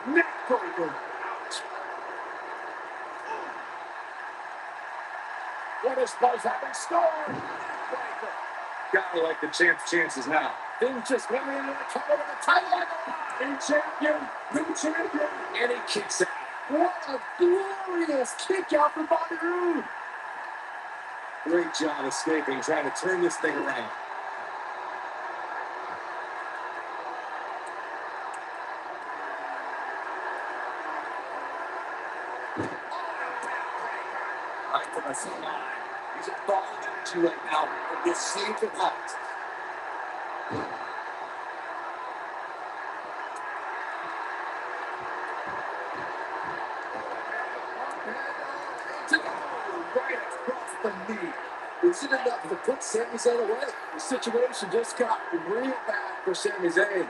B: Neckbreaker. Ouch. What is Buzz having scored? Neckbreaker. Gotta like the champ's chances now. Things just went into the cover of the title. New champion, new champion, and he kicks out. What a glorious kick out from Bobby Roode. Great job escaping, trying to turn this thing around. Right from the front line. He's a ball of energy right now, but we'll see if it lasts. Right across the knee. Is it enough to put Sami Zayn away? The situation just got real bad for Sami Zayn.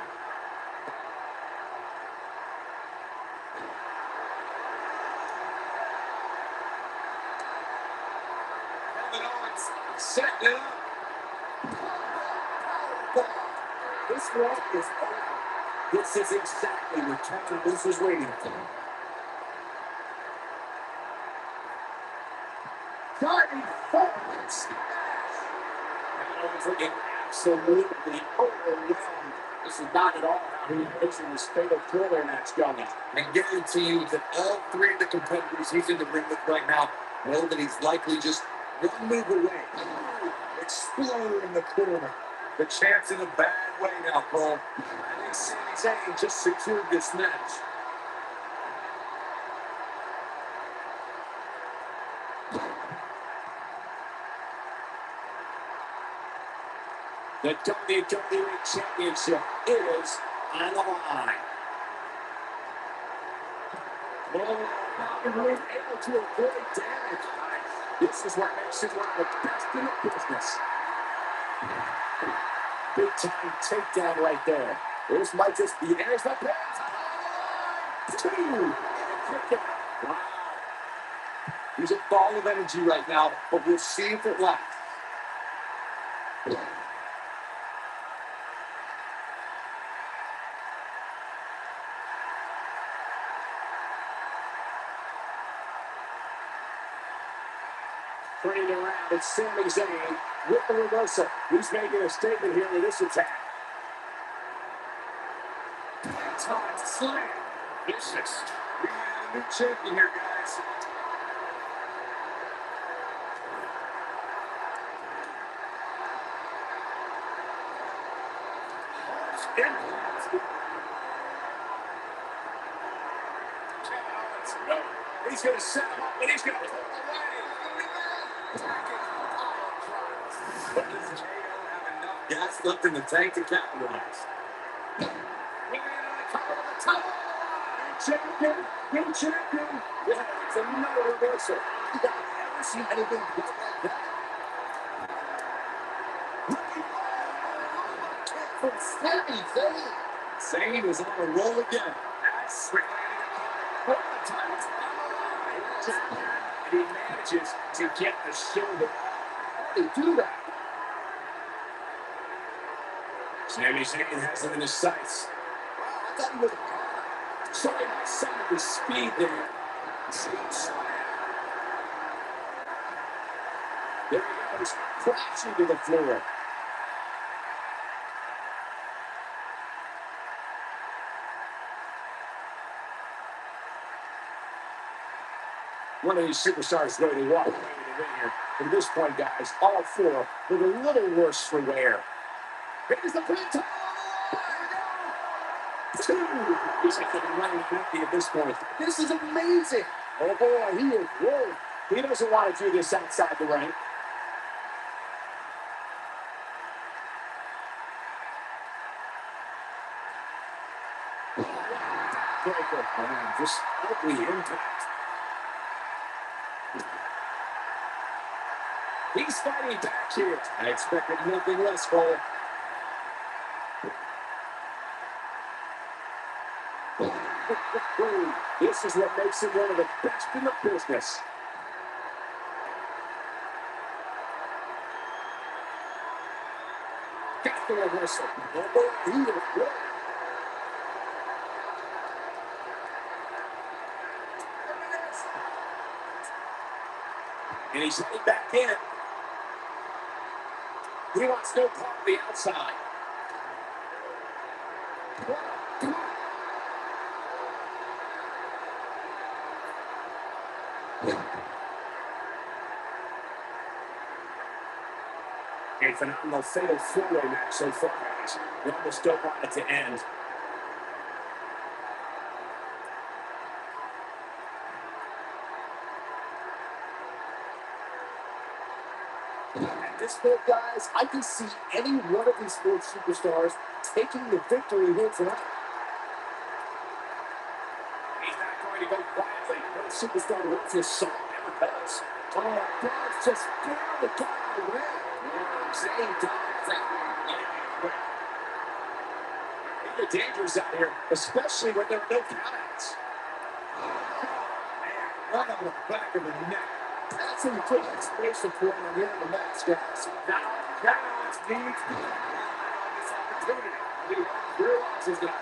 B: Kevin Owens setting it up. This one is over. This is exactly what Kevin Owens was waiting for. Diving forward smash. Kevin Owens looking absolutely overwhelmed. This is not at all how he envisioned this fatal thriller match going. I guarantee you that all three of the competitors he's in the ring with right now know that he's likely just one move away. Explode in the corner. The champ's in a bad way now, Paul. I think Sami Zayn just secured this match. The WWE Championship is on the line. Oh, Bobby Roode able to avoid damage. This is what makes him one of the best in the business. Big time takedown right there. This might just be there's the pin. Two. Wow. He's a ball of energy right now, but we'll see if it lasts. Turning around, it's Sami Zayn with the reversal. He's making a statement here with this attack. Time slam. Vicious. We have a new champion here, guys. No. He's going to set him up and he's going to pull away. But does JO have enough gas left in the tank to capitalize? Champion, new champion. Yeah, it's another reversal. You guys ever seen anything quite like that? From Sami Zayn. Zayn is on a roll again. That's the time it's on the line. And he manages to get the shoulder. How do they do that? Sami Zayn has him in his sights. Wow, I thought he was showing some of the speed there. There he goes, crashing to the floor. one of these superstars ready to walk away with the ring here. At this point, guys, all four with a little worse for wear. Here's the pin top. Two. He's like running empty at this point.
C: This is amazing.
B: Oh boy, he is rolling. He doesn't want to do this outside the ring. Breaker. Just ugly impact. He's fighting back here. I expected nothing less, Cole. This is what makes him one of the best in the business. Got the reversal. Oh boy, he is good. And he's heading back in. He wants no part of the outside. A phenomenal fatal four-way match so far, guys. We almost don't want it to end.
C: At this point, guys, I can see any one of these four superstars taking the victory here tonight.
B: He's not going to go quietly. No superstar wins this song ever does.
C: Oh, God's just barely got away.
B: The dangers out here, especially when there are no countouts.
C: Right on the back of the neck. That's when you put an exclamation point on the end of the match, guys.
B: Now it's needs to be on this opportunity. He realizes that.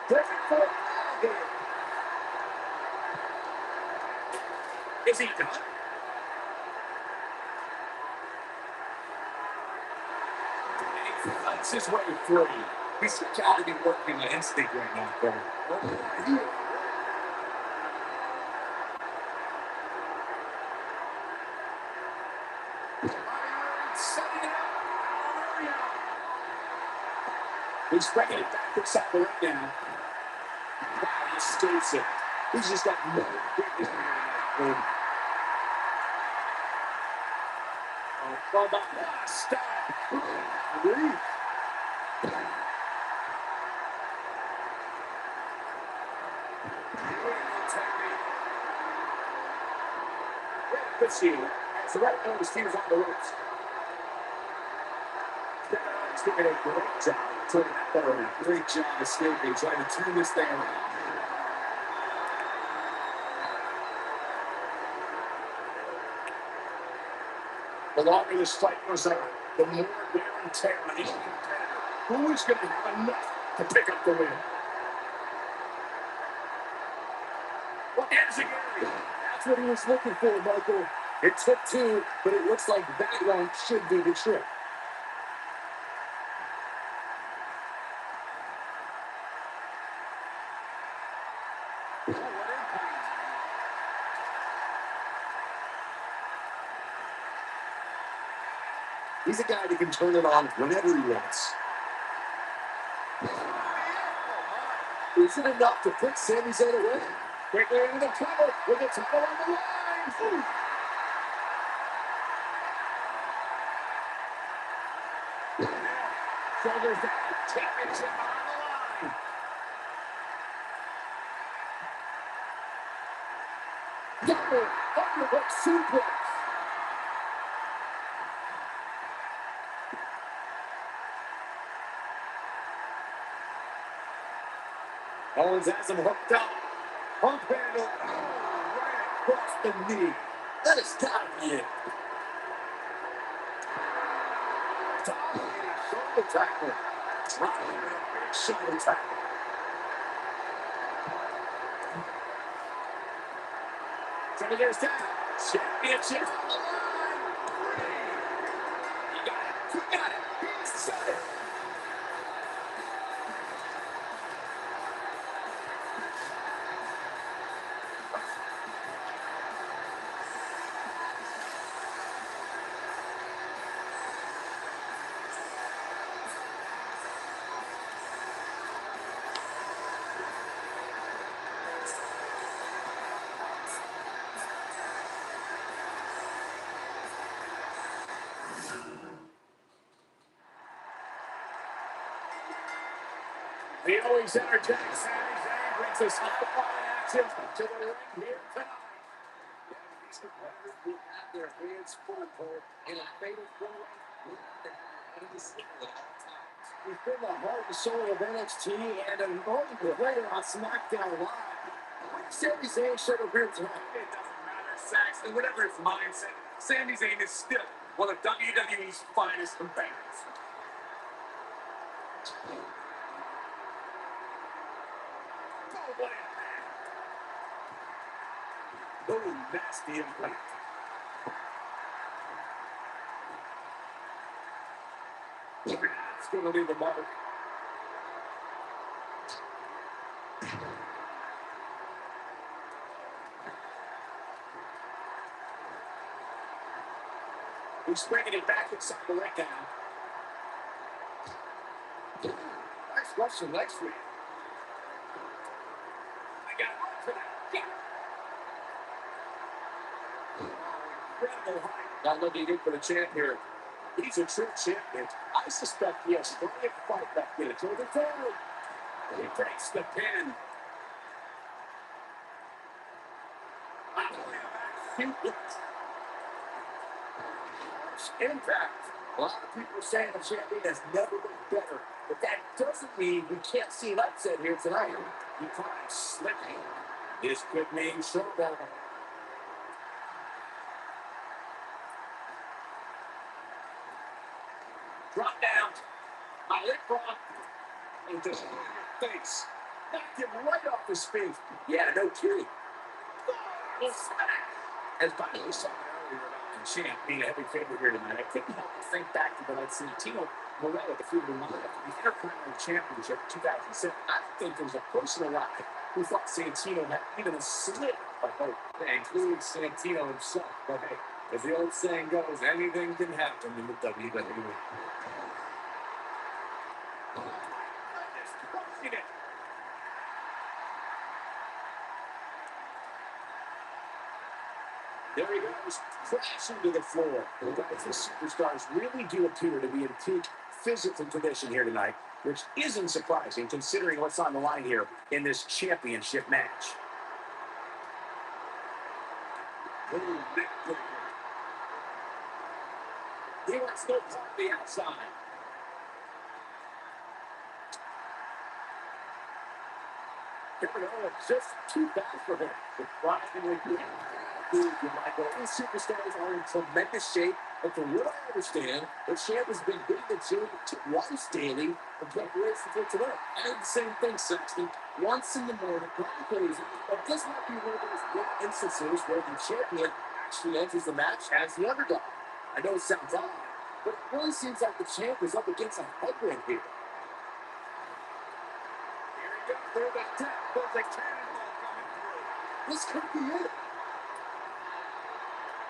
B: Breaking for here. Is he done? And he fights his way through. He's got to be working the instinct right now, bro. He's bringing it back inside the ring now. Wow, he escapes it. He's just got no quickness here tonight. From the last stop. Good see you. As the right notice, he was on the ropes. He's doing a great job. Great job escaping, trying to turn this thing around. The longer this fight goes on, the more wear and tear on each competitor. Who is going to have enough to pick up the win? Well, Enziguri. That's what he was looking for, Michael. It took two, but it looks like that one should be the trick. He's a guy that can turn it on whenever he wants. Is it enough to put Sami Zayn away? Quickly into the cover with the title on the line. Ooh. Shoulders down, championship on the line. Double underhook suplex. Owens has him hooked up. Pump handle. Oh, right across the knee. That is gotta be it. Shoulder tackle. Dropping a big shoulder tackle. So there's that. Championship on the line. You got it. You got it. He said it. The always energetic Sami Zayn brings us high-flying action to the ring here tonight. These competitors will have their hands full in a fatal four-way. He's been the heart and soul of NXT and an important player on SmackDown Live. When Sami Zayn showed up here tonight, it doesn't matter, Saxton. Whatever his mindset, Sami Zayn is still one of WWE's finest competitors. Boom, nasty impact. It's going to leave a mark. He's bringing it back inside the ring now. Nice Russian leg sweep. I got one for that. Yeah. Incredible height. Not looking good for the champ here. He's a true champion. I suspect he has plenty of fight back there. So the third. He breaks the pin. Impact. A lot of people are saying the champion has never looked better, but that doesn't mean we can't see an upset here tonight. He climbs slipping. This could mean showdown. Drop down. My lip rock. And just in your face. Knocked him right off his feet. Yeah, no kidding. As by the way, saw earlier about the champ being a heavy favorite here tonight, I couldn't help but think back to the night Santino Morella defeated him at the Intercontinental Championship in 2007. I think there was a person alive who thought Santino had even a slit of hope, including Santino himself. But hey, as the old saying goes, anything can happen in the WWE. There he goes, crashing to the floor. Guys, the superstars really do appear to be in peak physical condition here tonight, which isn't surprising considering what's on the line here in this championship match. He wants no part of the outside. Kevin Owens just too fast for him. Surprisingly good. These superstars are in tremendous shape, and from what I understand, the champ has been hitting the gym once daily in preparation for tonight. I did the same thing, Sexton. Once in the morning, probably crazy, but this might be one of those rare instances where the champion actually enters the match as the underdog. I know it sounds odd, but it really seems like the champ is up against a headwind here. Here he goes. There's a tap. There's a cannonball coming through. This could be it.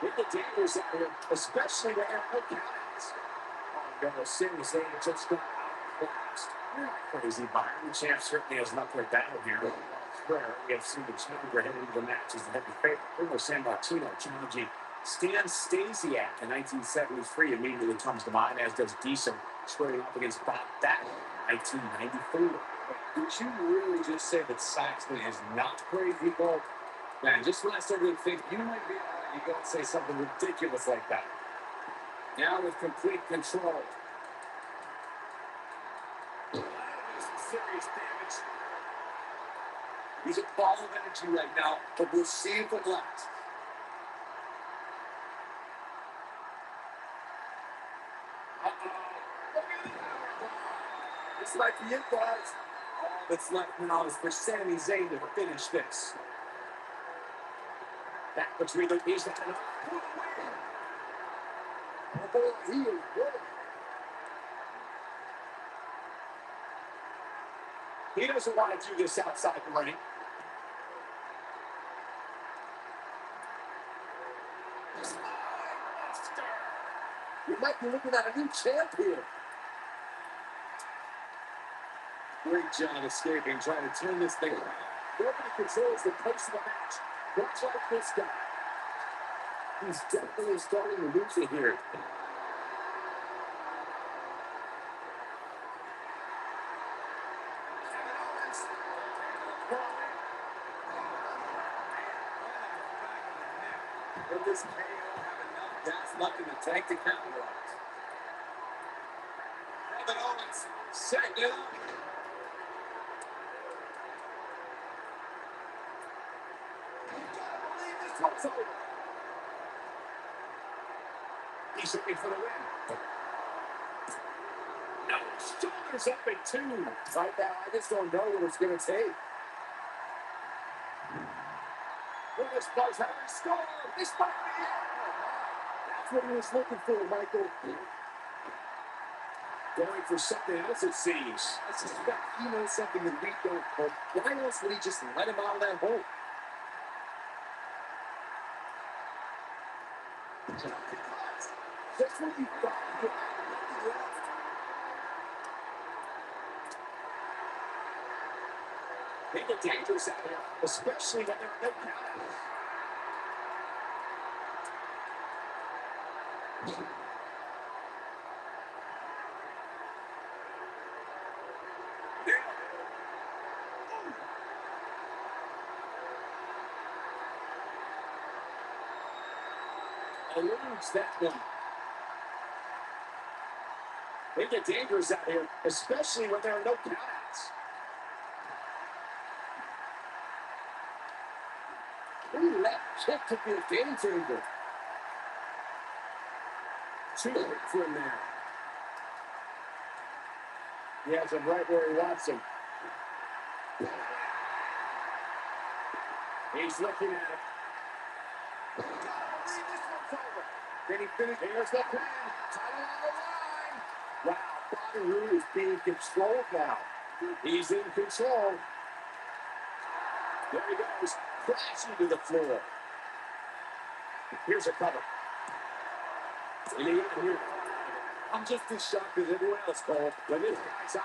B: With the dangers out here, especially the airport counties. Oh, no, Sami Zayn just got outclassed. You're not crazy, Byron. The champ certainly has an upward battle here. Where we have seen the challenger heading into the match as the heavy favorite. Bruno Sammartino challenging Stan Stasiak in 1973 immediately comes to mind, as does Diesel squaring up against Bob Backlund in 1994. Did you really just say that Saxton is not crazy, Bo? Man, just when I started to think you might be, you don't say something ridiculous like that. Now with complete control. Serious damage. He's a ball of energy right now, but we'll see if it lasts. This might be it, guys. All that's left now is for Sami Zayn to finish this. Back between the knees and oh boy, he is good. He doesn't want to do this outside the ring. We might be looking at a new champ here. Great job escaping, trying to turn this thing around. Nobody controls the pace of the match. Much like this guy. He's definitely starting to lose it here. But this KO have enough gas left in the tank to capitalize. Kevin Owens setting it up. This one's over. He's looking for the win. No, shoulders up at 2. Right now, I just don't know what it's going to take. Will this buzz have a score? This might be it. That's what he was looking for, Michael. Going for something else, it seems. I suspect he knows something that we don't know. Why else would he just let him out of that hole? That's what you thought. They get dangerous out here, especially when they're no countouts. Eludes that one. They get dangerous out here, especially when there are no countouts. Ooh, that kick could be a game changer. Too late for him now. He has him right where he wants him. He's looking at it. Then he finished. Here's the plan. Title on the line. Wow, Bobby Roode is being controlled now. He's in control. There he goes, crashing to the floor. Here's a cover. And he got here. I'm just as shocked as everyone else, Cole. When this guy's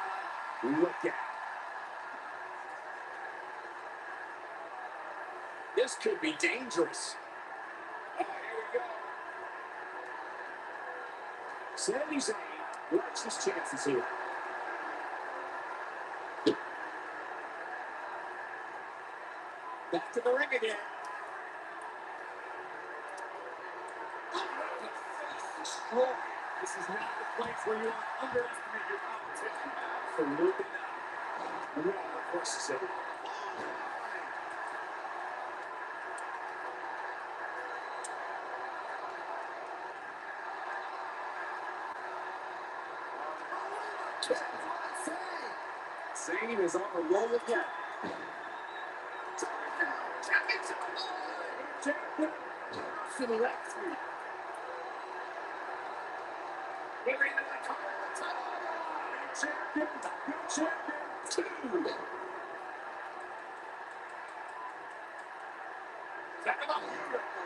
B: on, look out. This could be dangerous. Oh, here we go. Sami Zayn likes his chances here. Back to the ring again. Oh, this is not the place where you underestimate your competition. Absolutely not. No, of course you said it. Zayn is on the roll again. Champion to the left. Champion 2. Check him out.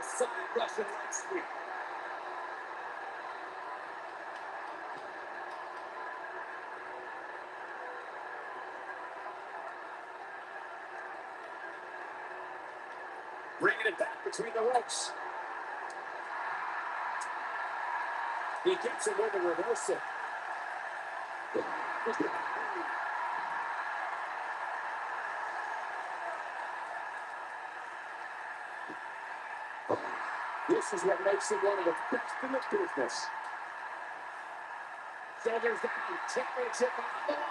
B: Side Russian leg sweep. Bringing it back between the ropes. He gets it with a reversal. This is what makes him one of the best in the business. Shoulders down, championship on the line.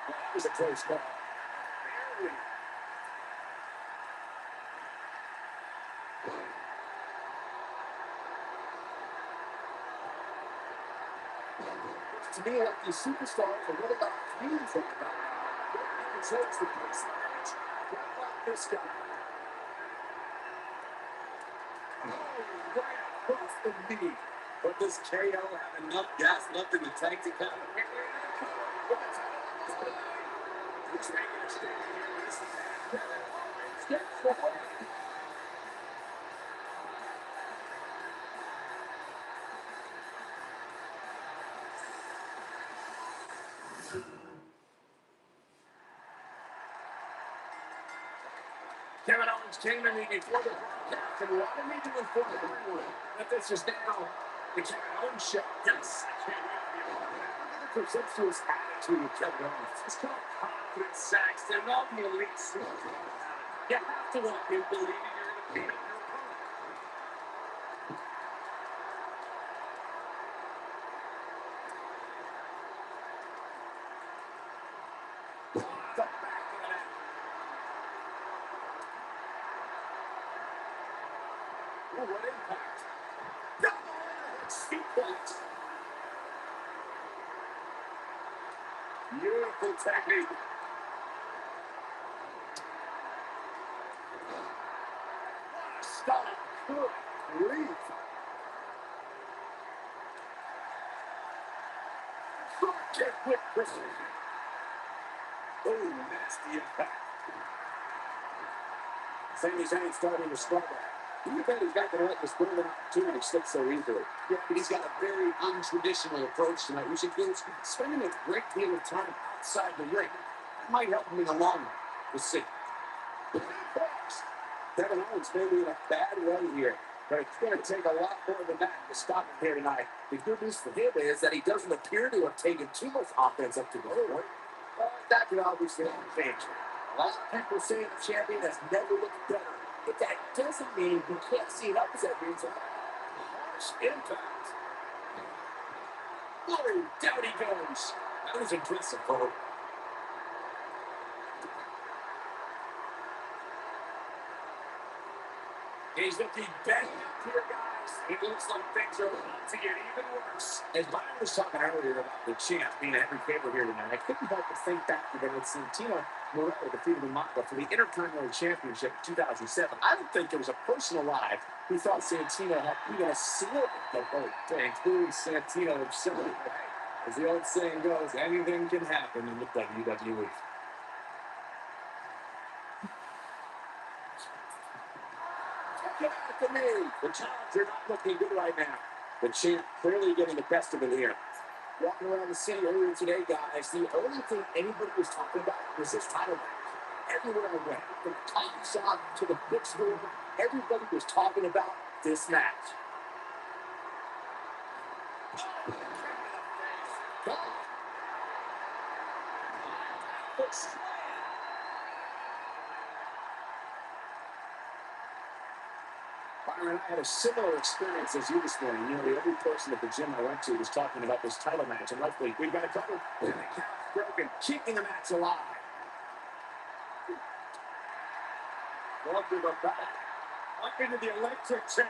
B: That was a close call. Barely. To me, like these superstars are really about feuds right now. He controls the pace of the match. What about this guy? Oh, right across the knee. But does KO have enough gas left in the tank to count? He's making a statement here. This is bad. Gets the win. Kevin Owens came in before the broadcast and wanted me to inform everyone that this is now the Kevin Owens show. Yes, I can't wait to be a part of that. Look at the presumptuous attitude of Kevin Owens. It's called confidence, Saxton, not the elite suit. You have to want him believing you're going to beat up your opponent. impact. Double suplex. Beautiful technique. Stop. Good grief. Front kick with precision. Oh, nasty impact. Sami Zayn starting to struggle. You bet he's not going to let this golden opportunity slip so easily. Yeah, but he's got a very untraditional approach tonight, which includes spending a great deal of time outside the ring. That might help him in the long run. We'll see. Kevin Owens may be in a bad way here, but it's going to take a lot more than that to stop him here tonight. The good news for him is that he doesn't appear to have taken too much offense up to the point. That could obviously change. A lot of people say the champion has never looked better. But that doesn't mean you can't see an upset means a harsh impact. Oh, down he goes. That was impressive, Cole. He's looking bad up here, guys. It looks like things are about to get even worse. As Byron was talking earlier about the champ being a heavy favorite here tonight, I couldn't help but think back to when Santino Morello defeated Umaga for the Intercontinental Championship in 2007. I don't think there was a person alive who thought Santino had even a sliver of hope to include Santino himself. As the old saying goes, anything can happen in the WWE. To me, the challenger not looking good right now. The champ clearly getting the best of it here. Walking around the city earlier today, guys, the only thing anybody was talking about was this title match. Everywhere I went, from the coffee shop to the bookstore, everybody was talking about this match. Byron, I had a similar experience as you this morning. You know, every person at the gym I went to was talking about this title match, and luckily we've got a couple. And the count's broken, keeping the match alive. Walker the back, up into the electric chair.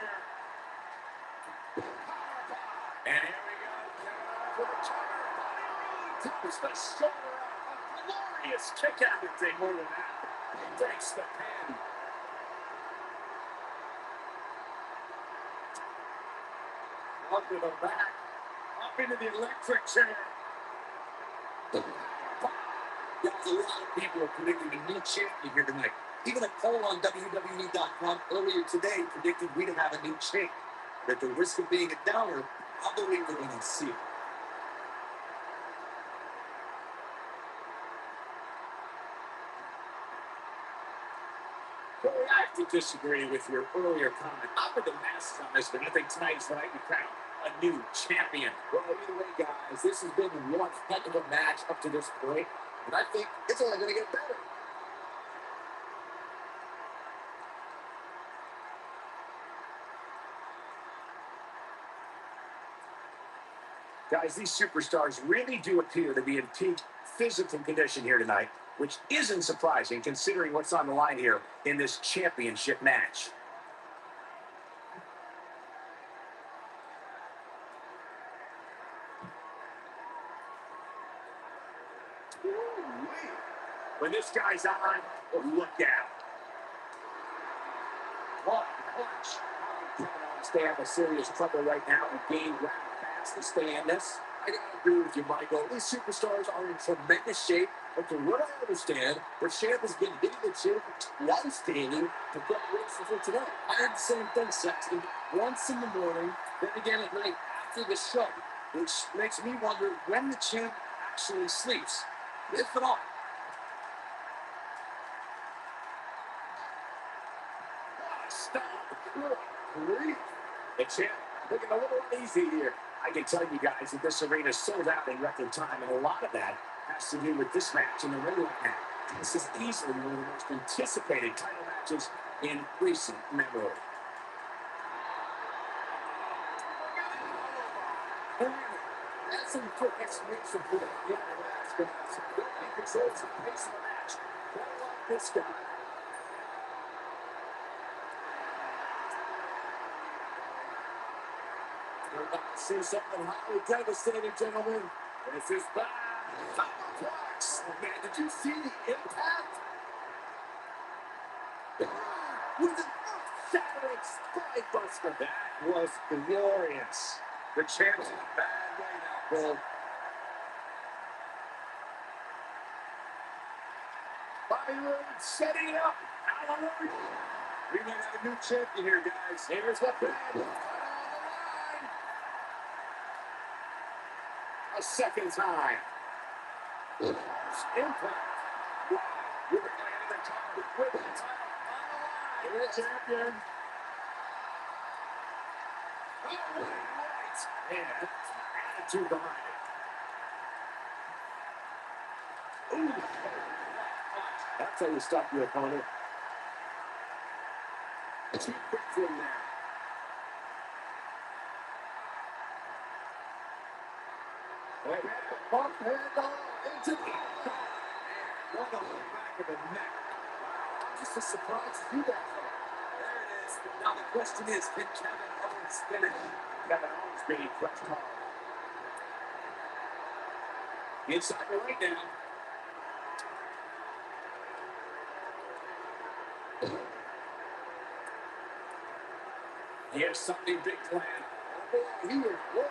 B: And here we go, Kevin for the cover. Takes the shoulder out. A glorious kick out. It's a more than that. He takes the pin. Up to the back, up into the electric chair. Guys, a lot of people are predicting a new champion here tonight. Even a poll on WWE.com earlier today predicted we'd have a new champ. But at the risk of being a downer, I believe we're going to see it. Well, I have to disagree with your earlier comment. I'm with the masses on this, but I think tonight's the night we crown a new champion. Well, either way, guys, this has been one heck of a match up to this point, and I think it's only going to get better. Guys, these superstars really do appear to be in peak physical condition here tonight, which isn't surprising considering what's on the line here in this championship match. When this guy's on, look out. What punch. Kevin Owens stay out of serious trouble right now and gain ground fast to stay in this. I gotta agree with you, Michael. These superstars are in tremendous shape, but from what I understand, the champ has been hitting the gym twice daily to preparation for today. I heard the same thing, Sexton. Once in the morning, then again at night after the show, which makes me wonder when the champ actually sleeps, if at all. Stop. The champ looking a little uneasy here. I can tell you guys that this arena sold out in record time, and a lot of that has to do with this match in the ring right now. This is easily one of the most anticipated title matches in recent memory. That's some quick explanation for the last guys. Nobody controls the pace of the match. What about this guy? We're about to see something highly devastating, gentlemen. This is bad.
C: Complex. Oh, man, did you see the impact? With an earth-shattering spine buster.
B: That was glorious. The champ's in a bad way now, Cole.
C: Bobby Roode setting it up. Hallelujah.
B: We might have a new champion here, guys.
C: Here's the band. On the line.
B: A second time.
C: Impact.
B: Wow. We're going to enter the top with the title on the line.
C: You're the champion.
B: Oh, right. And attitude behind it. Ooh. That's how you stop your opponent. Too quick for him there.
C: Pump handle into the
B: One on the back of the neck.
C: I'm just as surprised as you guys are.
B: There it is. Now the question is, can Kevin Owens finish? Kevin Owens being crushed hard. Inside the ring now. Here's something big planned.
C: Oh, boy, he is what?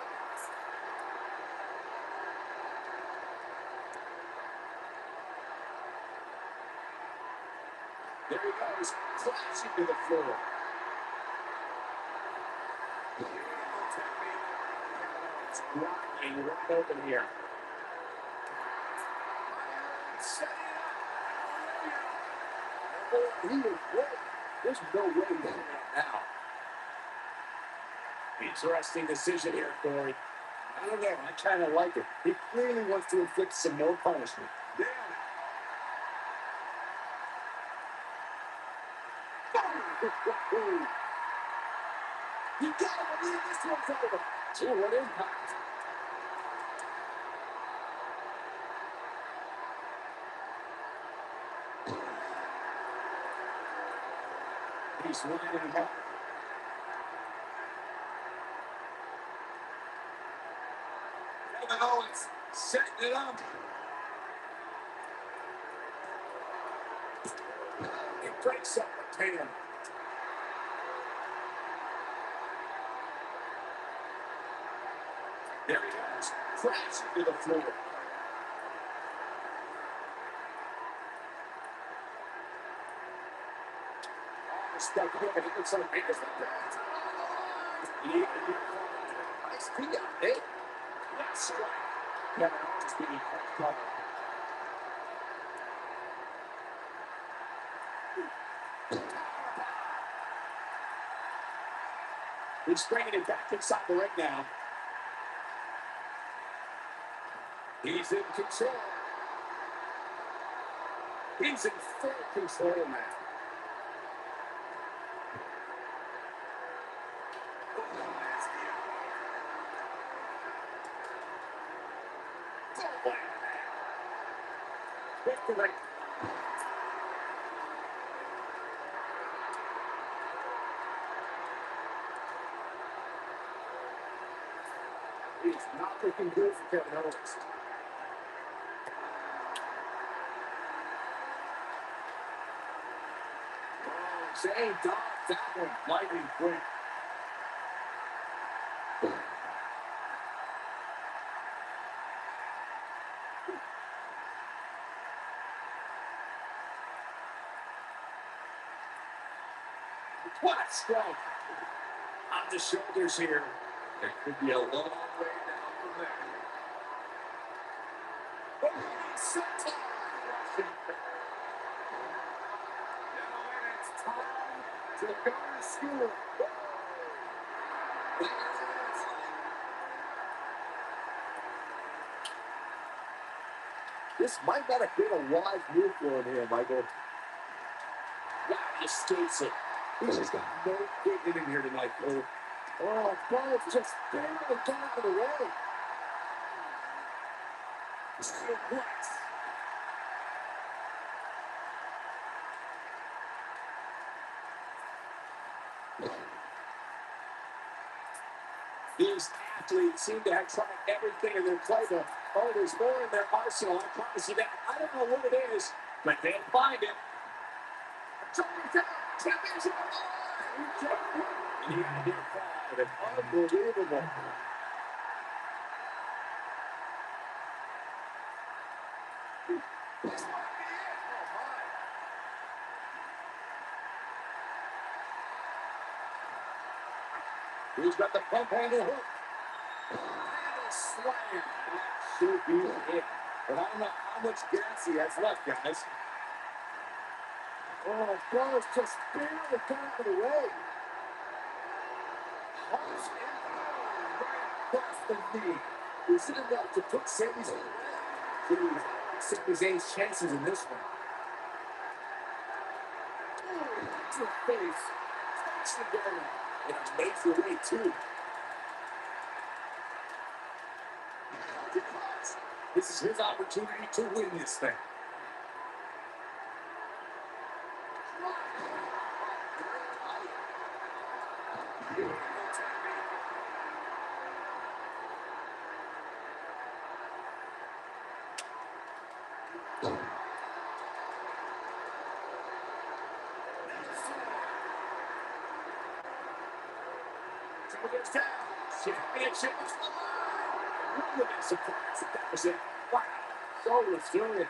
B: There he goes, crashing to the floor. It's grinding right open here.
C: Setting it up. Oh, boy, he is what?
B: There's no way he's doing it now. Interesting decision here, Corey. I don't know. I kind of like it. He clearly wants to inflict some more punishment.
C: Damn. You gotta believe this one's over.
B: Gee, what impact. He's winding him up.
C: Kevin Owens setting it up.
B: He breaks up the pan. There he goes, crashing to the floor. Stuck here, but he looks like here's the pass.
C: Nice feet out there.
B: Yes, right. Kevin Owens being crushed hard. He's bringing it back inside the ring now. He's in control. He's in full control now. Victory. He's not looking good for Kevin Owens. Oh, Jay dodged that one lightning quick. What a strike. On the shoulders here. It could be a long way down from there. Oh, he's so tired. Gentlemen, it's time to go to school.
C: This might not have been a wise move for him here, Michael.
B: Wow, he escapes it. He's just got no getting in here tonight, Cole.
C: Oh, Ball's just barely got out of the way.
B: Suplex. These athletes seem to have tried everything in their playbook. Oh, there's more in their arsenal. I promise you that. I don't know what it is, but they'll find it. Championship on the line. And he had a near fall. It's unbelievable. This might be it. Oh, my. He's got the pump handle hook. Handle slam. That should be it. But I don't know how much gas he has left, guys. Oh, goes just barely got out of the way. Harsh impact right across the knee. Is it enough to put Sami Zayn away? Sami Zayn's chances in this one. To the face. Touching down in a major way, too. This is his opportunity to win this thing. Championship is the line. Wouldn't have been surprised if that was it. Wow, so resilient.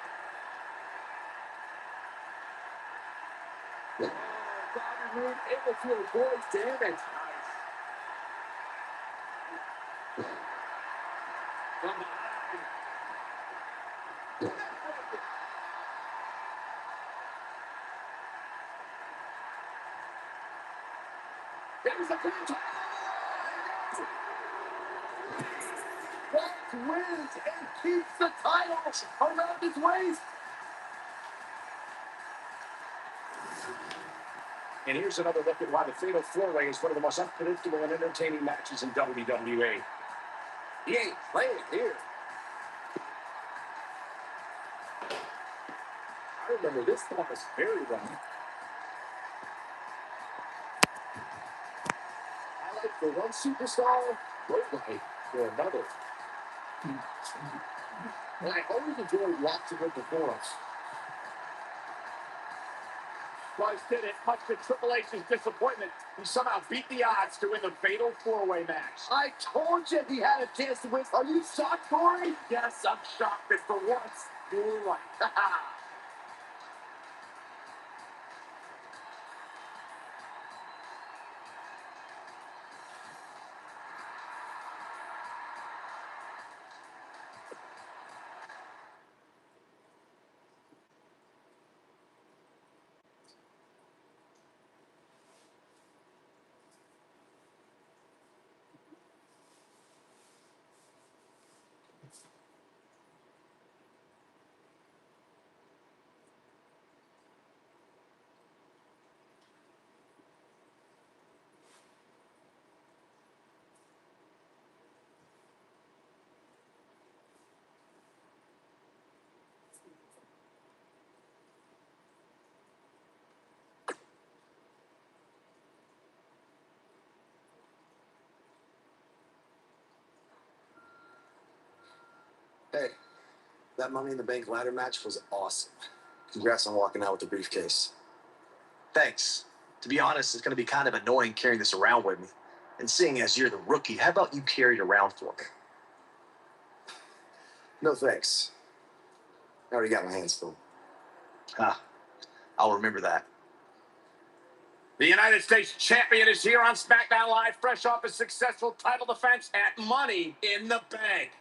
B: Oh, Bobby Roode able to avoid damage. Nice. From behind. There's the pinch. Rock wins and keeps the title around his waist. And here's another look at why the Fatal 4-Way is one of the most unpredictable and entertaining matches in WWE. He ain't playing here. I remember this one was very rough. I like for one superstar, Roadway for another. And I always enjoy watching him perform. Price did it, much to Triple H's disappointment. He somehow beat the odds to win the Fatal 4-Way match. I told you he had a chance to win. Are you shocked, Corey? Yes, I'm shocked that for once you were right.
C: Hey, that Money in the Bank ladder match was awesome. Congrats on walking out with the briefcase.
E: Thanks. To be honest, it's going to be kind of annoying carrying this around with me. And seeing as you're the rookie, how about you carry it around for me?
C: No thanks. I already got my hands full.
E: I'll remember that.
B: The United States champion is here on SmackDown Live, fresh off a successful title defense at Money in the Bank.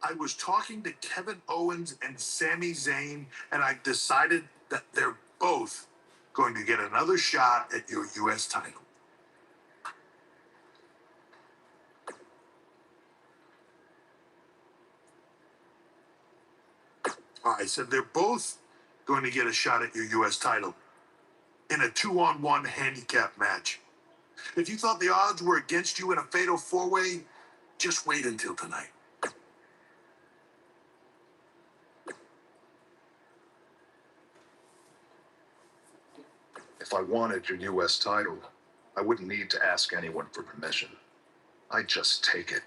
G: I was talking to Kevin Owens and Sami Zayn, and I decided that they're both going to get another shot at your U.S. title. I said they're both going to get a shot at your U.S. title in a 2-on-1 handicap match. If you thought the odds were against you in a fatal 4-way, Just wait until tonight.
H: If I wanted your U.S. title, I wouldn't need to ask anyone for permission. I'd just take it.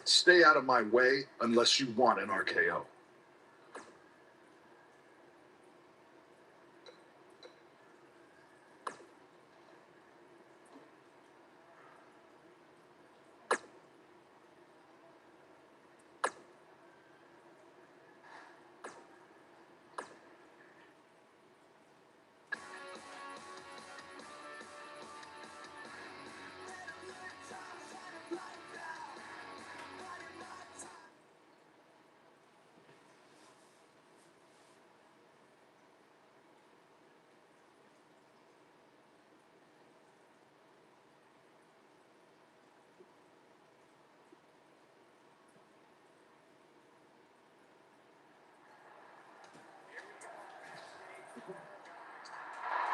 H: Stay out of my way unless you want an RKO.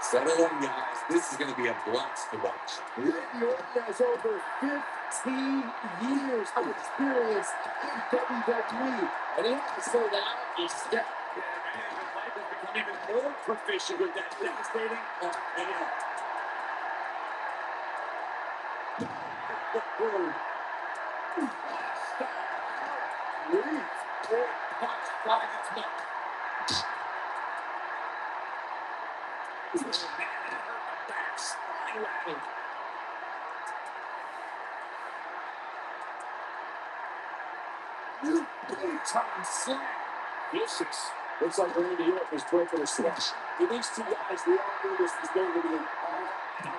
B: Settle in, guys. This is going to be a blast to watch.
C: Randy Orton has over 15 years of experience in WWE, and he has to say now he's step.
B: Mike has become even more proficient with that devastating.
C: Time slam. Vicious. Looks like Randy Orton is breaking a sweat. For these two guys, we all knew this was going to be an all-out.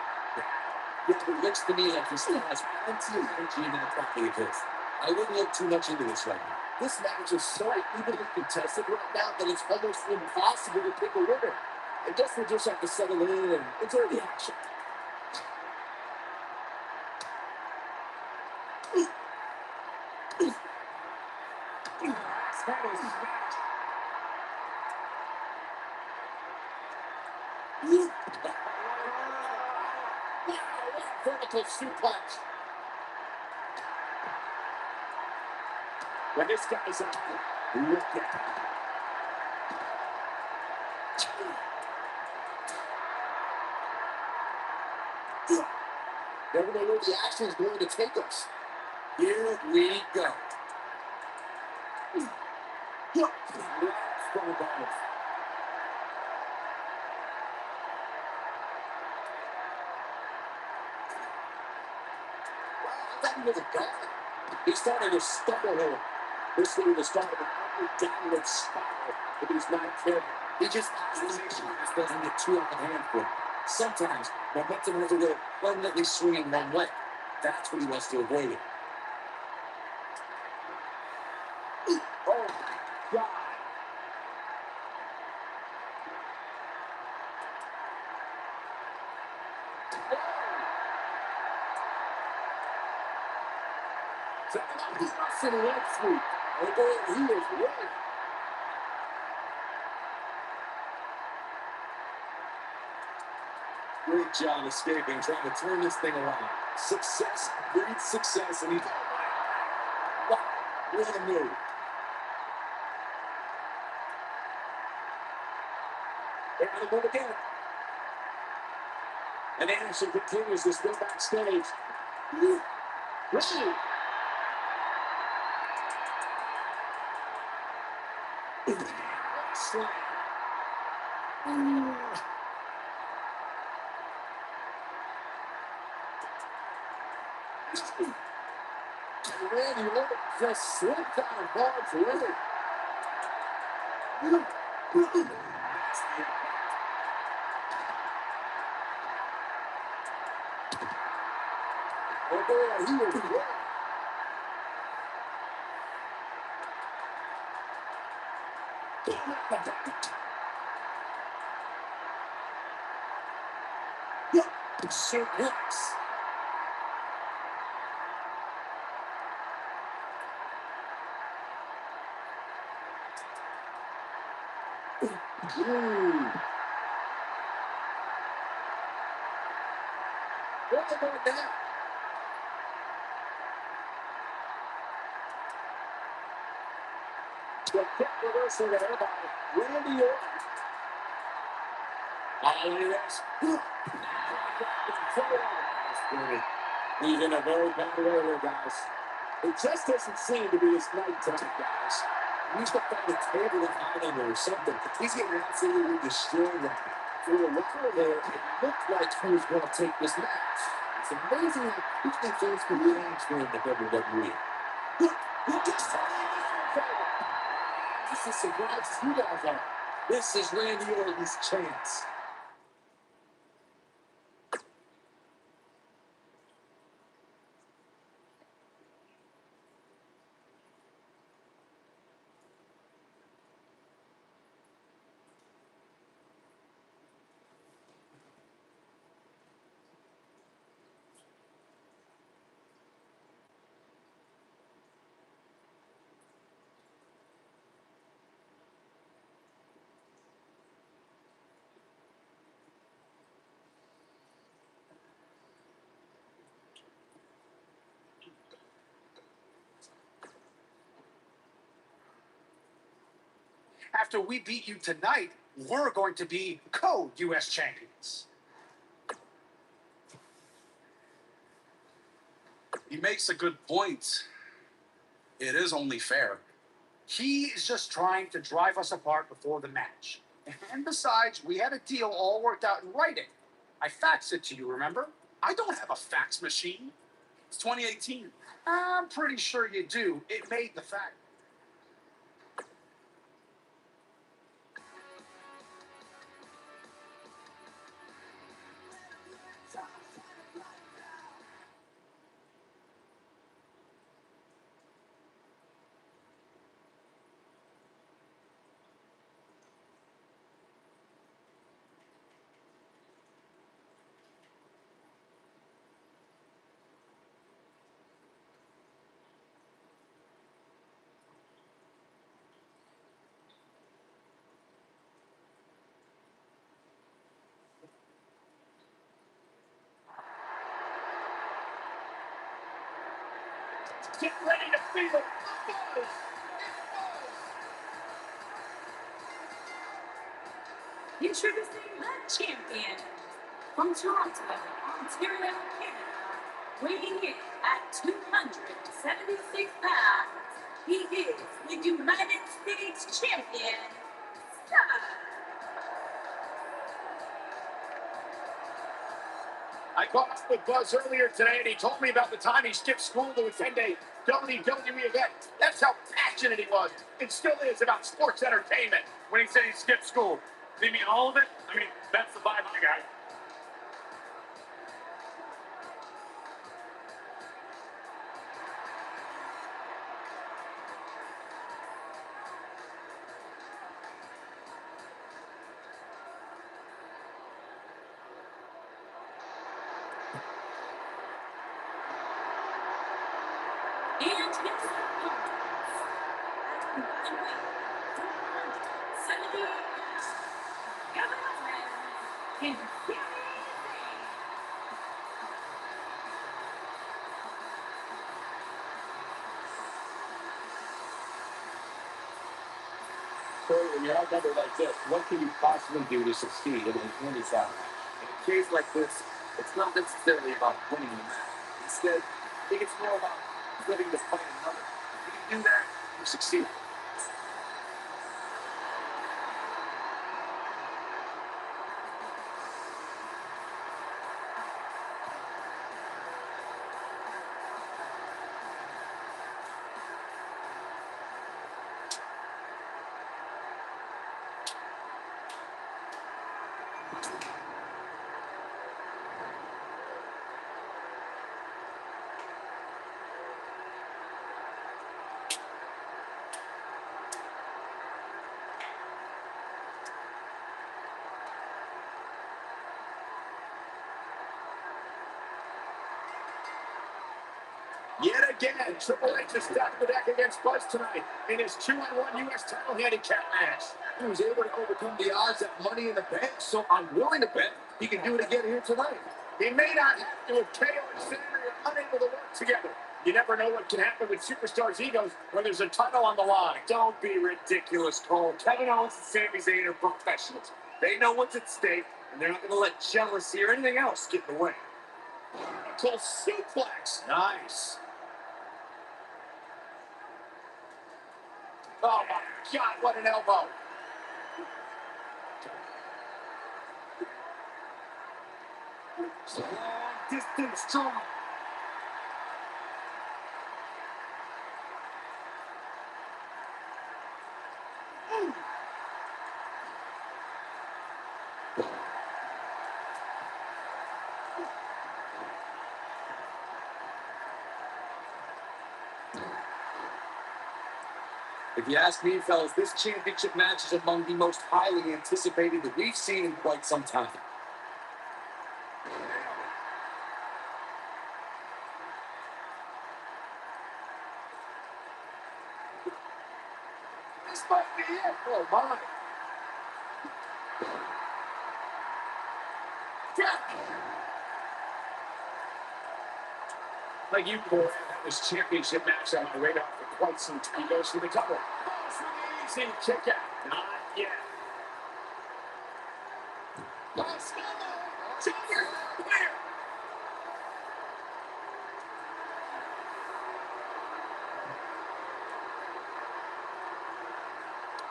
B: Yeah, it looks to me like he still has plenty of energy in the property of his. I wouldn't look too much into this right now.
C: This match is so evenly contested right now that it's almost impossible to pick a winner. I guess we'll just have to settle in and enjoy the action. Vertical suplex. When this guy's out, look at him. Never know where the action is going to take us.
B: Here we go.
C: From above. That was a guy. He started to stumble here. This will be the start of an upward downward spiral if he's not careful.
B: He just has to make sure this doesn't get too out of hand for him. Sometimes momentum has a way of permanently swinging one way. That's what he wants to avoid.
C: Oh my God. He's not sitting leg sweep. Oh boy, he is ready.
B: Great job escaping, trying to turn this thing around.
C: Success breeds success, and he's wow, what a move. They're going to move again. And Anderson continues to spin backstage. Listen. Slam. Randy Orton just slipped down Bob's leg. Oh boy, he was ready. Suplex. What about that?
B: The kick reversal there by Randy Orton. He's in a very bad way here, guys. It just doesn't seem to be his night tonight, guys. He needs to find a table and hide or something. He's getting absolutely destroyed. For a while there, it looked like he was going to take this match. It's amazing how quickly things can change here in the WWE. Look at this. This is surprised as you guys are. This is Randy Orton's chance.
D: After we beat you tonight, we're going to be co-US champions.
I: He makes a good point. It is only fair.
D: He is just trying to drive us apart before the match. And besides, we had a deal all worked out in writing. I faxed it to you, remember?
I: I don't have a fax machine. It's 2018.
D: I'm pretty sure you do. It made the fax.
B: Get ready to feel it.
A: Introducing the champion from Toronto, Ontario, Canada, weighing in at 276 pounds. He is the United States champion, Stud.
B: I caught up with Buzz earlier today, and he told me about the time he skipped school to attend a WWE event. That's how passionate he was, and still is, about sports entertainment.
J: When he said he skipped school, do you mean all of it? I mean, that's the vibe I got.
A: And his opponents, at combined weight 478 pounds, Kevin Owens and Sami Zayn.
B: Corey, when you're outnumbered like this, what can you possibly do to succeed in an handicap match? In a case like this, it's not necessarily about winning the match. Instead, I think it's more about living to fight another. If you can do that, you succeed. Yet again, Triple H is stacked the deck against Buzz tonight in his 2-on-1 U.S. title handicap match. He was able to overcome the odds at Money in the Bank, so I'm willing to bet he can do it again here tonight. He may not have to if KO and Sanders are unable to work together. You never know what can happen with superstars' egos when there's a title on the line.
E: Don't be ridiculous, Cole. Kevin Owens and Sami Zayn are professionals. They know what's at stake, and they're not going to let jealousy or anything else get in the way.
B: Vertical suplex.
E: Nice.
B: Oh my God, what an elbow.
E: Long distance strong. If you ask me, fellas, this championship match is among the most highly anticipated that we've seen in quite some time.
B: This might be it. Oh my. Like you, boy, that was championship match on my radar for quite some time. He goes for the cover. Goes for the easy kick out. Not yet. Let's go. Junior, clear.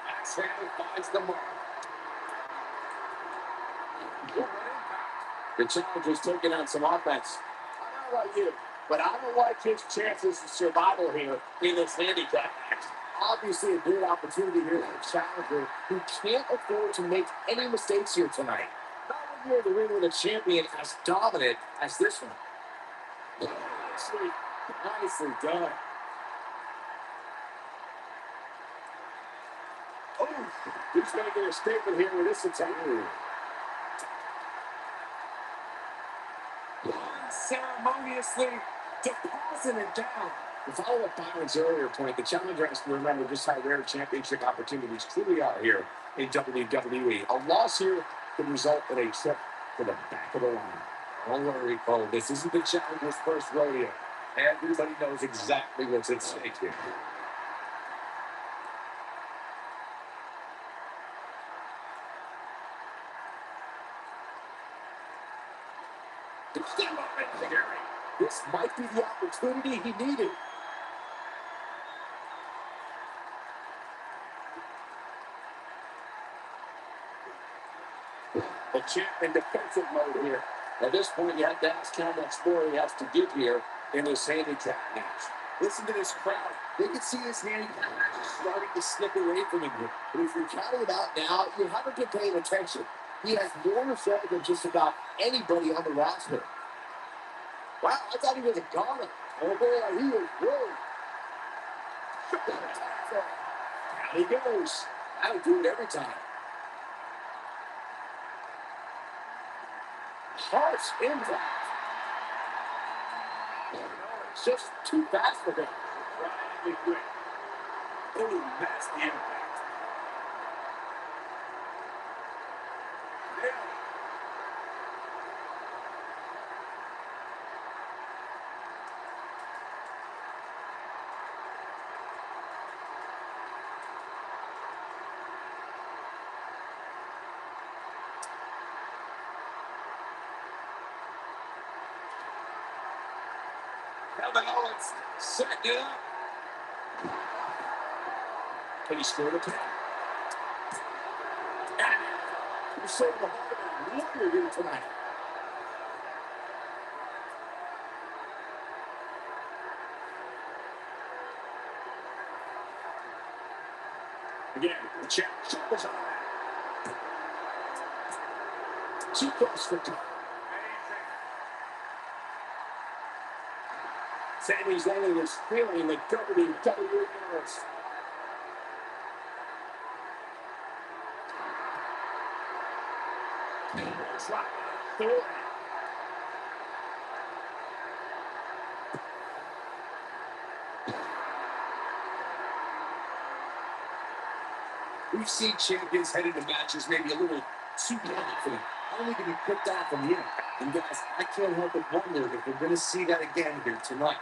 B: Axe handle finds the mark. The challenger's taking on some offense. I don't know about you, but I don't like his chances of survival here in this handicap match. Obviously, a good opportunity here for the challenger who can't afford to make any mistakes here tonight. Not when you're in the ring with a champion as dominant as this one. Nicely done. Oh, he's making a statement here with this attack.
E: Unceremoniously depositing it down.
B: To follow up Byron's earlier point, the challenger has to remember just how rare championship opportunities truly are here in WWE. A loss here could result in a trip to the back of the line.
E: Don't worry, Cole. This isn't the challenger's first rodeo. Everybody knows exactly what's at stake here.
B: This might be the opportunity he needed. The champ in defensive mode here. At this point, you have to ask how much more he has to give here in this handicap match.
E: Listen to this crowd. They can see this handicap match is starting to slip away from him here.
B: But if you're counting it out now, you haven't been paying attention. He has more to say than just about anybody on the roster. Wow, I thought he was a goner. Oh boy, he is good. Down he goes. That'll do it every time. Harsh impact. It's just too fast for him.
E: Right, quick. Oh, that's the impact.
B: Kevin Owens setting it up. Can he score the tap? He's so the heart of a warrior here tonight. Again, the champ shoulders on that. Too close for time. Sami Zayn is feeling the WWE Universe. Try to throw it.
E: We've seen champions head into matches maybe a little too confident, only to be picked off in the end. And guys, I can't help but wonder if we're going to see that again here tonight.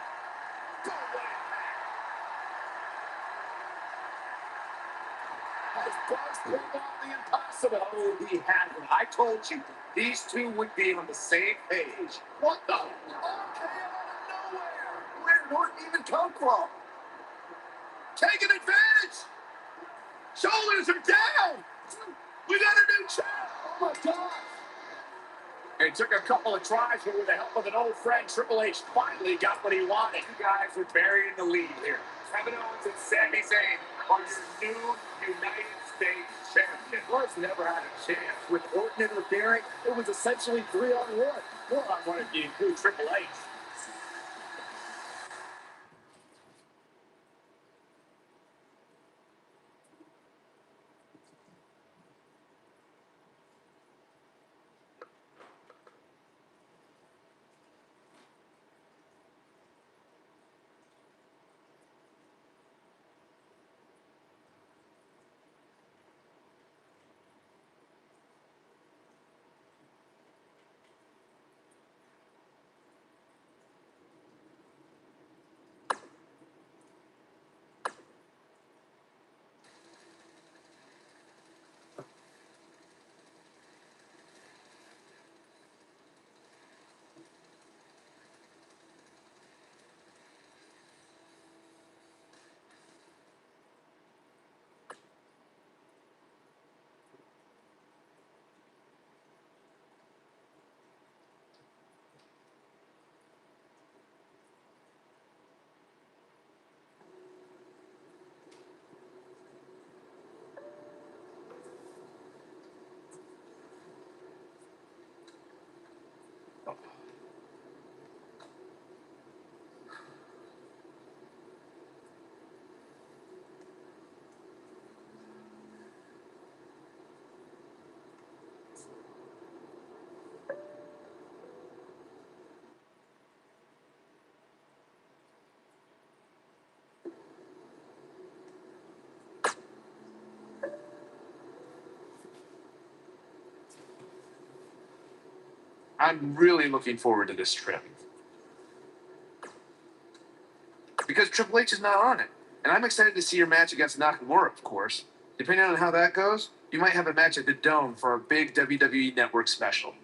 B: has Bugs pulled off the impossible. Oh, he hasn't. I told you, these two would be on the same page. What the? Okay, out of nowhere. Where did Norton even come from? Taking advantage. Shoulders are down. We got a new champ. Oh, my God. It took a couple of tries, but with the help of an old friend, Triple H finally got what he wanted. You guys are burying the lead here. Kevin Owens and Sami Zayn are your new United States champions. Royce never had a chance. With Orton interfering, it was essentially 3-on-1. 4-on-1 if you include Triple H.
F: I'm really looking forward to this trip. Because Triple H is not on it. And I'm excited to see your match against Nakamura, of course. Depending on how that goes, you might have a match at the Dome for our big WWE Network special.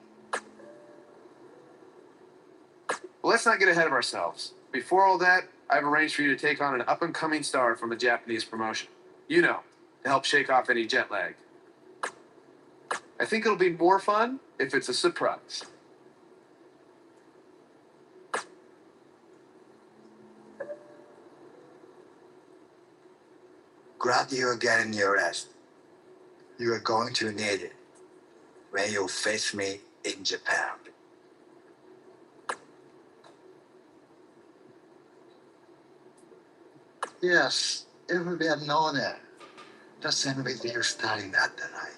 F: But let's not get ahead of ourselves. Before all that, I've arranged for you to take on an up-and-coming star from a Japanese promotion. You know, to help shake off any jet lag. I think it'll be more fun if it's a surprise.
K: Glad you're getting your rest. You are going to need it when you face me in Japan. Yes, it will be an honor to send with you starting at the night.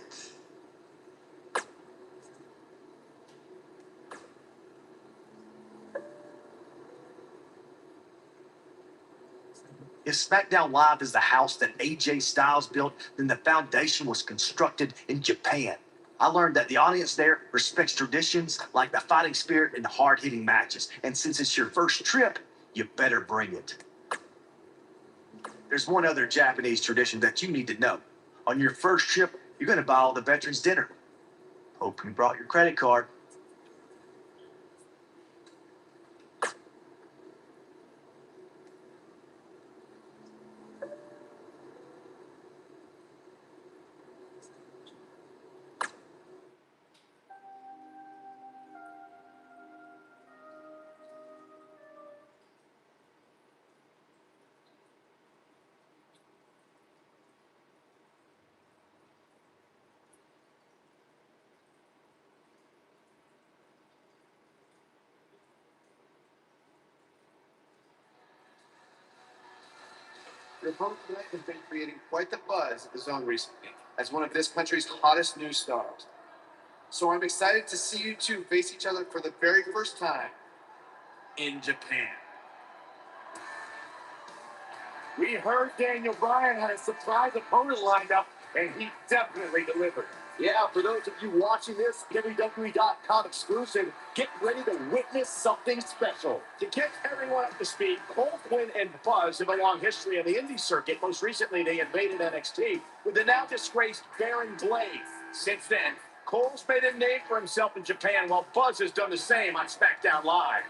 E: If SmackDown Live is the house that AJ Styles built, then the foundation was constructed in Japan. I learned that the audience there respects traditions like the fighting spirit and the hard-hitting matches. And since it's your first trip, you better bring it. There's one other Japanese tradition that you need to know. On your first trip, you're going to buy all the veterans dinner. Hope you brought your credit card.
F: Your opponent tonight has been creating quite the buzz at the Zone recently as one of this country's hottest new stars. So I'm excited to see you two face each other for the very first time in Japan.
B: We heard Daniel Bryan had a surprise opponent lined up, and he definitely delivered.
C: Yeah, for those of you watching this WWE.com exclusive, get ready to witness something special. To get everyone up to speed, Cole, Quinn, and Buzz have a long history on the indie circuit. Most recently, they invaded NXT with the now disgraced Baron Blade. Since then, Cole's made a name for himself in Japan, while Buzz has done the same on SmackDown Live.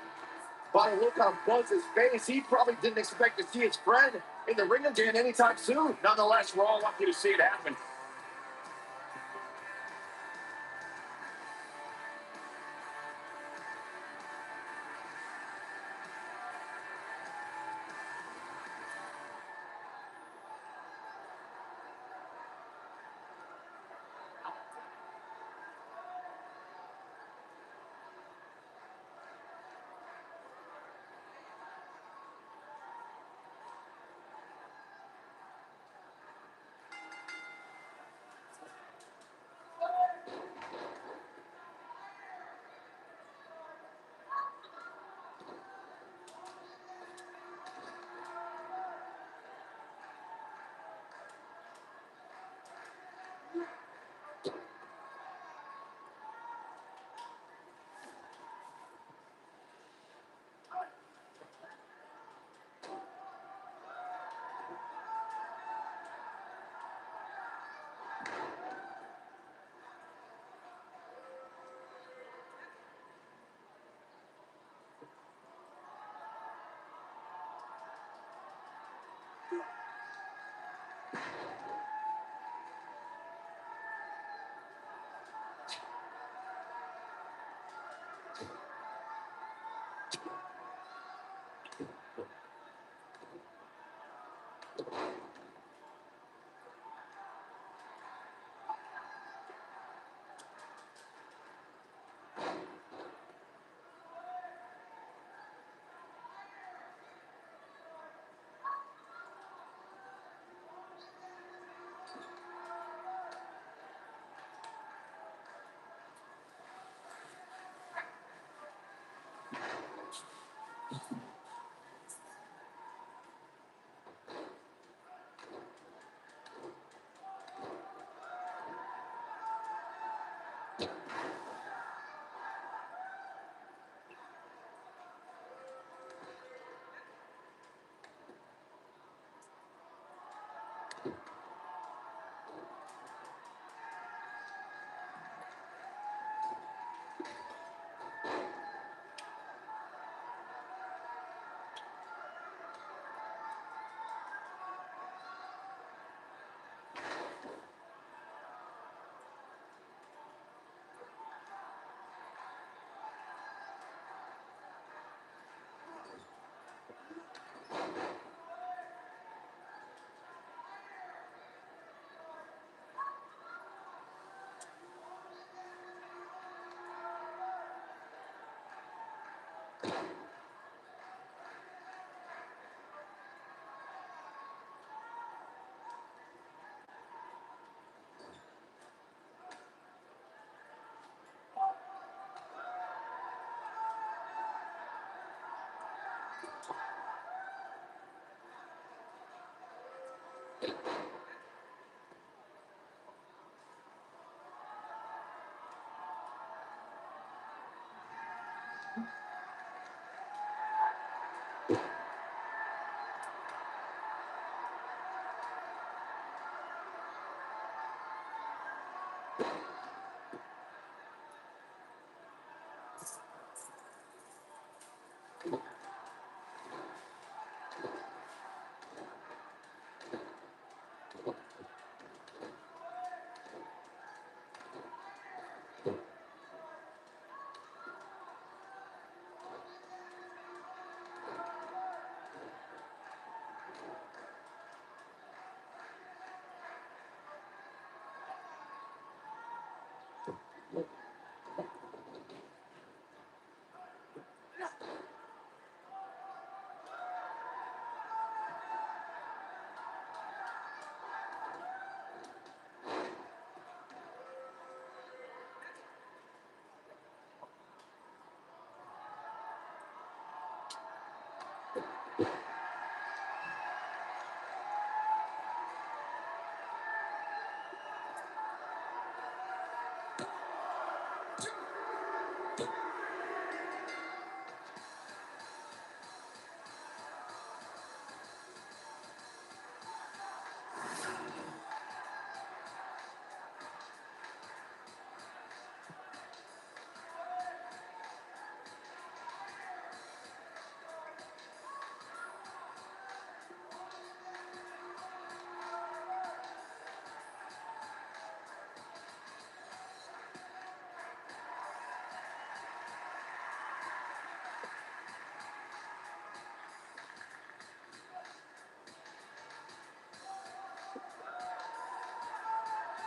C: By the look on Buzz's face, he probably didn't expect to see his friend in the ring again anytime soon. Nonetheless, we're all lucky to see it happen.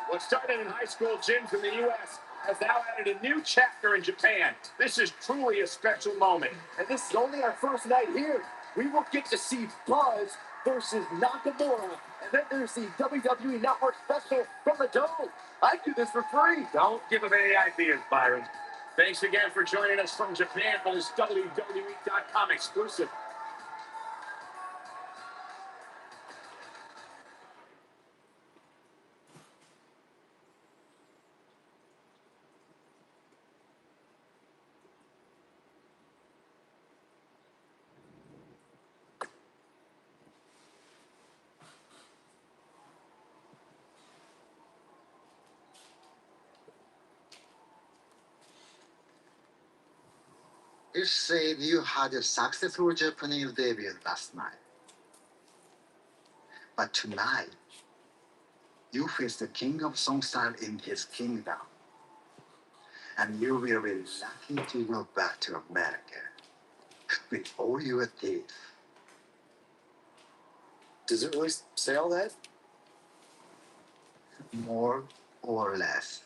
B: What started in high school gyms in the U.S. has now added a new chapter in Japan. This is truly a special moment.
C: And this is only our first night here. We will get to see Buzz versus Nakamura. And then there's the WWE Network special from the Dome. I'd do this for free.
J: Don't give him any ideas, Byron.
B: Thanks again for joining us from Japan for this WWE.com exclusive.
K: You said you had a successful Japanese debut last night. But tonight, you face the king of songstyle in his kingdom. And you will be lucky to go back to America with all your teeth.
C: Does it really say all that?
K: More or less.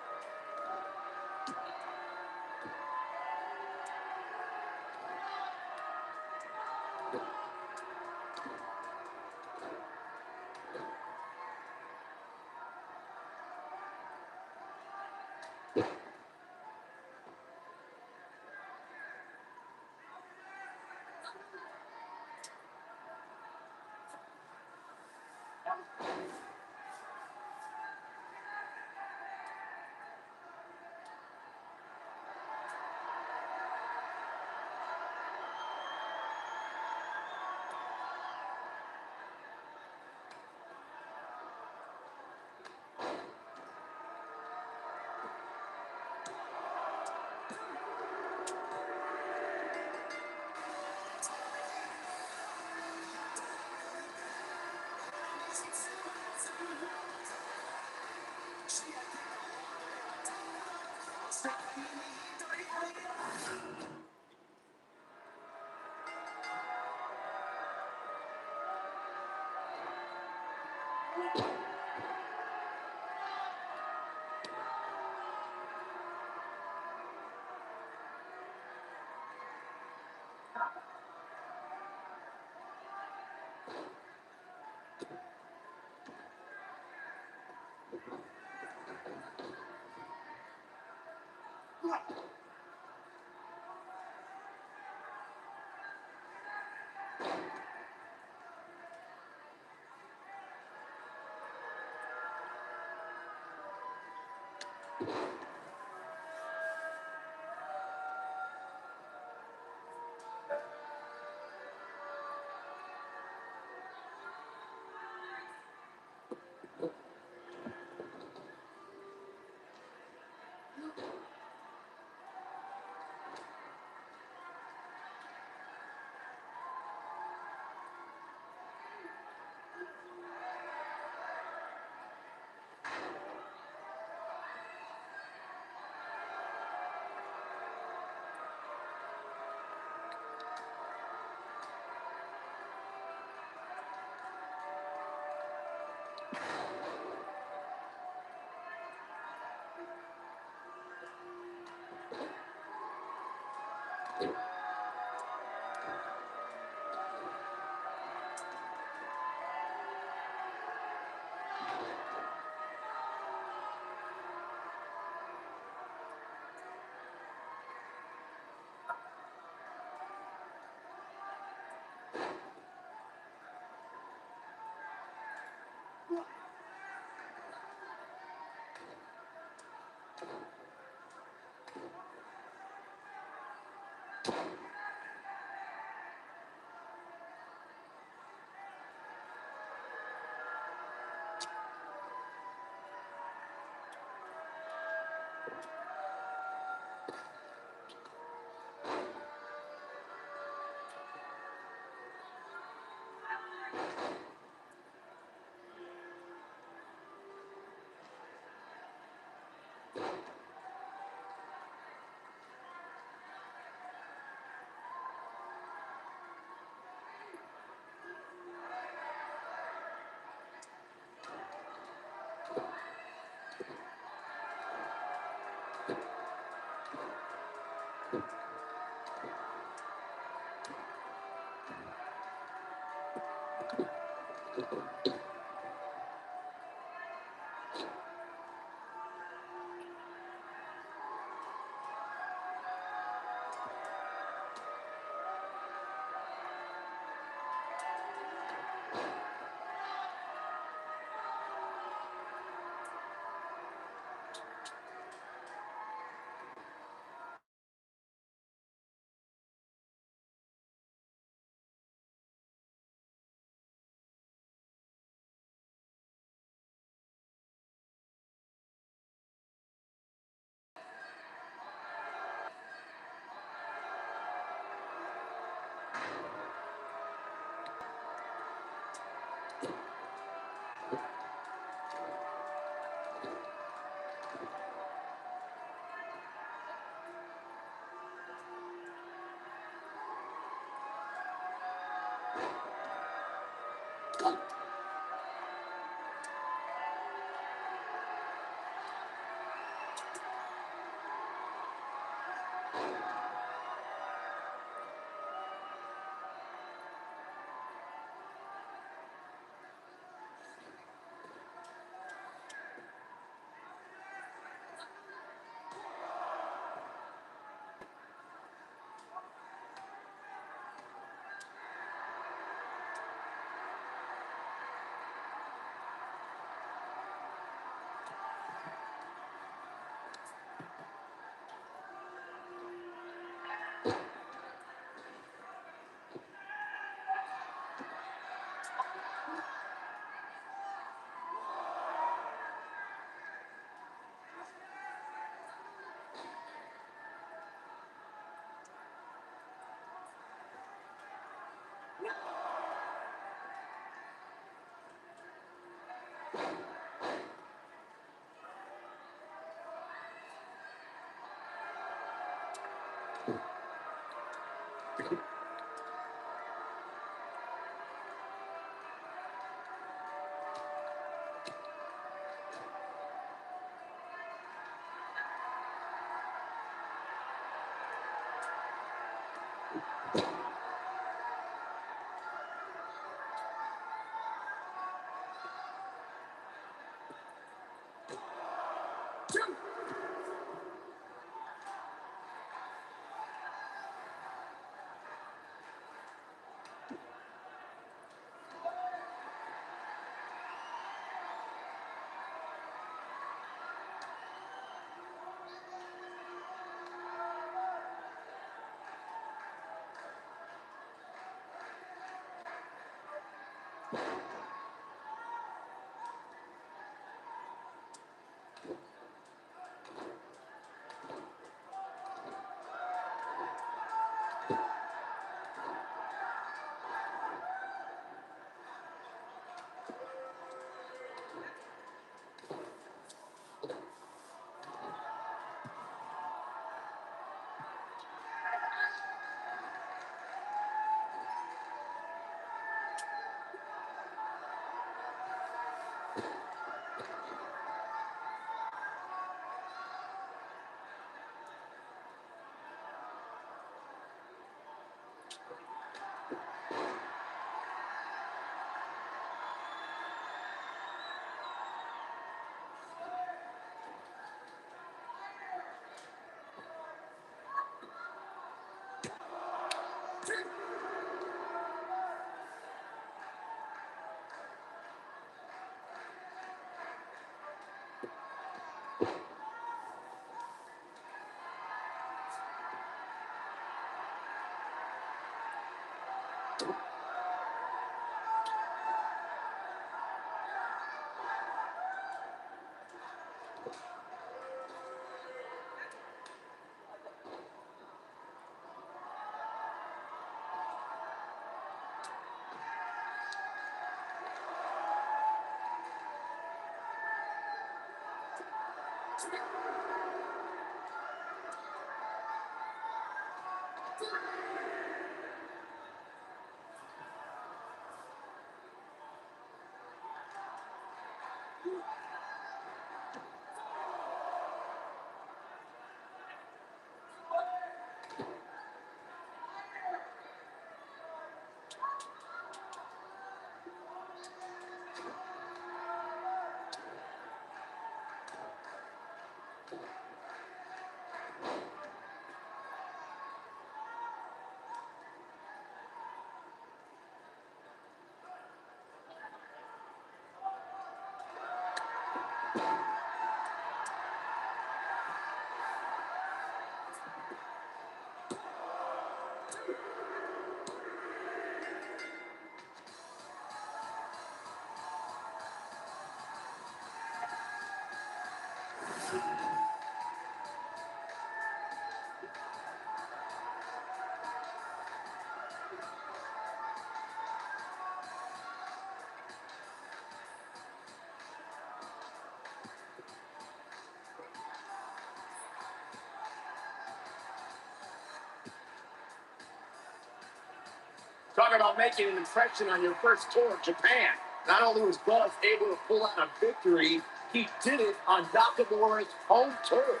B: Talk about making an impression on your first tour of Japan. Not only was Golf able to pull out a victory, he did it on Nakamura's home turf.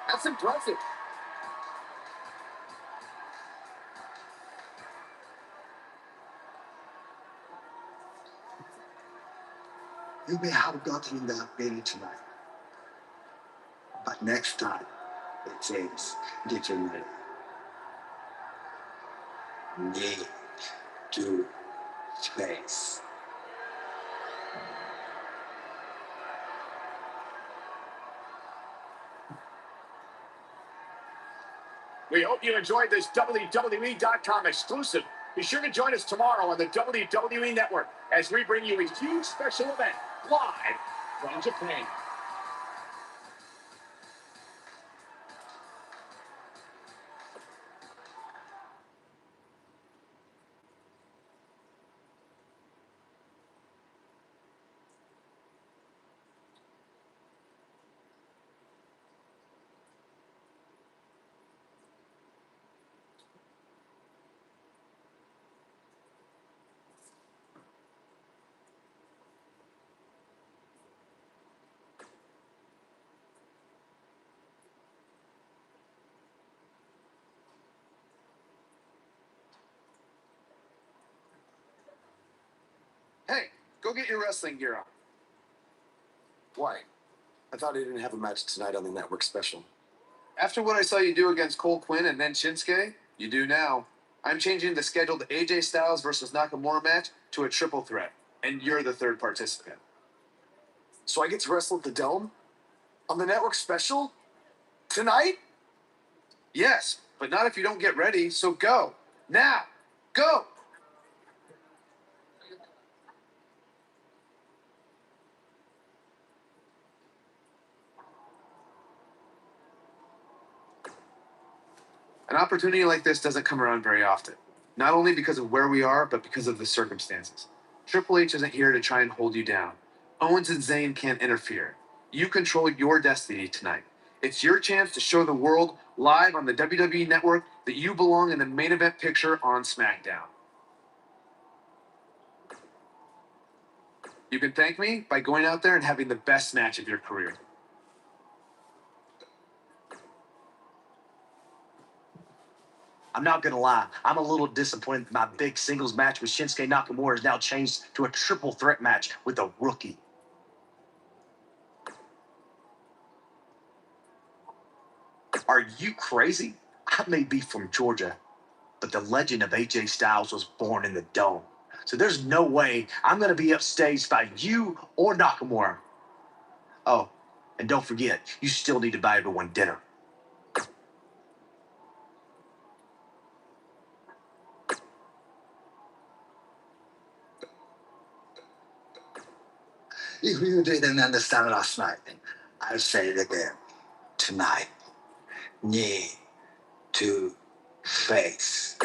B: That's impressive.
K: You may have gotten that bill tonight, but next time, it is different. Need to face.
B: We hope you enjoyed this WWE.com exclusive. Be sure to join us tomorrow on the WWE Network as we bring you a huge special event live from Japan.
F: Hey, go get your wrestling gear on.
C: Why? I thought he didn't have a match tonight on the network special.
F: After what I saw you do against Cole Quinn and then Shinsuke, you do now. I'm changing the scheduled AJ Styles versus Nakamura match to a triple threat, and you're the third participant.
C: So I get to wrestle at the Dome? On the network special? Tonight?
F: Yes, but not if you don't get ready, so go. Now! Go! An opportunity like this doesn't come around very often. Not only because of where we are, but because of the circumstances. Triple H isn't here to try and hold you down. Owens and Zayn can't interfere. You control your destiny tonight. It's your chance to show the world live on the WWE Network that you belong in the main event picture on SmackDown. You can thank me by going out there and having the best match of your career.
L: I'm not gonna lie, I'm a little disappointed that my big singles match with Shinsuke Nakamura is now changed to a triple threat match with a rookie. Are you crazy? I may be from Georgia, but the legend of AJ Styles was born in the Dome. So there's no way I'm gonna be upstaged by you or Nakamura. Oh, and don't forget, you still need to buy everyone dinner.
K: If you didn't understand last night, I'll say it again. Tonight, knee to face.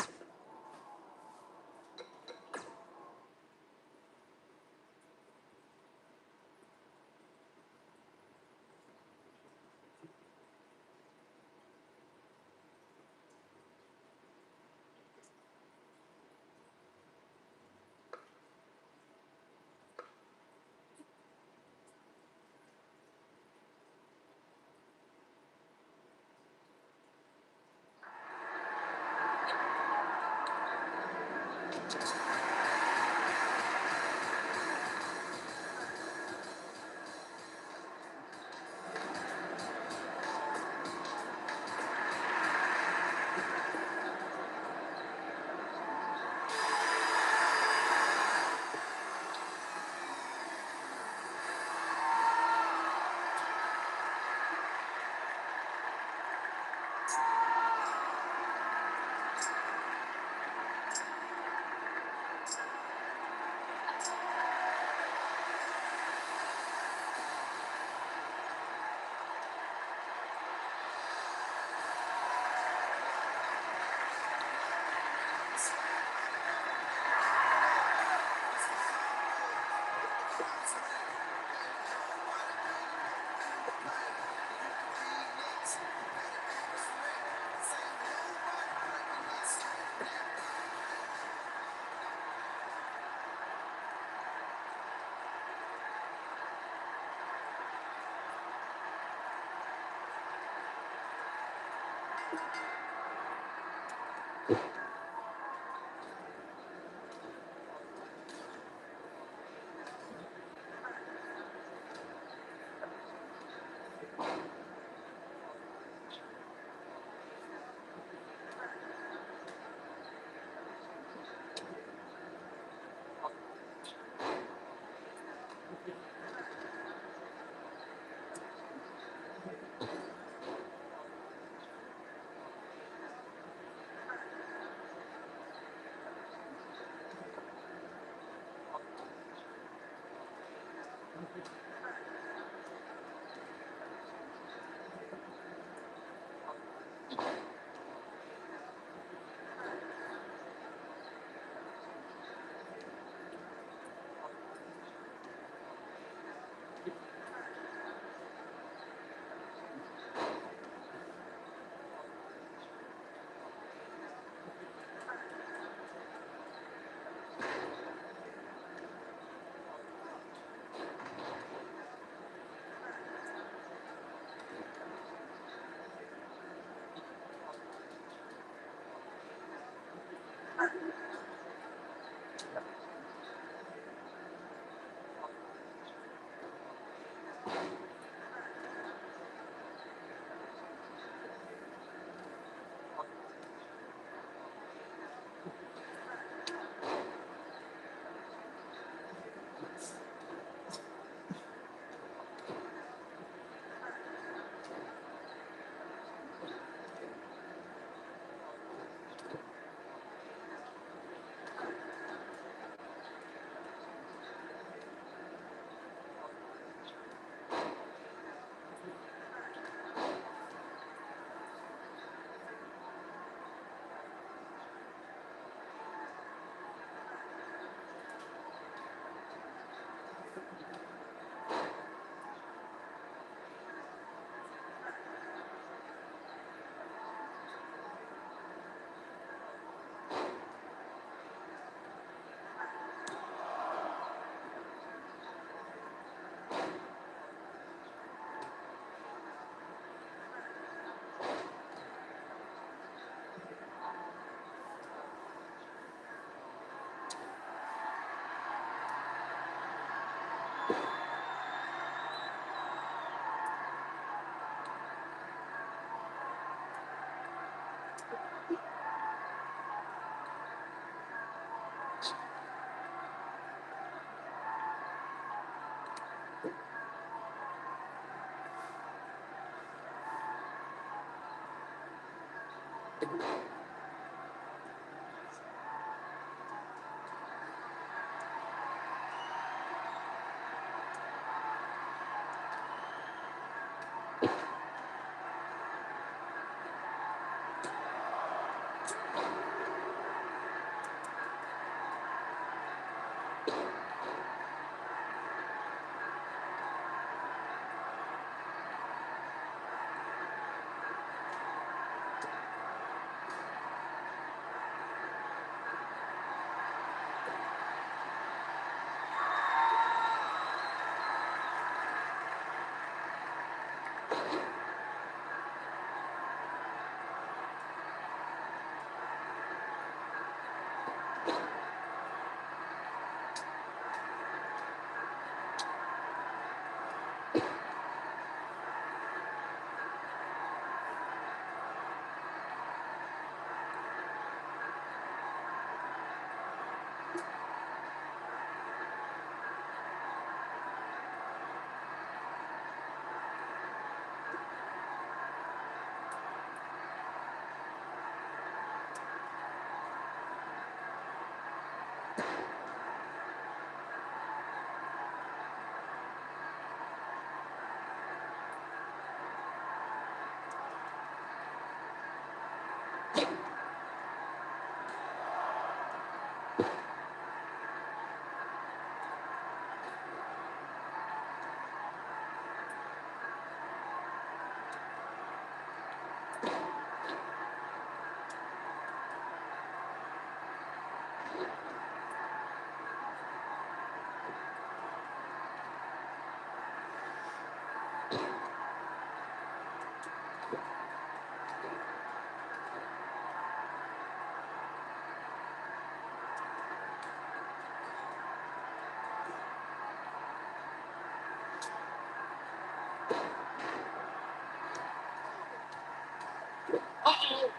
B: Uh-oh.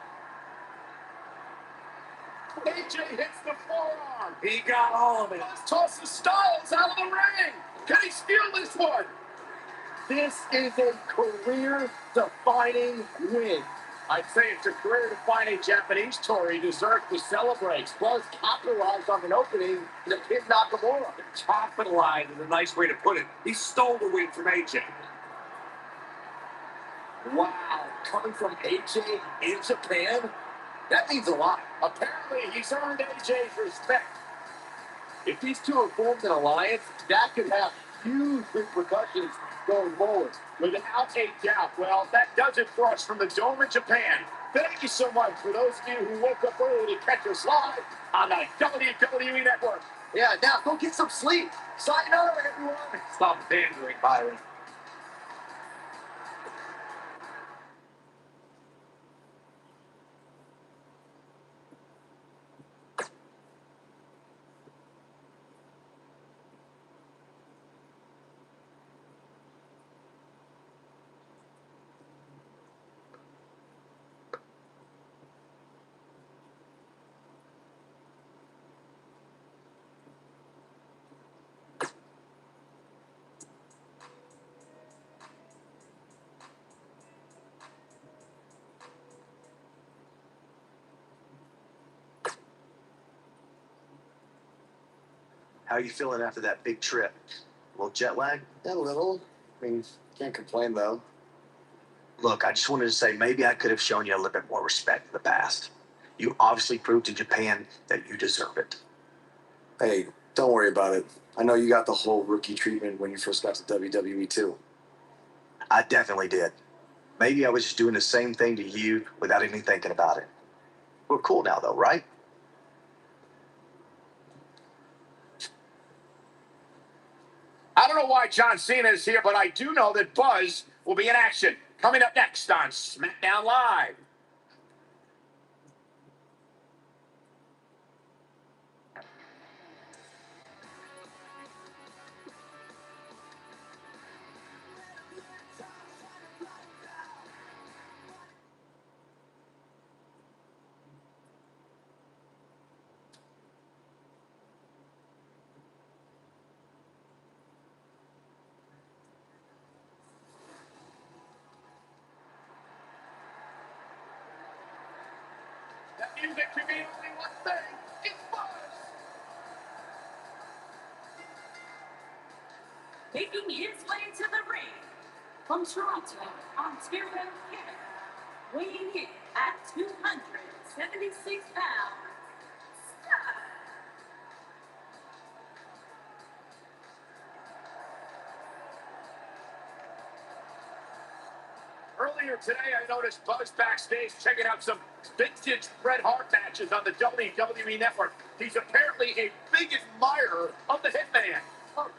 B: AJ hits the forearm.
E: He got all of it.
B: Buzz tosses Styles out of the ring. Can he steal this one?
C: This is a career-defining win.
B: I'd say it's a career-defining Japanese tour. He deserves to celebrate.
C: Buzz capitalized on an opening to pin Nakamura.
E: Capitalized is a nice way to put it. He stole the win from AJ.
C: Wow, coming from AJ in Japan, that means a lot.
B: Apparently, he's earned AJ's respect.
C: If these two have formed an alliance, that could have huge repercussions going forward.
B: Without a doubt. Well, that does it for us from the Dome in Japan. Thank you so much for those of you who woke up early to catch us live on the WWE Network.
C: Yeah, now go get some sleep. Sayonara, everyone.
E: Stop pandering, Byron. How are you feeling after that big trip? A little jet lag?
F: Yeah, a little. I mean, can't complain though.
L: Look, I just wanted to say maybe I could have shown you a little bit more respect in the past. You obviously proved to Japan that you deserve it.
F: Hey, don't worry about it. I know you got the whole rookie treatment when you first got to WWE too.
L: I definitely did. Maybe I was just doing the same thing to you without even thinking about it. We're cool now, though, right?
B: I don't know why John Cena is here, but I do know that Buzz will be in action. Coming up next on SmackDown Live. That music can mean only one thing. It's Buzz.
A: Making his way to the ring from Toronto, Ontario, Canada, weighing in at 276 pounds. Scott.
B: Earlier today, I noticed Buzz backstage checking out some vintage Bret Hart matches on the WWE Network. He's apparently a big admirer of the Hitman. Oh.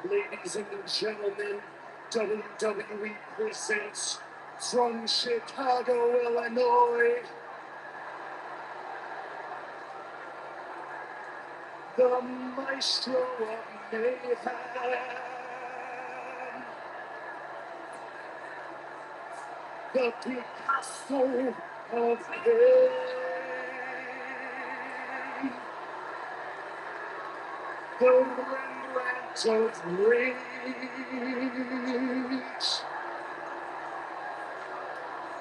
J: Ladies and gentlemen, WWE presents from Chicago, Illinois, the Maestro of Mayhem, the Picasso of Pain, the Rembrandt of Rage,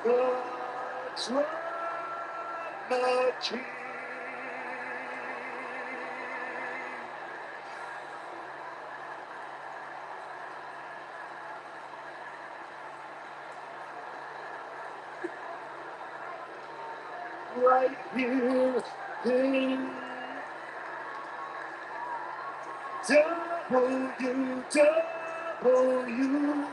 J: the Drama King. Right here in WW.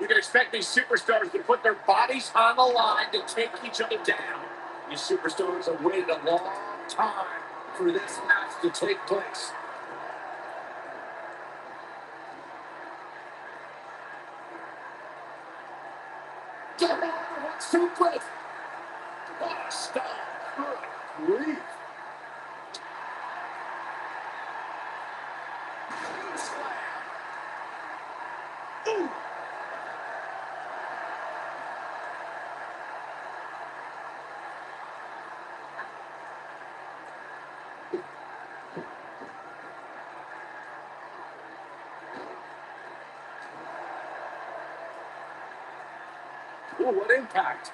B: You can expect these superstars to put their bodies on the line to take each other down. These superstars have waited a long time for this match to take place. Suplex. Oh, stop. Good grief. Ooh. Ooh, what impact.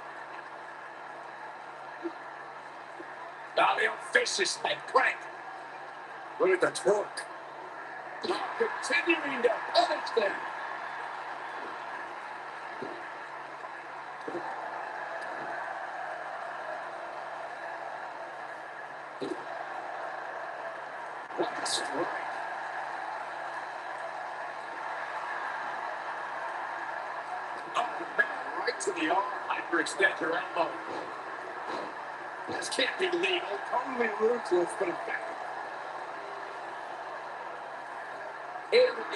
B: Now vicious leg break. Look at the torque. Continuing to punish them. What a strike. Oh, man, right to the arm. Hyperextend your elbow. This can't be legal. Totally ruthless, but effective.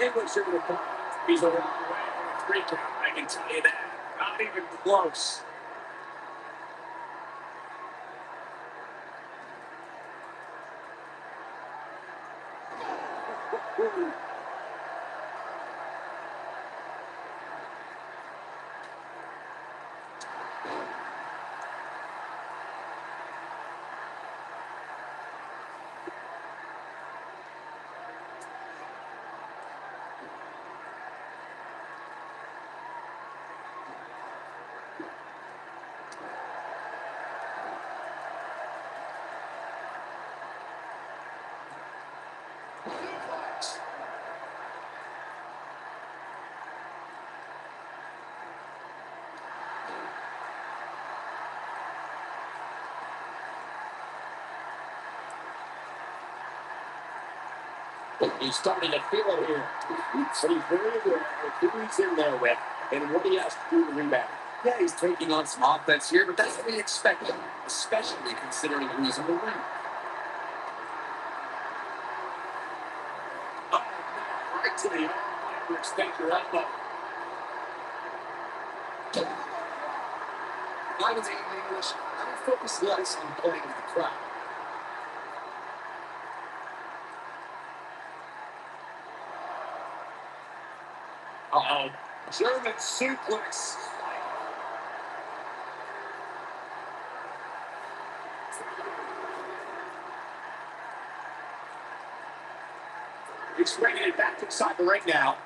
B: English in the point. He's a long way from a 3 count, I can tell you that. Not even close. He's starting to feel it here. But he's very aware of who he's in there with and what he has to do to rebound. Yeah, he's taking on some offense here, but that's what we expected, especially considering who's in the ring. Oh, right to the arm, extend your elbow. I was in English. I would focus less on playing with the crowd. Uh-oh. German suplex. He's bringing it back inside the ring now.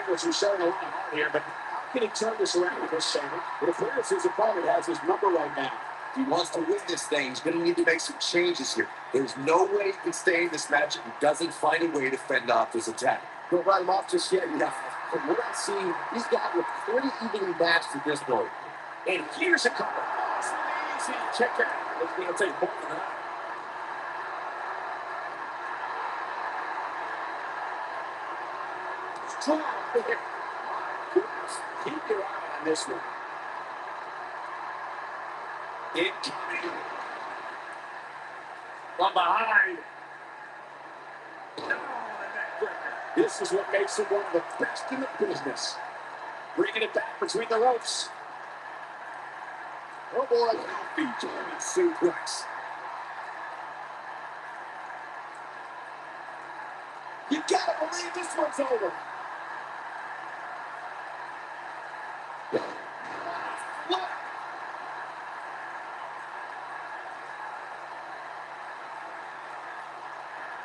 B: English is showing a lot of heart here, but how can he turn this around with this segment? It appears his opponent has his number right now. If he wants to win this thing, he's going to need to make some changes here. There's no way he can stay in this match if he doesn't find a way to fend off this attack. Don't write him off just yet. Yeah. From what I've seen, he's gotten pretty evenly matched at this point. And here's a couple. Easy check out. It's going to take more than that. Strong. Keep your eye on this one. Incoming. From behind. This is what makes him one of the best in the business. Bringing it back between the ropes. Oh boy, healthy German suplex. You gotta believe this one's over. What?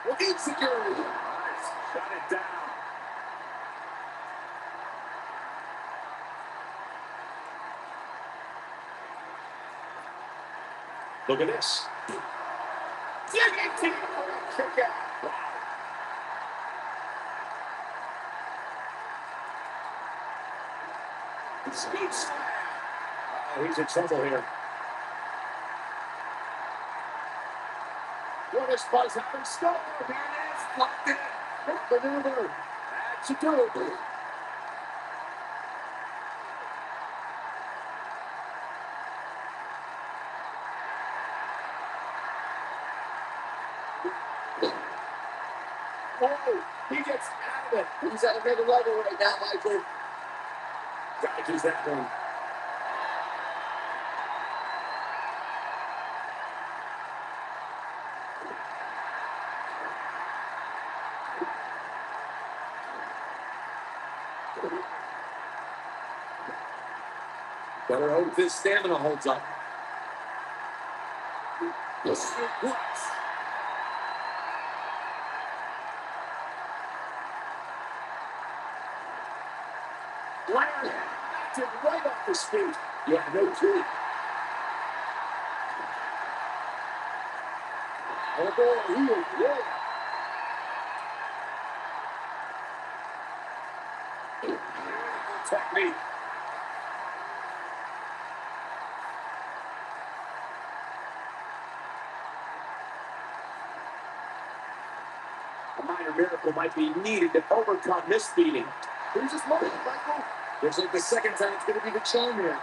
B: Well, insecurity. Nice. Shut it down. Look at this. Kick out. Speed slam. Oh, he's in trouble here. What is Buzz having score? Here it is. Locked in. Good maneuver. That's a good. Oh, he gets out of it. He's at another level right now, Michael. Dodges that one. Better hope this stamina holds up. Suplex. Larry knocked it right off his feet. Yeah, no kidding. Oh boy, he is rolling. Technique. A minor miracle might be needed to overcome this beating. Who's this moment, Michael? Looks like the second time it's going to be the charm here.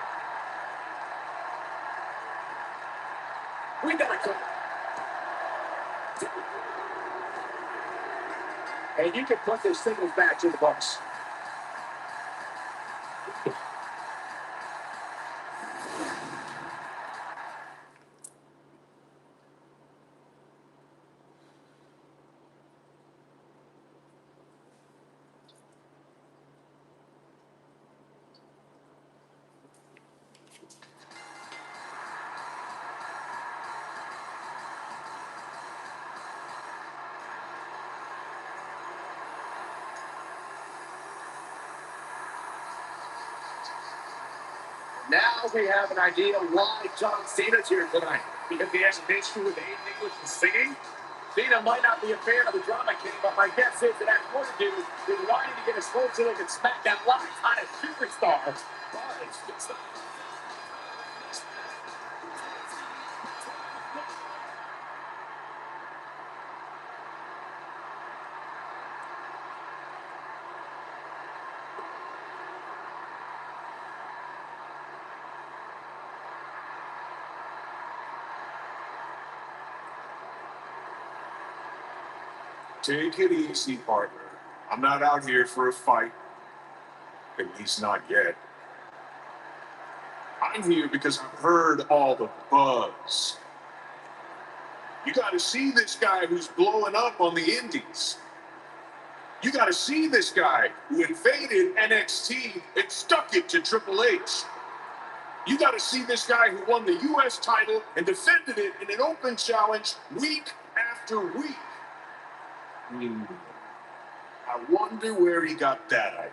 B: We got to go. And you can put this singles match in the books. Now we have an idea why John Cena's here tonight. Because he has an issue with Aiden English and singing. Cena might not be a fan of the drama king, but my guess is that has more to do with wanting to get as close to the SmackDown Live on a superstar.
G: Take it easy, partner. I'm not out here for a fight. At least not yet. I'm here because I've heard all the buzz. You got to see this guy who's blowing up on the indies. You got to see this guy who invaded NXT and stuck it to Triple H. You got to see this guy who won the U.S. title and defended it in an open challenge week after week. I wonder where he got that idea.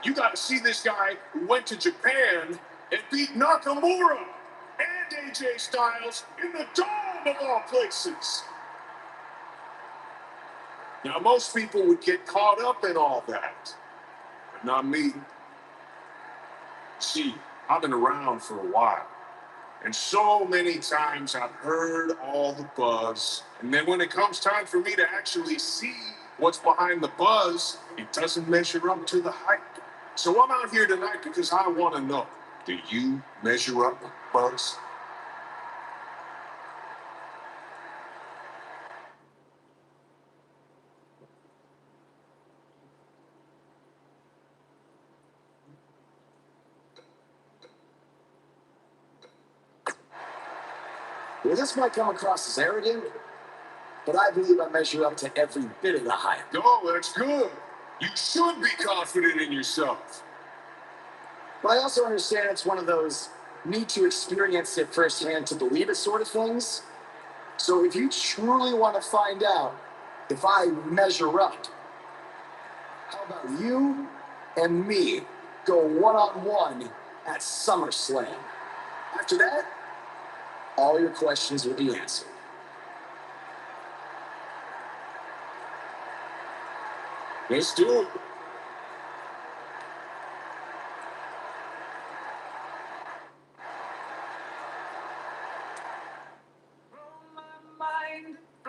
G: You got to see this guy who went to Japan and beat Nakamura and AJ Styles in the Dome of all places. Now, most people would get caught up in all that, but not me. See, I've been around for a while, and so many times I've heard all the buzz, and then when it comes time for me to actually see what's behind the buzz, it doesn't measure up to the hype. So I'm out here tonight because I want to know, do you measure up, Buzz?
B: Well, this might come across as arrogant, but I believe I measure up to every bit of the hype.
G: Oh, that's good. You should be confident in yourself.
B: But I also understand it's one of those need to experience it firsthand to believe it sort of things. So if you truly want to find out if I measure up, how about you and me go one-on-one at SummerSlam? After that, all your questions will be answered.
G: Let's do it.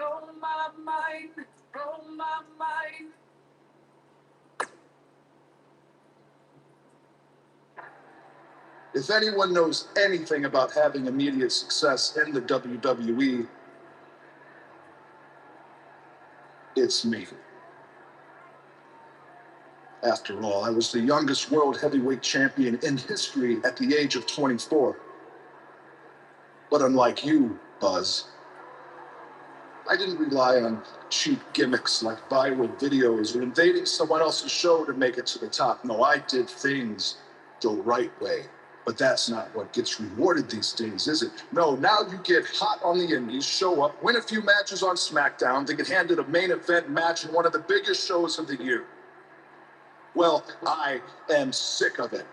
I: blow my mind, blow my mind.
H: If anyone knows anything about having immediate success in the WWE, it's me. After all, I was the youngest world heavyweight champion in history at the age of 24. But unlike you, Buzz, I didn't rely on cheap gimmicks like viral videos or invading someone else's show to make it to the top. No, I did things the right way. But that's not what gets rewarded these days, is it? No, now you get hot on the indies, show up, win a few matches on SmackDown, they get handed a main event match in one of the biggest shows of the year. Well, I am sick of it.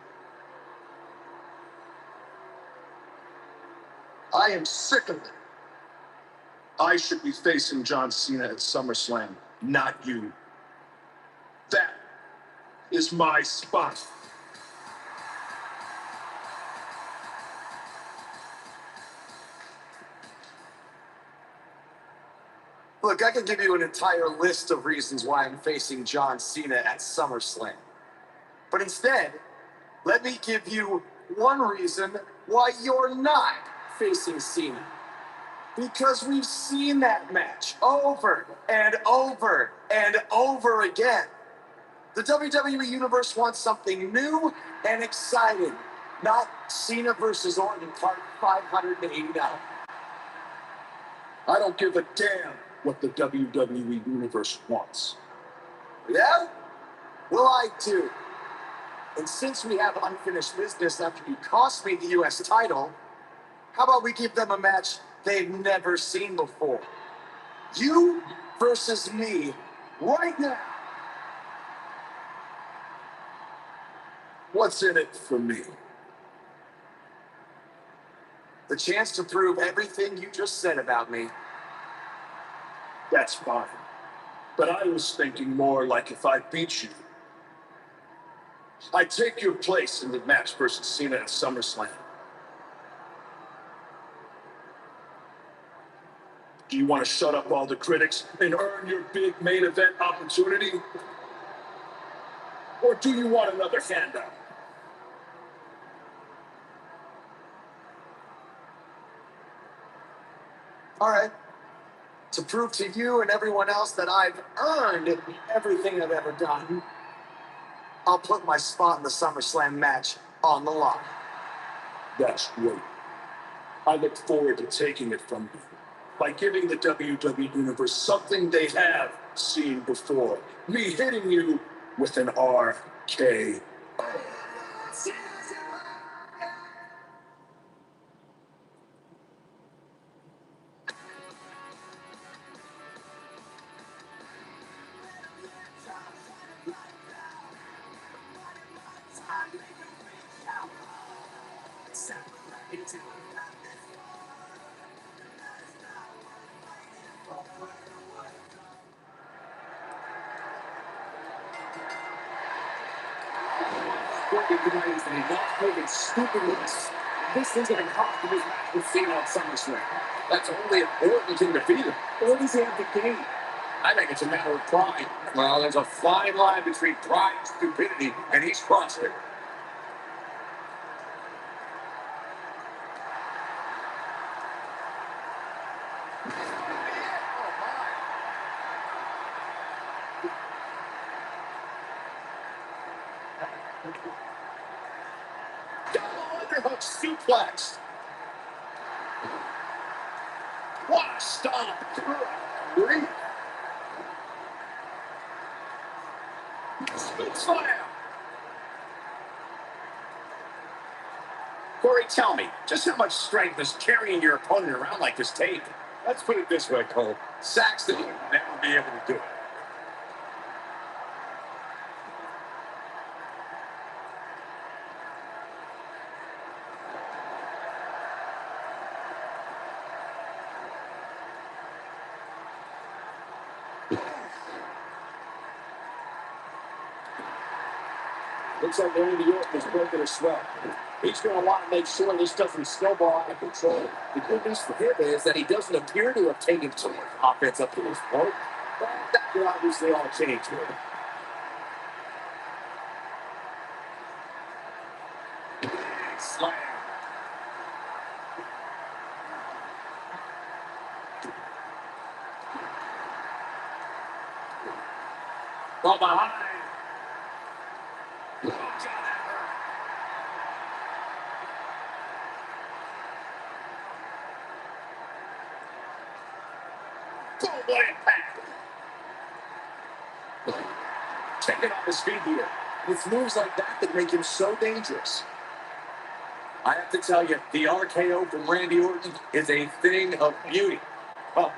H: I am sick of it. I should be facing John Cena at SummerSlam, not you. That is my spot.
E: Look, I can give you an entire list of reasons why I'm facing John Cena at SummerSlam. But instead, let me give you one reason why you're not facing Cena. Because we've seen that match over and over and over again. The WWE Universe wants something new and exciting, not Cena versus Orton part 589.
H: I don't give a damn what the WWE Universe wants.
E: Yeah? Well, I do. And since we have unfinished business after you cost me the U.S. title, how about we give them a match they've never seen before? You versus me, right now.
H: What's in it for me?
E: The chance to prove everything you just said about me.
H: That's fine. But I was thinking more like if I beat you, I take your place in the match versus Cena at SummerSlam. Do you want to shut up all the critics and earn your big main event opportunity? Or do you want another handout?
E: All right. To prove to you and everyone else that I've earned everything I've ever done, I'll put my spot in the SummerSlam match on the line.
H: That's great. I look forward to taking it from you by giving the WWE Universe something they have seen before. Me hitting you with an RKO.
B: Recognizing and not taking stupid risks. This is going to cost him his match with Cena on SummerSlam. That's only an Orton can defeat him. What does he have to gain? I think it's a matter of pride. Well, there's a fine line between pride and stupidity, and he's crossed it. Double underhook suplex. What a stomp. Three. Split slam. Corey, tell me, just how much strength is carrying your opponent around like this tape? Let's put it this way, Cole. Saxton would never be able to do it. Looks like Randy Orton is broken a sweat. He's going to want to make sure this doesn't snowball out of control.
C: The good news for him is that he doesn't appear to have taken too much offense up to this point.
B: But that could obviously all change here. Slam. From behind. Oh, God, that hurt. Boom, what impact. Taking off his feet here.
C: It's moves like that make him so dangerous.
B: I have to tell you, the RKO from Randy Orton is a thing of beauty. Well,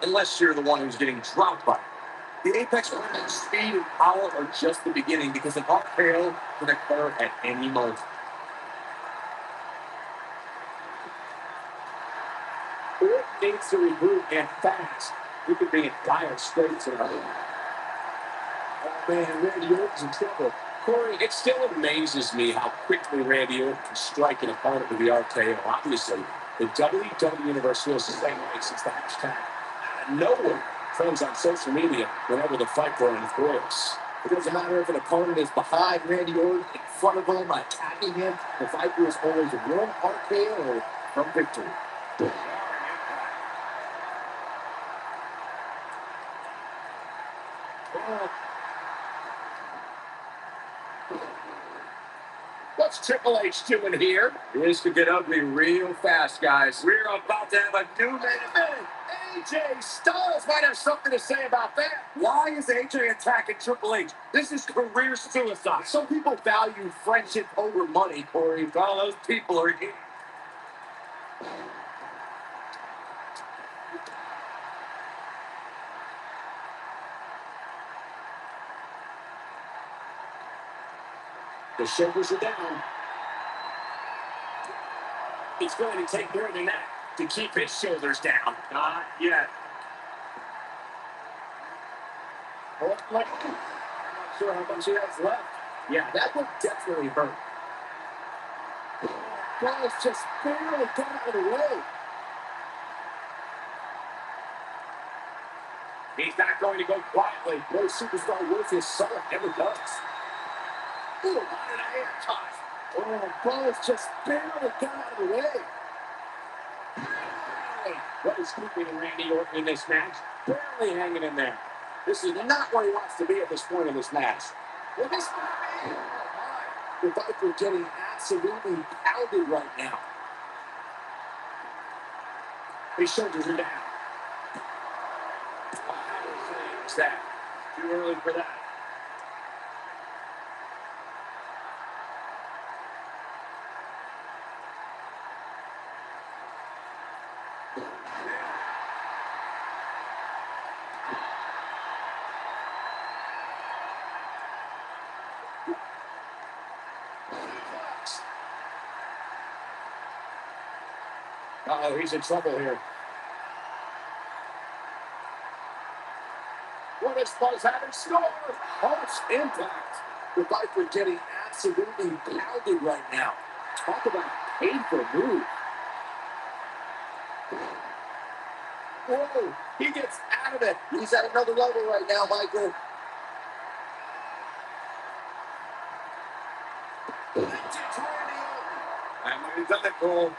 B: unless you're the one who's getting dropped by it. The Apex Predator's speed and power are just the beginning because an RKO can occur at any moment. Orton needs to regroup and fast. He could be in dire straits in our
C: Oh, man, Randy Orton's in trouble.
B: Corey, it still amazes me how quickly Randy Orton can strike an opponent with the RKO. Obviously, the WWE Universe feels the same way since the hashtag out of nowhere trends on social media whenever the fight for him thrills.
C: It doesn't matter if an opponent is behind Randy Orton, in front of him, attacking him. The Viper is always one RKO from victory.
B: What's Triple H doing here?
C: This could get ugly real fast, guys.
B: We're about to have a new main event. AJ Styles might have something to say about that.
C: Why is AJ attacking Triple H? This is career suicide. Some people value friendship over money, Corey.
B: Well, those people are here. The shoulders are down. It's going to take more than that to keep his shoulders down. Not yet. Oh, I'm not sure how much he has left.
C: Yeah, that would definitely hurt. Guys just barely got out of the way.
B: He's not going to go quietly.
C: No superstar worth his salt ever does.
B: Ooh, what an air toss.
C: Oh, Buzz just barely got out of the way.
B: What is keeping Randy Orton in this match? Barely hanging in there. This is not where he wants to be at this point in this match.
C: Well, this the Viper getting absolutely pounded right now.
B: His shoulders are down. How insane is that? Too early for that. Uh-oh, he's in trouble here. What is Buzz having score?
C: Harsh impact. The Viper getting absolutely pounded right now. Talk about a painful move. Whoa, he gets out of it. He's at another level right now, Michael.
B: That might have done it, Cole.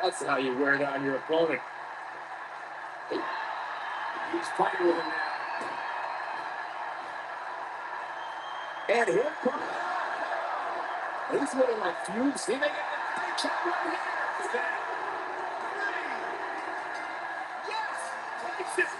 B: That's how you wear down your opponent. He's playing with him now.
C: And here comes. He's winning my feud. See, they get the free kick right here. Yes! Takes it.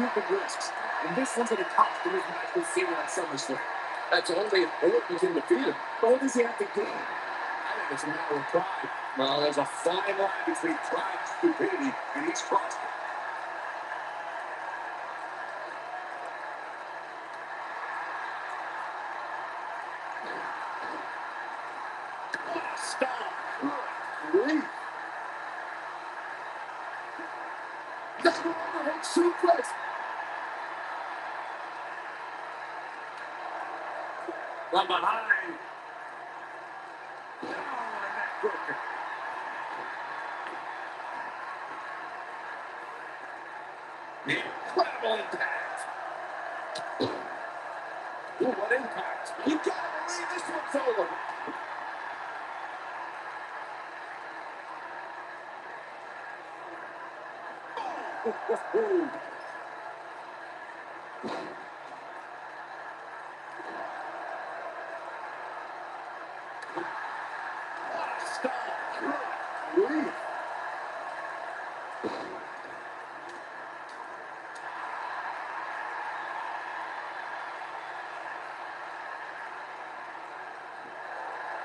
C: Stupid risks. And this one's at the top of his match this season on SummerSlam. That's only if Orton's in the field. But what does he have to do?
B: It's a matter of pride. Well, there's a fine line between pride and stupidity, and he's crossed it. Stop. Grief. That's an overhead suplex. From behind. Oh, and that broker. The incredible impact. Ooh, what impact. You gotta believe this one's over. Ooh. Stop. Grief.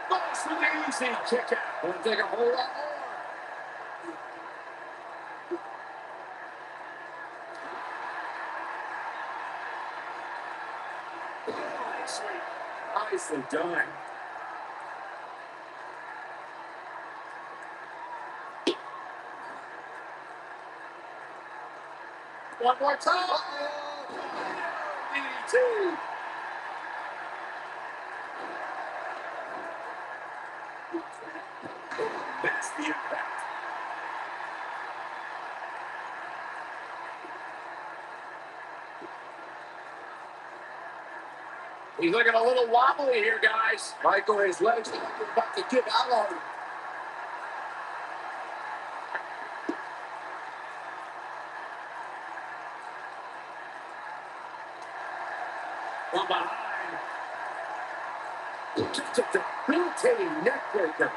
B: Nice and easy kick out. Gonna take a whole lot more. Nicely done. One more time. DDT. That's the impact. He's looking a little wobbly here, guys. Michael, his legs look like they're about to give out on him. From behind. Just a debilitating neck breaker.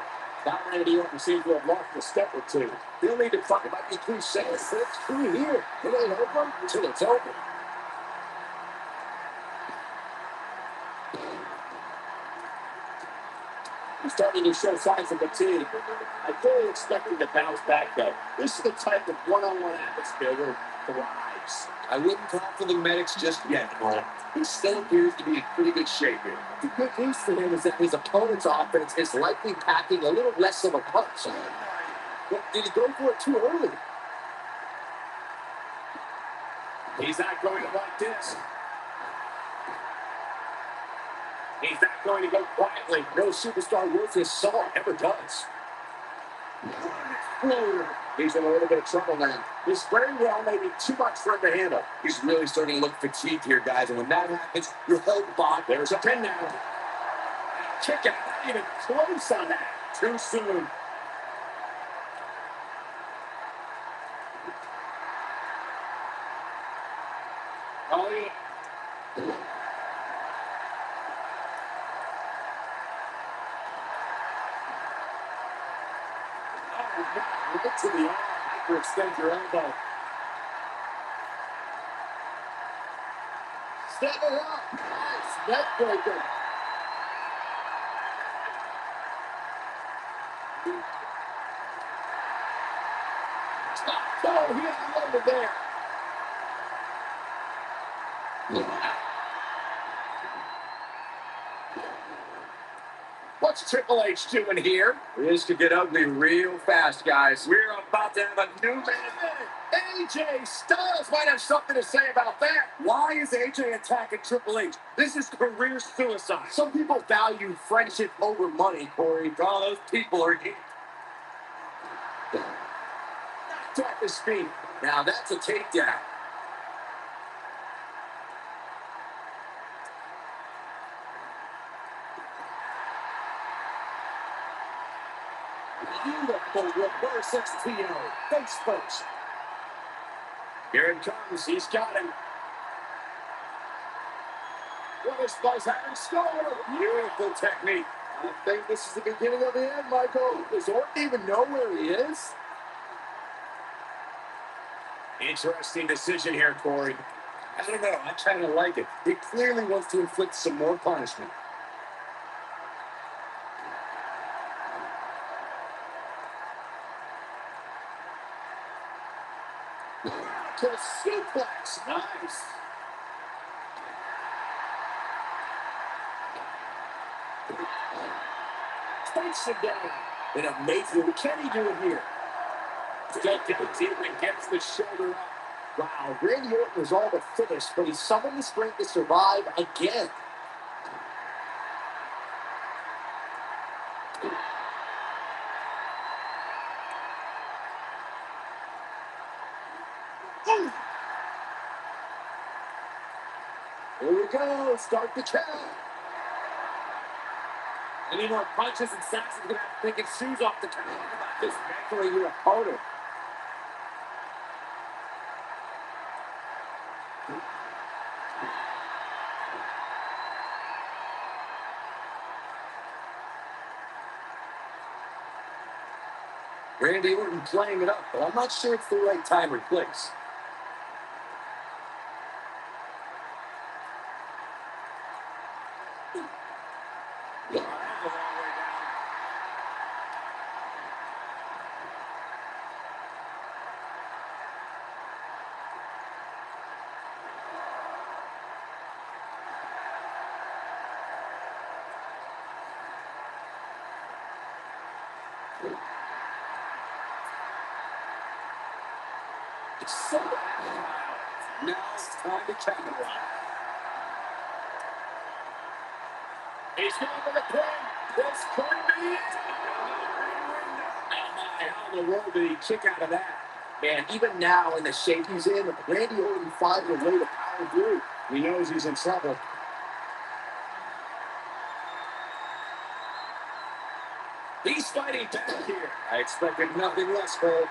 B: Dominated, he often seems to have lost a step or two. They'll need to fuck about these three seconds, but it's true here. It ain't over until it's over. He's starting to show signs of fatigue. I fully expect him to bounce back, though. This is the type of one-on-one atmosphere where he thrives. I wouldn't call for the medics just yet, Cole. He still appears to be in pretty good shape here. The good news for him is that his opponent's offense is likely packing a little less of a punch. But did he go for it too early? He's not going to like this. He's not going to go quietly. No superstar worth his salt ever does. He's in a little bit of trouble now. This very well may be too much for him to handle. He's really starting to look fatigued here, guys. And when that happens, you're held back. There's a pin now. Kick out. Not even close on that. Too soon. Oh, yeah. Look to the arm. Hyperextend your elbow. Step it up. Nice neck breaker. Oh, he has loaded there. What's Triple H doing here? This could get ugly real fast, guys. We're about to have a new man. AJ Styles might have something to say about that. Why is AJ attacking Triple H? This is career suicide. Some people value friendship over money, Corey. All those people are here. Knocked off his feet. Now that's a takedown. Beautiful reverse STO. Face first. Here it comes. He's got him. What is Buzz having store? Beautiful technique. I think this is the beginning of the end, Michael. Does Orton even know where he is? Interesting decision here, Corey. I don't know. I kind of like it. He clearly wants to inflict some more punishment.
C: vertical suplex. Nice. Takes him down. An amazing. Can he do it here? Still gets in and gets the shoulder up. Wow, Randy Orton was all but finished, but he summoned the strength to survive again. Here we go. Start the count. Any more punches and Saxon's going to have to take his shoes off the count. How about dismantling your opponent? Randy Orton playing it up, but I'm not sure it's the right time or place. So now it's time to capitalize. He's going to the pin. This could be it. How in the world did he kick out of that? Man, even now in the shape he's in, Randy Orton finds a way to power through. He knows he's in trouble. He's fighting back here. I expected nothing less, Cole.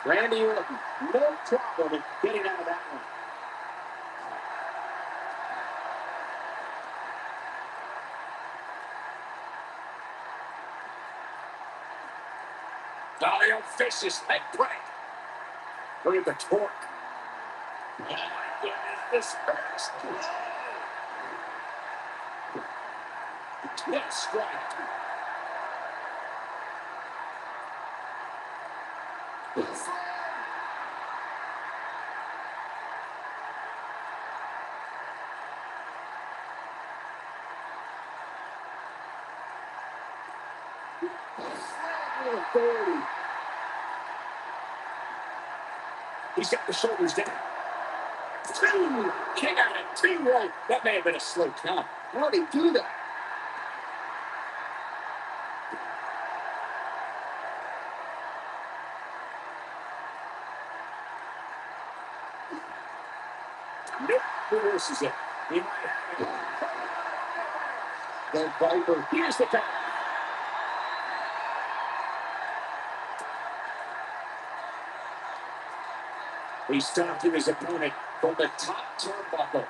C: Randy Orton, no problem in getting out of that one. Oh, the old vicious leg break. Look at the torque. Oh, my goodness, this hurts. What a strike. Authority. He's got the shoulders down. Two. Kick out at 2 right. That may have been a slow count. How did he do that? Nope. Reverses it. He might have it. Then Viper. Here's the count. He stopped his opponent from the top turnbuckle.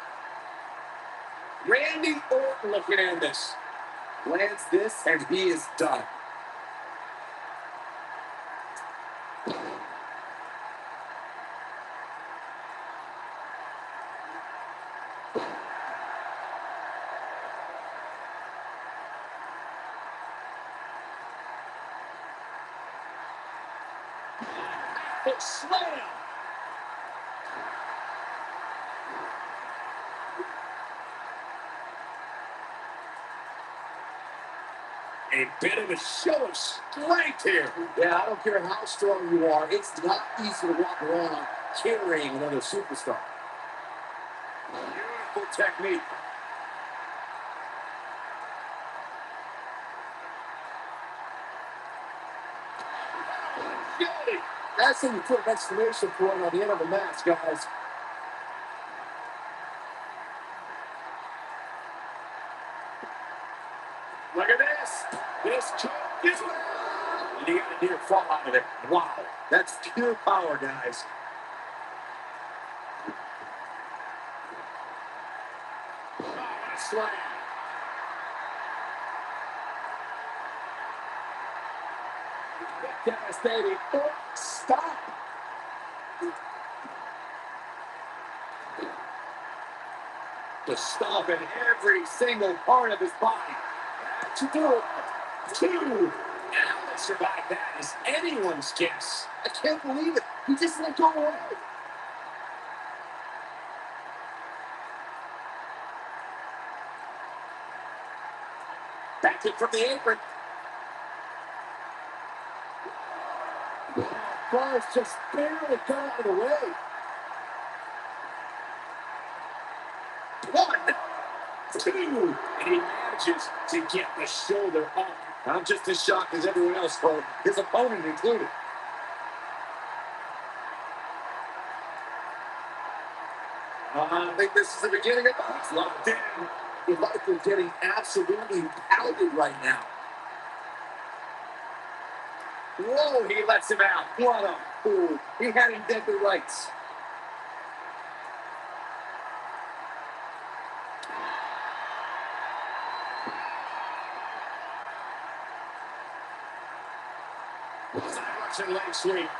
C: Randy Orton looking at this. Lands this, and he is done. Big slam. A bit of a show of strength here. Yeah, I don't care how strong you are. It's not easy to walk around carrying another superstar. Beautiful technique. That's when you put an exclamation point on the end of the match, guys. Look at this. This choke is and he got a near fall out of it. Wow. That's pure power, guys. Oh, what a slam. Devastating. Oh, stop. to stomp in every single part of his body. To do it. 2. And how they survive that is anyone's guess. I can't believe it. He just let go away. Back in from the apron. Bars just barely got out of the way. 1, 2, and he manages to get the shoulder up. I'm just as shocked as everyone else, Cole, his opponent included. I think this is the beginning of the locked in. He's like they're getting absolutely pounded right now. Whoa, he lets him out. What a fool. He had him dead to rights. Russian leg sweep.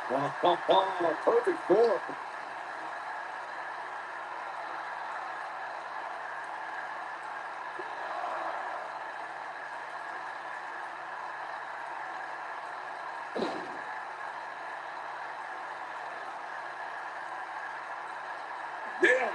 C: Oh, perfect form. Yeah.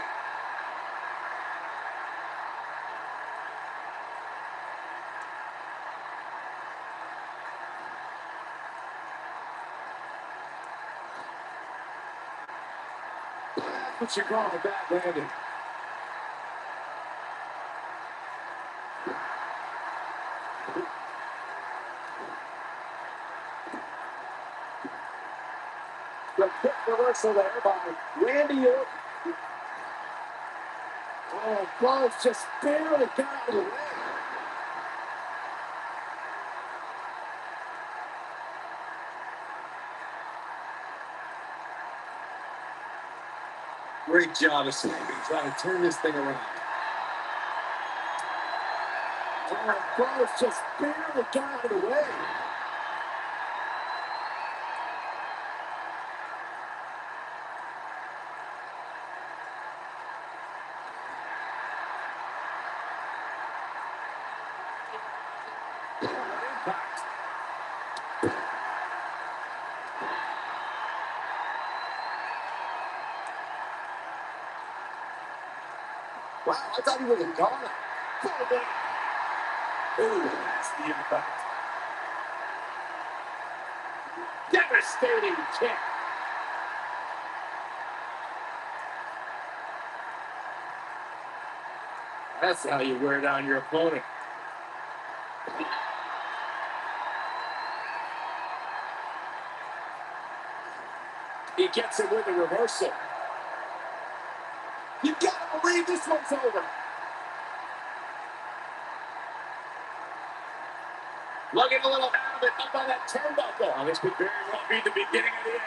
C: What you call a bad landing? The quick reversal there by Randy Orton. Oh, Buzz just barely got out of the way. Great job of snapping, trying to turn this thing around. Oh, Buzz just barely got out of the way. Wow, I thought he was a goner. Ooh, that's the impact. Devastating kick. That's how you wear down your opponent. He gets it with a reversal. You gotta believe this one's over. Lugging a little out of it up on that turnbuckle. Oh, this could very well be the beginning of the end.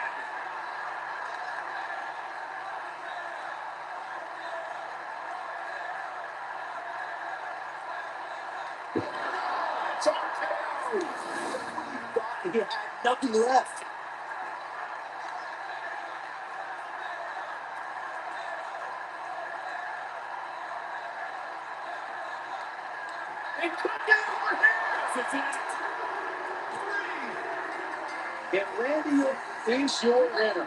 C: It's RKO. Thought he had nothing left. It could get over here. This is it. 3. And Randy is your winner.